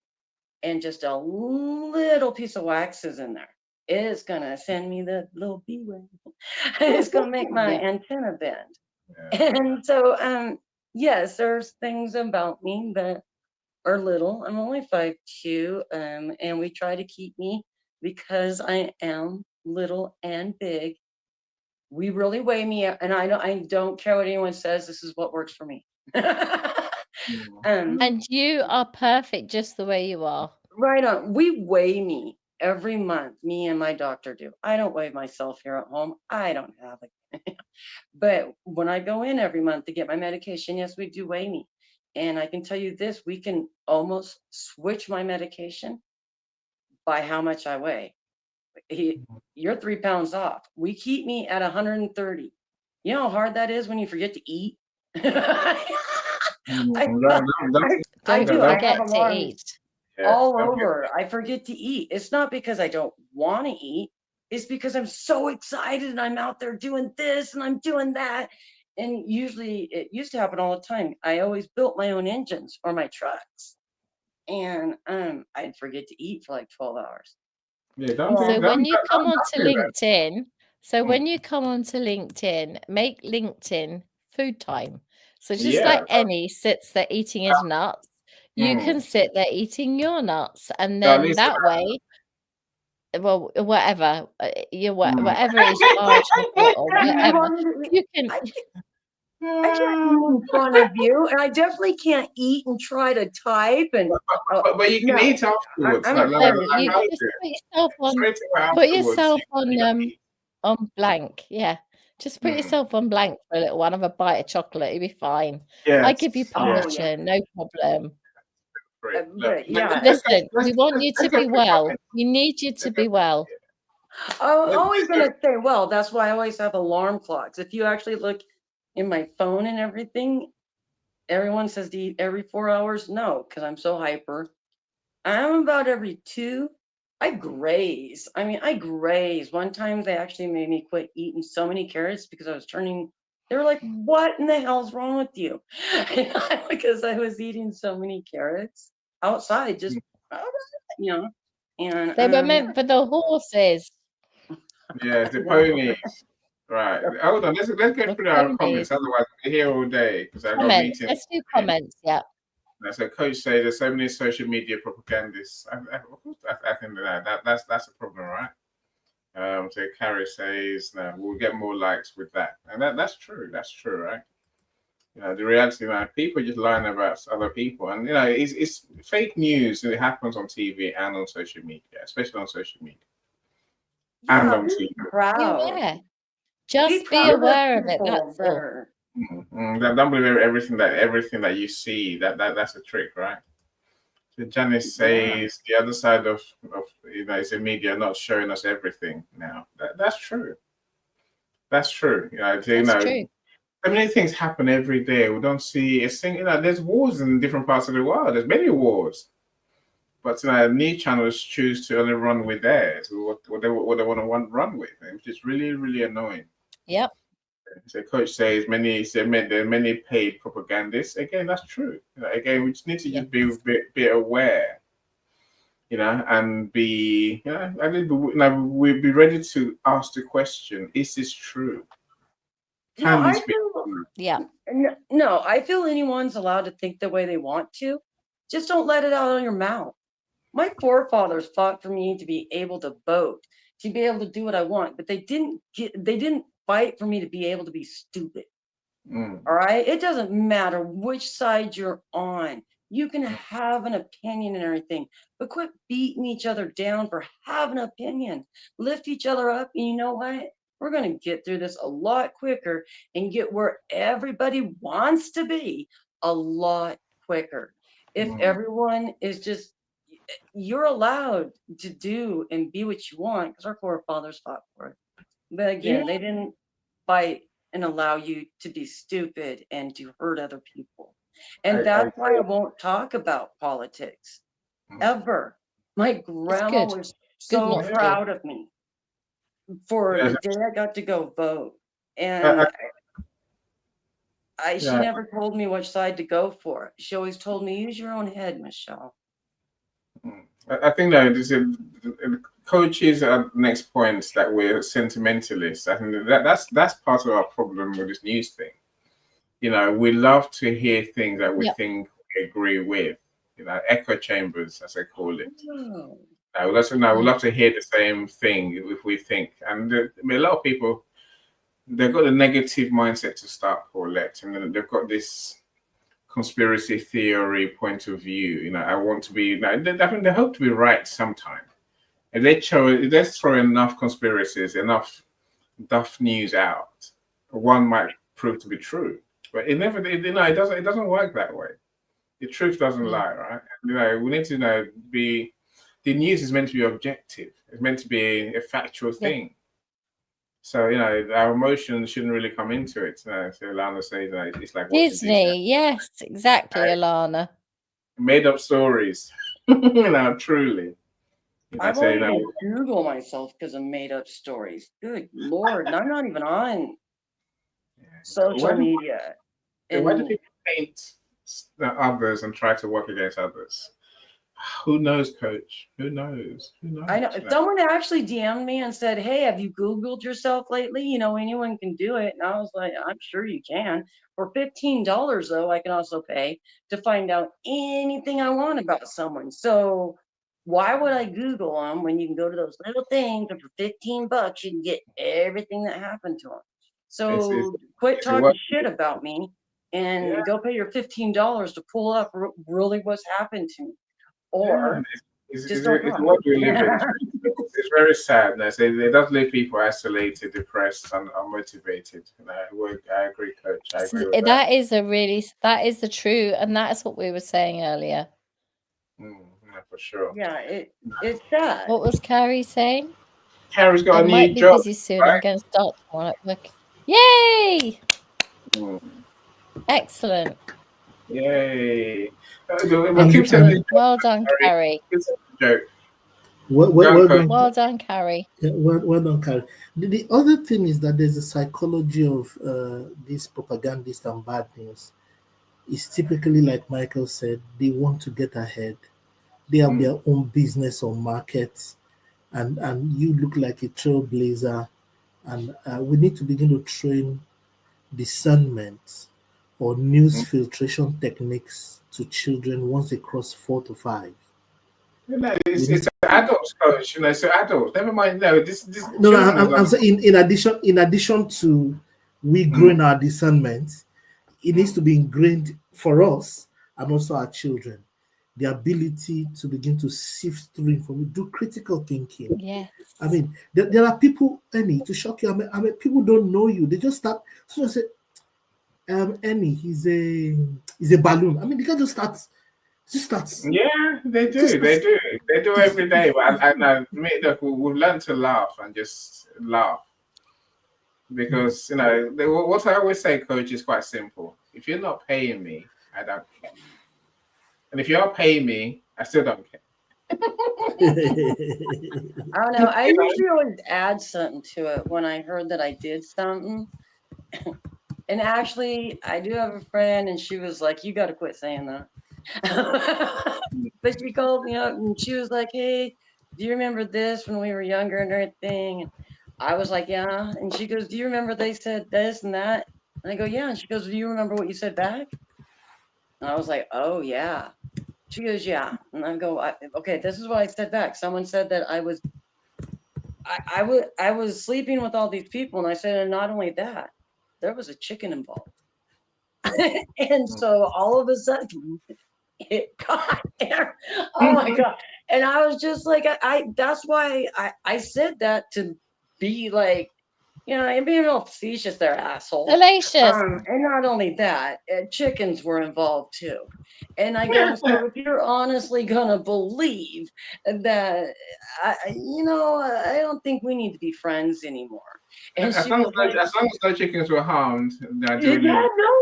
and just a little piece of wax is in there. It's gonna send me the little B wing. It's gonna make my antenna bend. Yeah. And so, yes, there's things about me that are little. I'm only 5'2", and we try to keep me, because I am little and big. We really weigh me out, and I don't care what anyone says. This is what works for me. And you are perfect just the way you are. Right on. We weigh me every month. Me and my doctor do. I don't weigh myself here at home. I don't have it. But when I go in every month to get my medication, yes, we do weigh me. And I can tell you this, we can almost switch my medication by how much I weigh. You're 3 pounds off. We keep me at 130. You know how hard that is when you forget to eat? I, I Don't do. I forget have to alarms eat. all over. I forget to eat. It's not because I don't want to eat. It's because I'm so excited and I'm out there doing this and I'm doing that. And usually it used to happen all the time. I always built my own engines for my trucks. And I'd forget to eat for like 12 hours. Yeah, don't do So that. when you come Don't onto do that. LinkedIn, make LinkedIn food time. So just Yeah. like Emmy sits there eating his nuts, you can sit there eating your nuts, and So at then least that way, well, whatever whatever is large or You whatever, want me to you can. I can't eat in front of you, and I definitely can't eat and try to type. And but you can no, eat afterwards. I'm Like, a like, No, better like you I eater. just do. put yourself on Straight away put afterwards, yourself you gotta eat. on blank. Yeah. Just put yourself on blank for a little while, have a bite of chocolate, you'll be fine. I Yes. give you Yeah. Oh yeah, permission, no problem. Great. Look, but yeah, Listen, we want you to let's go be to the well. comments. We need you to Let's go be well. I'm let's always go. gonna say, well, that's why I always have alarm clocks. If you actually look in my phone and everything, everyone says to eat every 4 hours. No, because I'm so hyper. I'm about every 2. I graze. I mean, I graze. One time they actually made me quit eating so many carrots because I was turning. They were like, "What in the hell's wrong with you?" Because I was eating so many carrots outside, just you know. And They were meant for the horses. Yeah, the no, ponies. Right. Hold on. Let's get The through our ponies. comments. Otherwise, we're here all day because I got a Comments. meeting. Let's do comments. Yeah. So coach says there's so many social media propagandists. I think that's a problem, right? So Carrie says no, we'll get more likes with that, and that's true. That's true, right? You know, the reality, people just lying about other people, and it's fake news, and it happens on TV and on social media, especially on social media and yeah, on be TV. Be proud. aware. Be Just be proud of aware of it. people That's that all. are. Don't believe everything that you see. That's a trick, right? So Janice Yeah. says the other side of is the media not showing us everything now. That's true. That's true. That's true. So many things happen every day. We don't see a single. There's wars in different parts of the world. There's many wars, but news channels choose to only run with theirs, what they want to run with, which is really really annoying. Yep. So coach says there are many paid propagandists. Again, that's true. Again, we just need to just be aware, and be, I think we'll be ready to ask the question: is this true? No, Can I this be feel true? Yeah. no, I feel anyone's allowed to think the way they want to. Just don't let it out of your mouth. My forefathers fought for me to be able to vote, to be able to do what I want, but they didn't fight for me to be able to be stupid. Mm. All right. It doesn't matter which side you're on. You can have an opinion and everything, but quit beating each other down for having an opinion. Lift each other up. And you know what? We're going to get through this a lot quicker and get where everybody wants to be a lot quicker. If everyone is just, you're allowed to do and be what you want because our forefathers fought for it. But Yeah, again, they didn't fight and allow you to be stupid and to hurt other people. I And that's why I agree. won't talk about politics Mm. ever. My It's grandma good. was Good so not Yeah. to. proud of me for Yeah, the day I got to go vote. I, And I, she yeah. never told me which side to go for. She always told me, use your own head, Michelle. I think that the coaches are next point that we're sentimentalists. I think that's part of our problem with this news thing. We love to hear things that we Yep. think we agree with. Echo chambers, as I call it. Oh, We love to hear the same thing if we think. And a lot of people, they've got a negative mindset to start, Paulette, and then they've got this conspiracy theory point of view. You know, I want to be. I think they hope to be right sometime. If they throw enough conspiracies, enough duff news out, one might prove to be true. But it never. It doesn't work that way. The truth doesn't lie, right? You know, we need to be. The news is meant to be objective. It's meant to be a factual thing. So, our emotions shouldn't really come into it. So Alana says it's like Disney. Yes, exactly, Alana. Made up stories. Truly. I won't even Google myself because of made up stories. Good Lord. I'm not even on social media. Why do people paint others and try to work against others? Who knows, Coach? Who knows? I know. If someone actually DM'd me and said, "Hey, have you Googled yourself lately? Anyone can do it." And I was like, "I'm sure you can." For $15, though, I can also pay to find out anything I want about someone. So why would I Google them when you can go to those little things and for $15 you can get everything that happened to them? So quit talking shit about me and go pay your $15 to pull up really what's happened to me. Or it's what we live in. It's very sad. It does leave people isolated, depressed, and unmotivated. I agree, Coach. I agree with that. That is the truth, and that's what we were saying earlier. For sure. Yeah, it's sad. What was Carrie saying? Carrie's got a new job. I might be busy soon. Right? I'm going to start tomorrow at work. Yay! Excellent. Yay! Well done, Carrie. It's a joke. Well done, Carrie. Yeah, well done, Carrie. The other thing is that there's a psychology of these propagandists and bad news. It's typically, like Michael said, they want to get ahead. They have their own business or markets, and you look like a trailblazer. And we need to begin to train discernment or news filtration techniques to children once they cross 4 to 5. It's adults, Coach. So adults. Never mind. This. No, I'm saying in addition to we growing our discernment, it needs to be ingrained for us and also our children. The ability to begin to sift through information, do critical thinking. Yes. I mean, there are people, Annie, to shock you. I mean, people don't know you. They just start. So I say, Annie, he's a balloon. I mean, they can just start. Yeah, they do. They do every day. But we've learned to laugh and just laugh because what I always say, Coach, is quite simple. If you're not paying me, I don't care. And if you are paying me, I still don't care. I don't know. I usually always add something to it when I heard that I did something. And actually, I do have a friend, and she was like, "You got to quit saying that." But she called me up, and she was like, "Hey, do you remember this when we were younger and everything?" And I was like, "Yeah." And she goes, "Do you remember they said this and that?" And I go, "Yeah." And she goes, "Do you remember what you said back?" And I was like, "Oh, yeah." She goes, "Yeah." And I go, "Okay, this is what I said back. Someone said that I was sleeping with all these people." And I said, "And not only that, there was a chicken involved." And so all of a sudden it got there. Oh my God. And I was just like, that's why I said that to be like, and being real facetious there, asshole. Salacious. And not only that, chickens were involved too. And I go, so if you're honestly gonna believe that, I don't think we need to be friends anymore. And as long as no chickens were harmed, no,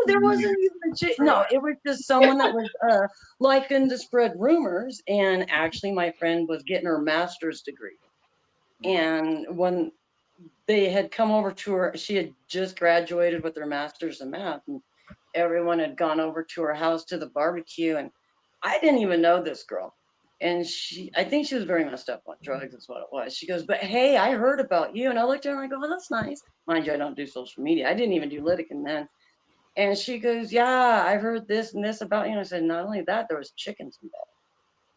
there wasn't even a chicken. No, it was just someone that was liking to spread rumors. And actually, my friend was getting her master's degree, and when they had come over to her, she had just graduated with her master's in math, and everyone had gone over to her house to the barbecue, and I didn't even know this girl. And I think she was very messed up on drugs is what it was. She goes, "But hey, I heard about you." And I looked at her and I go, "Oh, that's nice." Mind you, I don't do social media. I didn't even do Liticon then. And she goes, "Yeah, I heard this and this about you." And I said, "Not only that, there was chickens involved."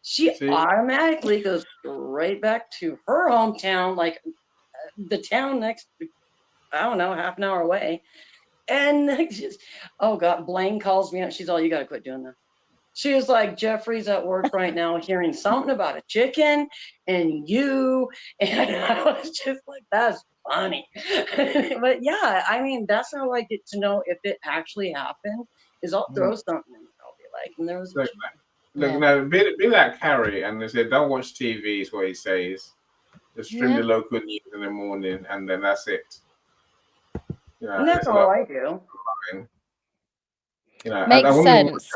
She automatically goes straight back to her hometown, like the town next, I don't know, half an hour away. And just, oh God, Blaine calls me up. She's all, you got to quit doing that. She was like, Jeffrey's at work right now hearing something about a chicken and you. And I was just like, that's funny. But yeah, I mean, that's how I get to know if it actually happened, is I'll throw something and I'll be like, and there was a Look, chicken. look, Yeah. no, be like Carrie, and they said, don't watch TV, is what he says. Just stream Yeah. the local news in the morning, and then that's it. You know, And that's there's a lot all I do. online. You know, I Makes wouldn't even, sense.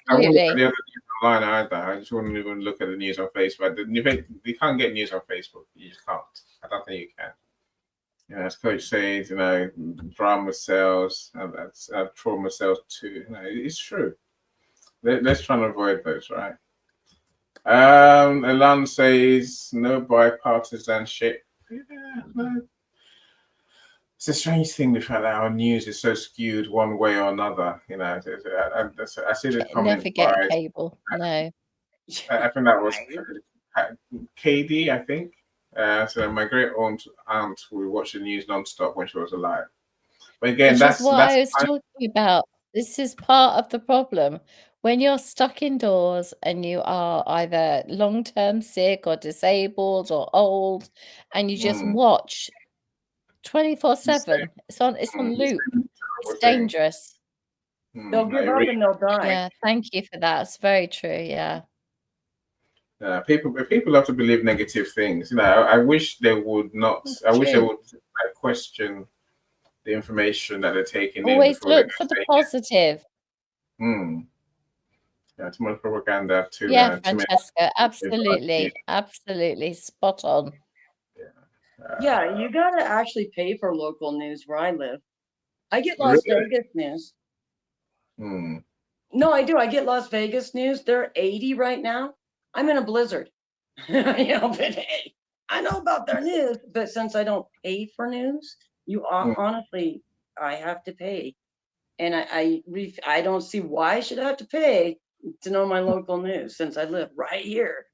I wouldn't look at Absolutely. the other news online either. I just wouldn't even look at the news on Facebook. You can't get news on Facebook. You just can't. I don't think you can. You know, as Coach says, you know, drama sells, that's trauma sells too. You know, it's true. Let's try and avoid those, right? Elan says no bipartisanship. Yeah, no. It's a strange thing, the fact that our news is so skewed one way or another. You know, I see the comment Never get by, cable. No. I think that was Right. KD, I think. So my great aunt would watch the news non-stop when she was alive. But again, Which is what that's I was talking about. This is part of the problem. When you're stuck indoors and you are either long-term sick or disabled or old, and you just watch 24/7, it's on loop. It's dangerous. They'll give up and they'll die. Yeah, thank you for that. It's very true. Yeah. People love to believe negative things. You know, I wish they would not. That's I wish they true. would question the information that they're taking in Always before they look for the say it. positive. Yeah, too much propaganda, too Yeah, too many. Francesca, absolutely. Absolutely. Spot on. Yeah, you got to actually pay for local news where I live. I get Las Really? Vegas news. Hmm. No, I do. I get Las Vegas news. They're 80 right now. I'm in a blizzard. You know, but hey, I know about their news, but since I don't pay for news, honestly, I have to pay. And I don't see why I should have to pay to know my local news since I live right here.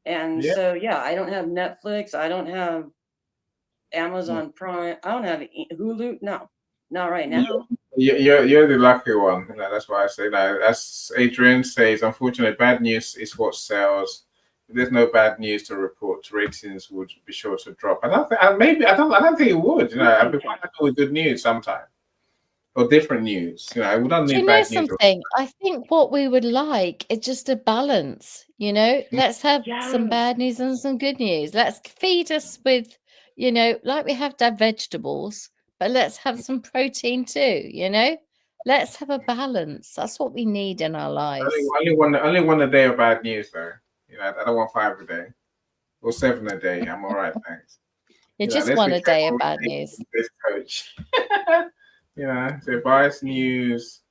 And Yeah. so, yeah, I don't have Netflix. I don't have Amazon Prime. I don't have Hulu. No, not right now. You're the lucky one. You know, that's why I say that. As Adrian says, unfortunately, bad news is what sells. If there's no bad news to report, ratings would be sure to drop. I don't think. I don't think it would. You know, I'd be quite happy with good news sometimes or different news. You know, we don't Do you need know bad news. something? I think what we would like is just a balance, you know? Let's have some Yes. bad news and some good news. Let's feed us with, you know, like we have to have vegetables, but let's have some protein too, you know? Let's have a balance. That's what we need in our lives. Only one a day of bad news though. You know, I don't want 5 a day or 7 a day. I'm all right, thanks. You You know, just let's want be a day careful of bad with news. this coach. You know, so biased news,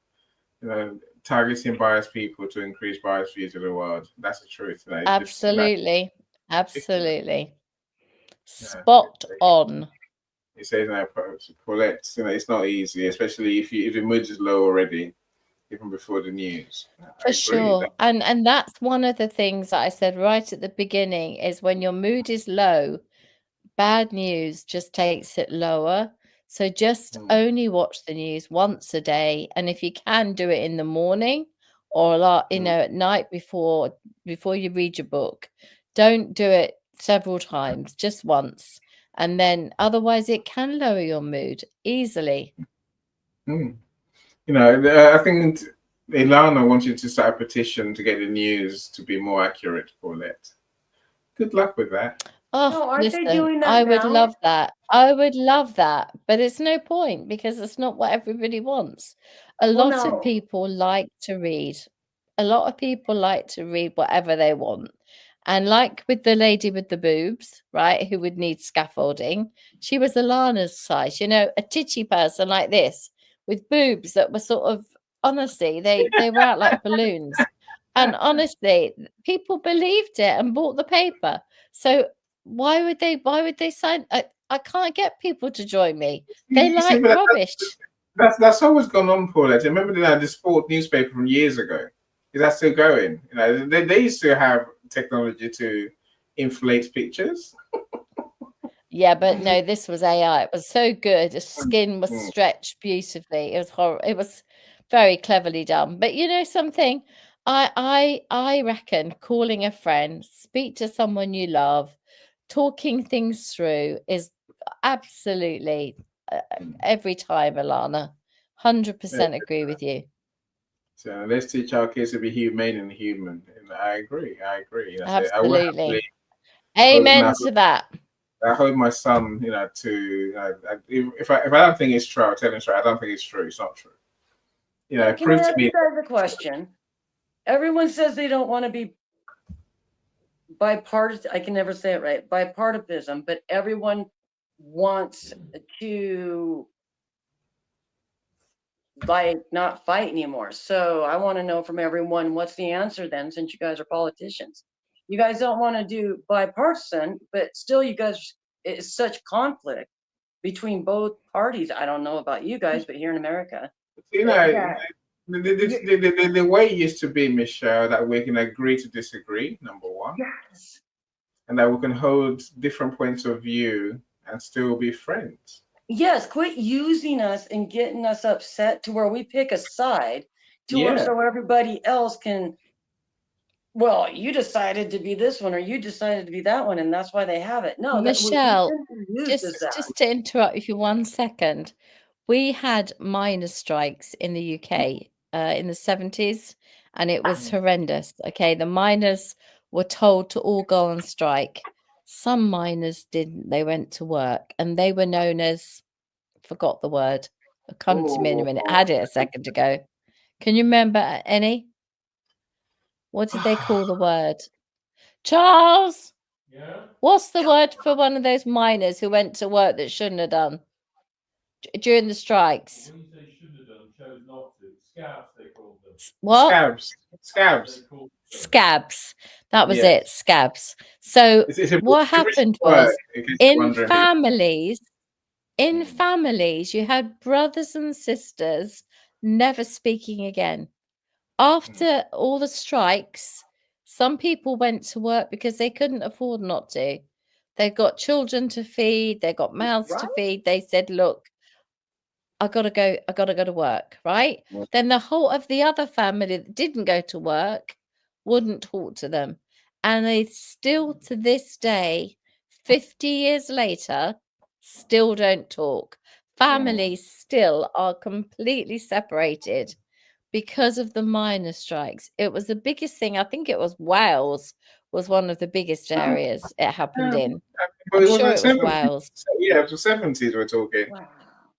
you know, targeting biased people to increase biased views of the world. That's the truth. You know, it's just, you know, Absolutely. ridiculous. Absolutely. Yeah. Spot on. It says now, Paulette, you know, it's not easy, especially if the mood is low already, even before the news. I For agree. sure. And that's one of the things that I said right at the beginning is when your mood is low, bad news just takes it lower. So just only watch the news once a day. And if you can do it in the morning or you know, at night before you read your book, don't do it several times, just once. And then otherwise it can lower your mood easily. You know, I think Ilana wanted to start a petition to get the news to be more accurate, Paulette. Good luck with that. Oh, aren't they listen, doing that I would now? love that. I would love that, but it's no point because it's not what everybody wants. A Well, lot of no. people like to read. A lot of people like to read whatever they want. And like with the lady with the boobs, right, who would need scaffolding, she was Alana's size, you know, a titchy person like this with boobs that were sort of, honestly, they were out like balloons. And honestly, people believed it and bought the paper. So why would they sign? I can't get people to join me. They You see, like but rubbish. that's always gone on, Paulette. Remember the sport newspaper from years ago? Is that still going? You know, they used to have technology to inflate pictures. Yeah, but no, this was AI. It was so good. The skin was Mm. stretched beautifully. It was horrible. It was very cleverly done. But you know something? I reckon calling a friend, speak to someone you love, talking things through is absolutely every time, Alana. 100% agree with you. So let's teach our kids to be humane and human. And I agree. You know, so I will happily Absolutely. Amen to that. I hold my son, you know, to if I don't think it's true, I'll tell him straight. I don't think it's true. It's not true. You know, Can I prove to ask me. you guys a question? Everyone says they don't want to be bipartisan. I can never say it right. Bipartisan, but everyone wants to like not fight anymore. So I want to know from everyone, what's the answer then, since you guys are politicians? You guys don't want to do bipartisan, but still you guys, it's such conflict between both parties. I don't know about you guys, but here in America, You know, yeah. the way it used to be, Michelle, that we can agree to disagree, number one, Yes. and that we can hold different points of view and still be friends. Yes, quit using us and getting us upset to where we pick a side to where Yeah. so everybody else can, well, you decided to be this one or you decided to be that one, and that's why they have it. No, that we Michelle, shouldn't be used as that. just to interrupt you for 1 second. We had miners' strikes in the UK in the 70s, and it was horrendous. Okay, the miners were told to all go on strike. Some miners didn't. They went to work, and they were known as, forgot the word. It'll come to me in a minute. I had it a second ago. Can you remember any? What did they call the word? Charles, Yeah. what's the word for one of those miners who went to work that shouldn't have done during the strikes? When you say shouldn't have done, chose not to. Scabs, they called them. What? Scabs. They called them. Scabs. That was Yeah. it. Scabs. So It's a what British happened word, was in case you're in wondering. families, Mm. you had brothers and sisters never speaking again. After all the strikes, some people went to work because they couldn't afford not to. They got children to feed, they got mouths to Right? feed. They said, look, I gotta go to work, right? Mm. Then the whole of the other family that didn't go to work wouldn't talk to them. And they still to this day, 50 years later, still don't talk. Families still are completely separated because of the miner strikes. It was the biggest thing. I think it was Wales was one of the biggest areas it happened in. But I'm it was sure the it was 70s. Wales. Yeah, it was the 70s we're talking. Wow.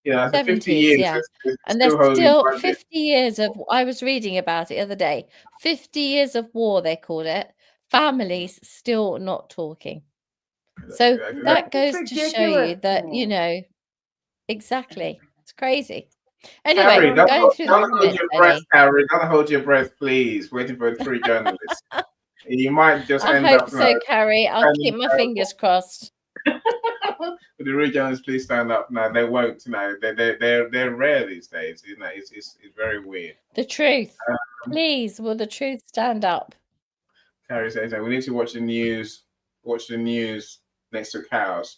Yeah, after 50 70s, years, yeah. it's And still there's holding still grudges. 50 years of, I was reading about it the other day, 50 years of war, they called it. Families still not talking. So that goes to show you that, you know, exactly. It's crazy. Anyway, Carrie, don't going through the hold comments, your breath, Eddie. Carrie. Don't hold your breath, please. Waiting for three journalists. You might just I end hope up. so, Carrie. I'll keep standing my down. fingers crossed. But the real journalists, please stand up. No, they won't. No, they're rare these days. You know, it's very weird. The truth. Please, will the truth stand up? Carrie says we need to watch the news. Watch the news next to cows.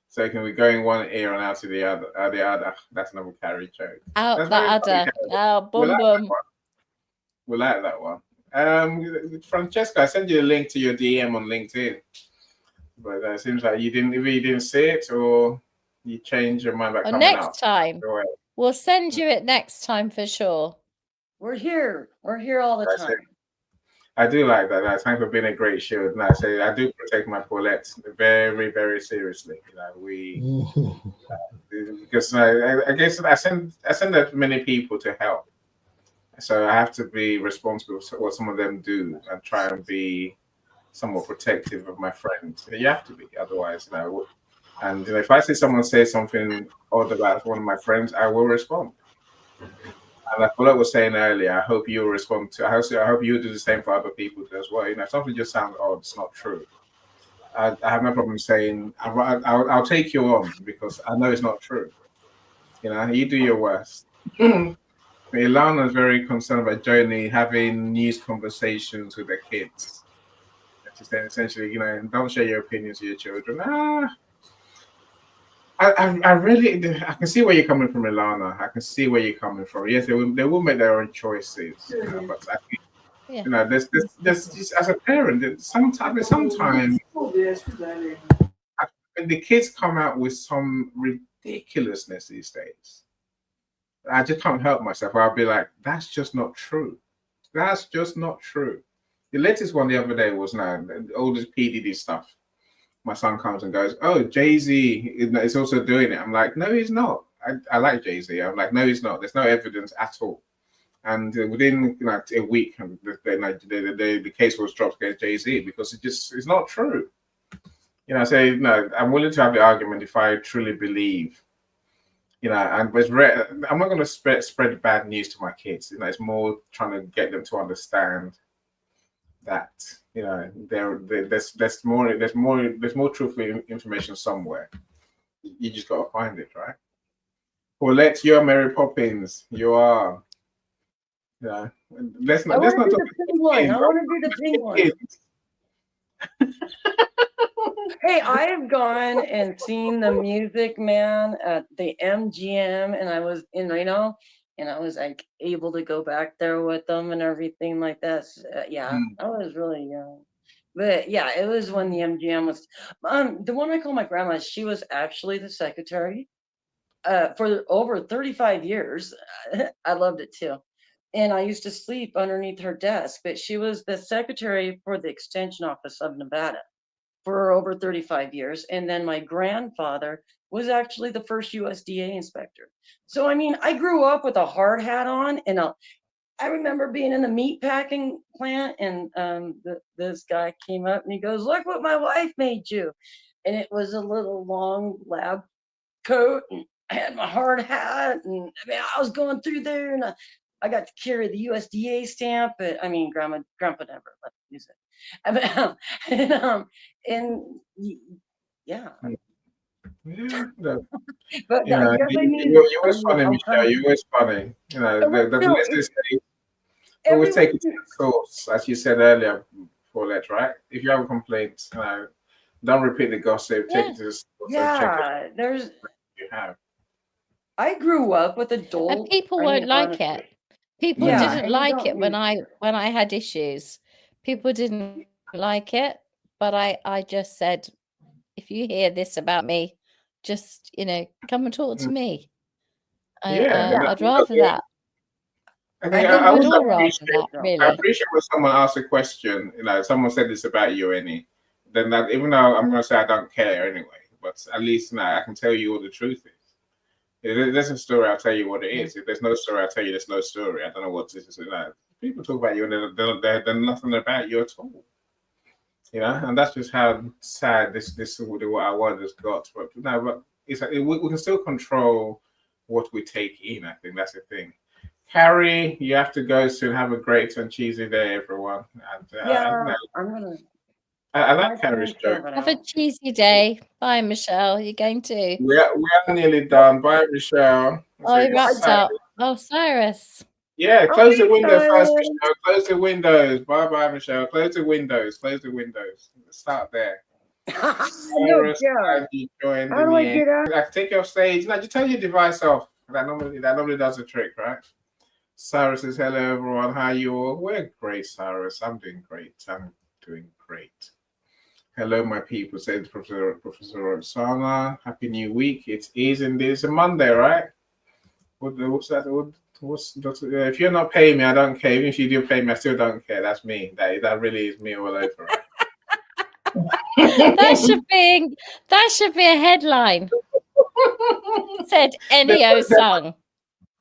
So can we go in one ear and out to the other? The other. That's another Carrie joke. Out That's the very funny, udder. Carrie. Oh, We boom, like boom. We like that one. Francesca, I sent you a link to your DM on LinkedIn, but it seems like you didn't see it, or you changed your mind about Or coming next up. time. Go ahead. We'll send you it next time for sure. We're here. We're here all the That's time. it. I do like that. Thanks for being a great shield. And I say I do protect my Paulette very, very seriously. You know, we because I guess I send that many people to help, so I have to be responsible for what some of them do and try and be somewhat protective of my friends. You have to be, otherwise, you know. And if I see someone say something odd about one of my friends, I will respond. And like Paulette was saying earlier, I hope you respond to. I hope you do the same for other people as well. You know, if something just sounds odd, it's not true. I have no problem saying I'll take you on because I know it's not true. You know, you do your worst. Ilana is very concerned about Joni having news conversations with her kids. She's saying essentially, you know, don't share your opinions with your children. I really, I can see where you're coming from, Ilana. I can see where you're coming from. Yes, they will make their own choices, but I think, Yeah. there's just, as a parent, sometimes when the kids come out with some ridiculousness these days, I just can't help myself. I'll be like, that's just not true. That's just not true. The latest one the other day was now all this PDD stuff. My son comes and goes, "Oh, Jay-Z is also doing it." I'm like, "No, he's not. I like Jay-Z." I'm like, "No, he's not. There's no evidence at all." And within a week, the case was dropped against Jay-Z because it's not true. I say, no, I'm willing to have the argument if I truly believe. And it's rare. I'm not going to spread bad news to my kids. It's more trying to get them to understand that there's more truthful information somewhere. You just got to find it, right? Paulette, you're Mary Poppins. You are. Yeah. Let's not do talk the pink one. I want to do the pink one. Hey, I have gone and seen the Music Man at the MGM, and I was in Reno, and I was like able to go back there with them and everything like that. Yeah, I was really young, but yeah, it was when the MGM was. The one I call my grandma, she was actually the secretary, for over 35 years. I loved it too. And I used to sleep underneath her desk, but she was the secretary for the Extension Office of Nevada for over 35 years. And then my grandfather was actually the first USDA inspector. So, I mean, I grew up with a hard hat on, and I remember being in the meat packing plant, and this guy came up and he goes, "Look what my wife made you." And it was a little long lab coat, and I had my hard hat, and I mean, I was going through there, and I got to carry the USDA stamp, but I mean, grandpa never let me use it. And yeah. Yeah. But You you're always funny, Michelle. You're always funny. The list is always take it to the source, as you said earlier, Paulette, right? If you have a complaint, don't repeat the gossip. Take it to the source and check it. There's. You have. I grew up with adult. And people won't like it. People didn't like it when I had issues. People didn't like it, but I just said, if you hear this about me, just come and talk to me. I'd rather that. I think I we'd would all rather appreciate that, really. I appreciate when someone asks a question. Someone said this about you, Annie. Then that, even though I'm going to say I don't care anyway, but at least I can tell you what the truth is. If there's a story, I'll tell you what it is. If there's no story, I'll tell you there's no story. I don't know what this is. People talk about you and they're nothing about you at all. And that's just how sad this what our world has got. But it's like we can still control what we take in. I think that's the thing. Carrie, you have to go soon. Have a great and cheesy day, everyone. And, I'm gonna. I like Carrie's joke. Have a cheesy day. Bye, Michelle. You're going to. We are nearly done. Bye, Michelle. Oh, you wrapped up. Oh, Cyrus. Yeah, close the window first, Michelle. Close the windows. Bye, Michelle. Close the windows. Close the windows. Let's start there. Cyrus, have you joined How do I get out? Take your stage. No, just turn your device off. That normally does the trick, right? Cyrus says, "Hello, everyone. How are you all?" We're great, Cyrus. I'm doing great. Hello, my people, says Professor Roxana. Happy New Week. It is indeed. It's a Monday, right? What's that? If you're not paying me, I don't care. Even if you do pay me, I still don't care. That's me. That really is me all over, right? that should be a headline. Said Ennio song.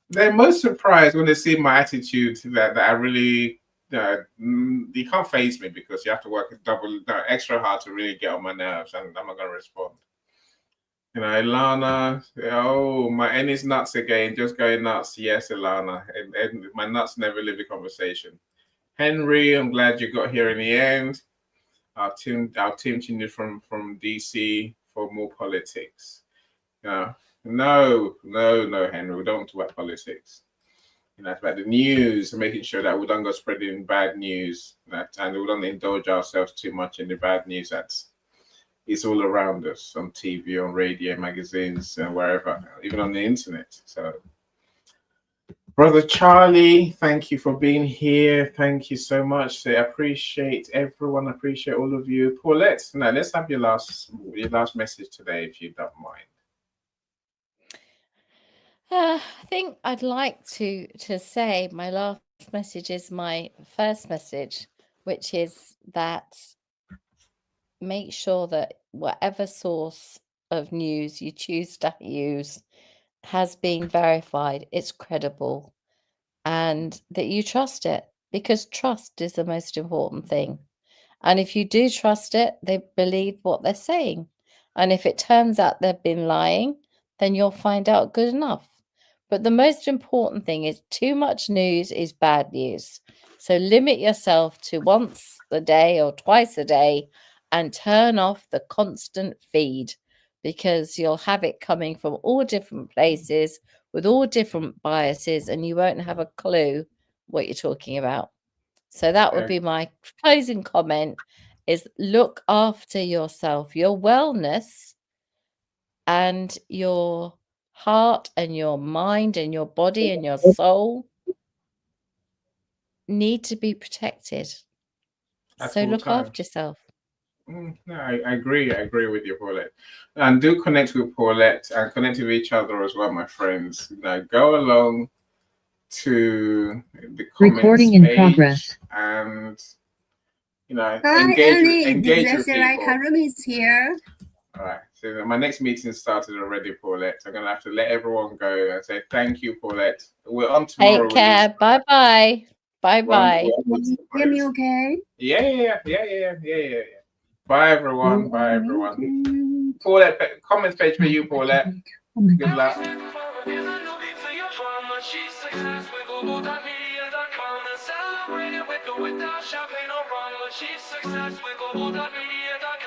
They're most surprised when they see my attitude that I really. You can't face me because you have to work extra hard to really get on my nerves, and I'm not going to respond. Ilana, my Ennie's nuts again, just going nuts. Yes, Ilana, and my nuts never leave the conversation. Henry, I'm glad you got here in the end. Our team tuned in from DC for more politics. No, Henry, we don't talk about politics. It's about the news and making sure that we don't go spreading bad news, and we don't indulge ourselves too much in the bad news it's all around us on TV, on radio, magazines, and wherever, even on the internet. So, Brother Charlie, thank you for being here. Thank you so much. I appreciate everyone. I appreciate all of you. Paulette, now let's have your last message today, if you don't mind. I think I'd like to say my last message is my first message, which is that make sure that whatever source of news you choose to use has been verified, it's credible, and that you trust it, because trust is the most important thing. And if you do trust it, they believe what they're saying. And if it turns out they've been lying, then you'll find out good enough. But the most important thing is too much news is bad news. So limit yourself to once a day or twice a day and turn off the constant feed, because you'll have it coming from all different places with all different biases, and you won't have a clue what you're talking about. So that would be my closing comment, is look after yourself, your wellness and your heart and your mind and your body and your soul need to be protected. So look after yourself. No, I agree. I agree with you, Paulette. And do connect with Paulette and connect with each other as well, my friends. Go along to the comments Recording in page progress. and Hi, engage Ellie. with people. Karim is here. All right. So my next meeting started already, Paulette. I'm gonna have to let everyone go and say thank you, Paulette. We're on tomorrow. Take care. Bye bye. Bye bye. Hear me okay? Yeah. Bye everyone. Bye everyone. Paulette, comments page for you, Paulette. Good luck. She's success with Global.Media.com and celebrate it with or without champagne or rum. She's success with Global.Media.com.